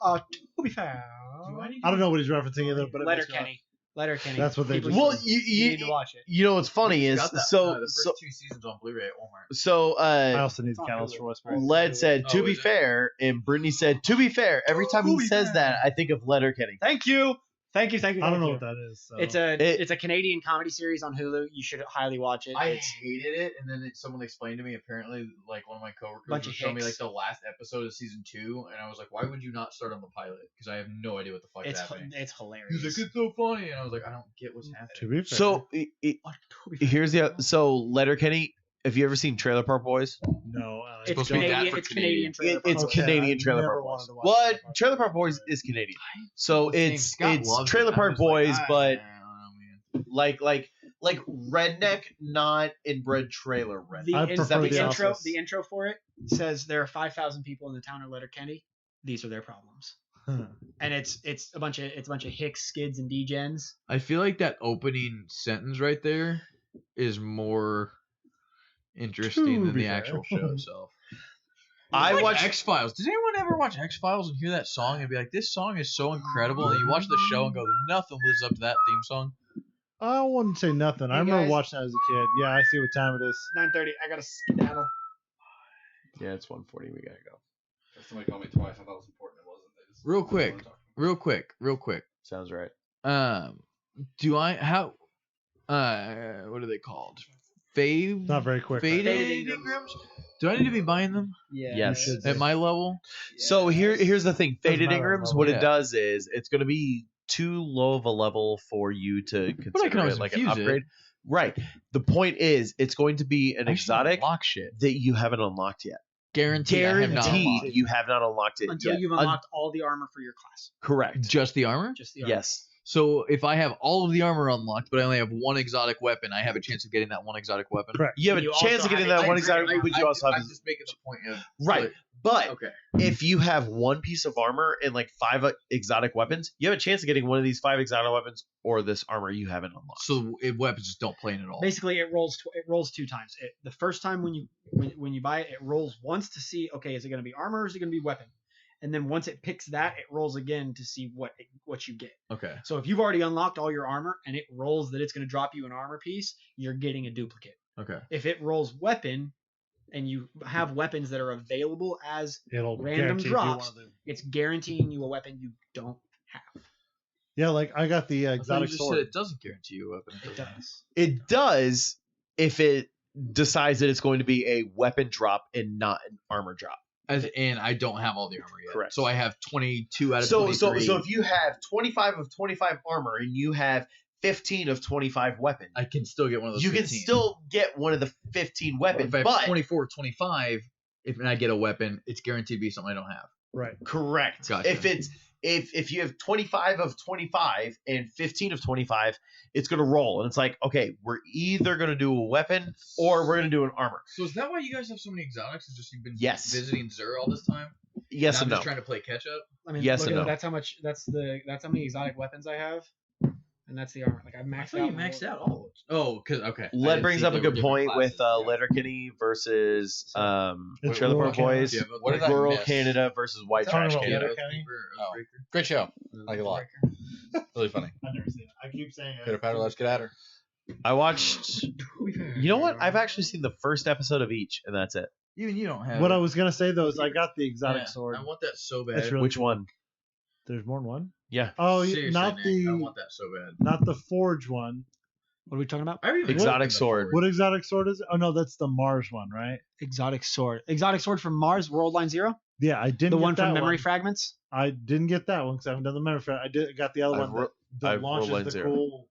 To be fair, Do I need I don't know what he's referencing either, but it Letter makes me laugh. Kenny. Letter Kenny. That's what they People just- Well, should- you need to watch it. you know what's funny is Got that, so the first so 2 seasons on Blu-ray at Walmart. so I uh also need It's the on catalyst Hulu. for Whisper. Led said Oh, to be is it? fair, and Brittany said to be fair. Every time To he be says fair. that, I think of Letter Kenny. Thank you. Thank you. I don't know what that that is. So. It's a Canadian comedy series on Hulu. You should highly watch it. I It's hated it, and then someone explained to me. Apparently, like one of my coworkers Bunch was of showing me like hicks. the last episode of season 2, and I was like, "Why would you not start on the pilot?" Because I have no idea what the fuck is happening. it's He hilarious. was like, "It's so funny," and I was like, "I don't get what's happening." to be fair. So here's the the so Letter Kenny. Have you ever seen Trailer Park Boys? no, it's supposed to be Canadian. that for It's Canadian. Trailer It's Park. Canadian I've Trailer never Park wanted Boys. to watch What? Trailer Park Trailer Boys. Park Boys is Canadian. So What's his name? it's Scott loves it. Trailer I'm Park just like, Boys, but I don't know, man. like like redneck, not inbred trailer redneck. The, I in- prefer the The intro. Office. The intro for it says there are 5,000 people in the town of Letterkenny. These are their problems, and it's a bunch of Hicks, Skids, and Degens. I feel like that opening sentence right there is more interesting To than be the fair. actual show itself. I Like watched. X-Files. Does anyone ever watch X-Files and hear that song and be like, this song is so incredible, and you watch the show and go, nothing lives up to that theme song? I wouldn't say nothing. I Hey, remember guys. watching that as a kid. Yeah, I see what time it is. 9:30. I gotta skedaddle. Yeah, it's 1:40. We gotta go. If somebody called me twice, I thought it was important. It wasn't. They just Real didn't quick. wanna talk to me. Real quick. Sounds right. Do I how what are they called? Fade Not very quick. faded Faded Ingrams? Do I need to be buying them Yeah. Yes. should at my level? So here's the thing. Faded matter Ingrams, level. what Yeah. it does is it's going to be too low of a level for you to consider always it like an infuse it. upgrade. Right. The point is, it's going to be an I should exotic unlock shit. that you haven't unlocked yet. Guaranteed. I have not Guaranteed unlocked. you have not unlocked it Until yet. you've unlocked all the armor for your class. Correct. Just the armor? Just the armor. Yes. So if I have all of the armor unlocked, but I only have one exotic weapon, I have a chance of getting that one exotic weapon. Correct. You have a You chance also of getting have- that I one agree. exotic, but you also have I'm just making the point of right. But Okay. if you have one piece of armor and like 5 exotic weapons, you have a chance of getting one of these 5 exotic weapons or this armor you haven't unlocked. So weapons just don't play in at all. Basically, it rolls 2 times. The first time when you buy it, it rolls once to see, okay, is it going to be armor or is it going to be weapon? And then once it picks that, it rolls again to see what you get. Okay. So if you've already unlocked all your armor and it rolls that it's going to drop you an armor piece, you're getting a duplicate. Okay. If it rolls weapon and you have weapons that are available as It'll Random guarantee drops. you one of them. it's guaranteeing you a weapon you don't have. Yeah, like I got the I thought you exotic just sword. said it doesn't guarantee you a weapon. It does. It does if it decides that it's going to be a weapon drop and not an armor drop. And I don't have all the armor yet. Correct. So I have 22 out of So 23. if you have 25 of 25 armor and you have 15 of 25 weapons, I can still get one of those. you can 15. still get one of the 15 weapons. If I have But 24, 25, if I get a weapon, it's guaranteed to be something I don't have. Right. correct. Gotcha. If you have 25 of 25 and 15 of 25, it's going to roll. And it's like, okay, we're either going to do a weapon or we're going to do an armor. So is that why you guys have so many exotics? It's just you've been Yes. visiting Zur all this time? Yes I'm and no. just trying to play catch up. I mean, Yes look and at no. That's how much. That's how many exotic weapons I have, and that's the armor. Like I've I maxed thought out. you maxed out all of it. Oh, cause okay. I Led didn't brings see up a there were good different point with classes. Yeah. Letterkenny versus It's Trailer rural Park Boys, Canada. Yeah, but what did I Rural miss? Canada versus White Talking Trash about Canada. Letterkenny? Oh. Great show. Like it a lot. Really funny. I've never seen it. I keep saying Pitter patter, let's get at her. I watched. You know what? I've actually seen the first episode of each, and that's it. Even you don't have What it. I was gonna say though is I got the exotic Yeah, sword. I want that so bad. That's really Which cool. one? There's more than one. Yeah. Oh, Seriously, not Nick, I the want that so bad. not the forge one. What are we talking about? I even Exotic looked in the sword. forward. What exotic sword is it? Oh no, that's the Mars one, right? Exotic sword. Exotic sword from Mars, World Line Zero. Yeah, I didn't. The get one that from Memory Fragments. I didn't get that one because I haven't done the memory fragment. I got the other I've one ro- that I've launches rolled the zero. cool.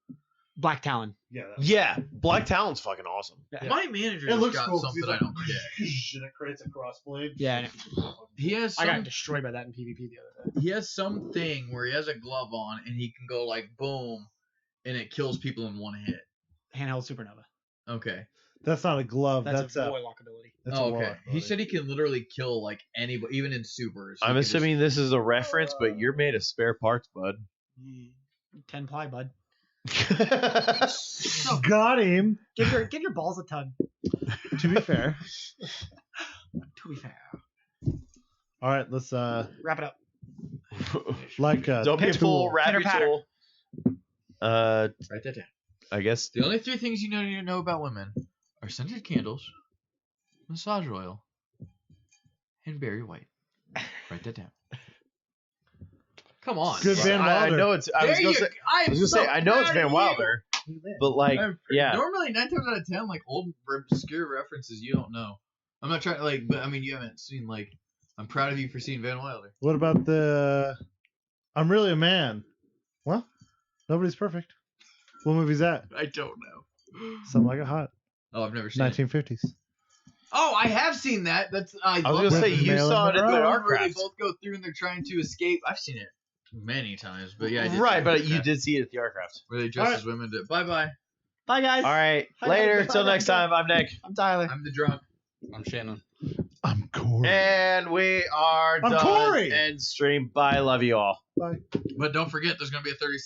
Black Talon. Yeah. Yeah. Black Talon's fucking awesome. My manager It has looks got cool. 'cause something he's I like, don't get. and it creates a crossblade. Yeah, He has I some, got destroyed by that in PvP the other day. he has something where he has a glove on and he can go like boom, and it kills people in one hit. Handheld Supernova. Okay. That's not a glove. That's, That's a warlock ability. That's Oh, a okay. warlock He ability. said he can literally kill like anybody, even in supers. He I'm can just- assuming this is a reference, but you're made of spare parts, bud. 10 ply, bud. Got him. Give your balls a tug. To be fair. To be fair. All right, let's Wrap it up. like Don't be a fool, wrap your Pitter-patter. tool. Write that down. I guess The only 3 things you need to know about women are scented candles, massage oil, and Barry White. Write that down. Come on. Good bro. Van I Wilder. know it's. I was gonna say. I was gonna say. I know it's Van Wilder, but like, yeah. Normally, 9 times out of 10, like old obscure references you don't know. I'm not trying to like, but I mean, you haven't seen like. I'm proud of you for seeing Van Wilder. What about the I'm Really a Man? Well, nobody's perfect. What movie's that? I don't know. Something Like It Hot. Oh, I've never seen it. 1950s. Oh, I have seen that. That's I I was love gonna that say movie. you Marilyn saw it at the Monroe. Where they Artcraft, both go through and they're trying to escape. I've seen it many times, but yeah, I did right? see But it. you did see it at the Artcraft. Where they dress Alright. as women. Bye bye. Bye, guys. All right. Bye, Later. guys. Till Bye, next guys. time. I'm Nick. I'm Tyler. I'm the drunk. I'm Shannon. I'm Corey. And we are I'm done. Corey. End stream. Bye. Love you all. But don't forget, there's gonna be a 30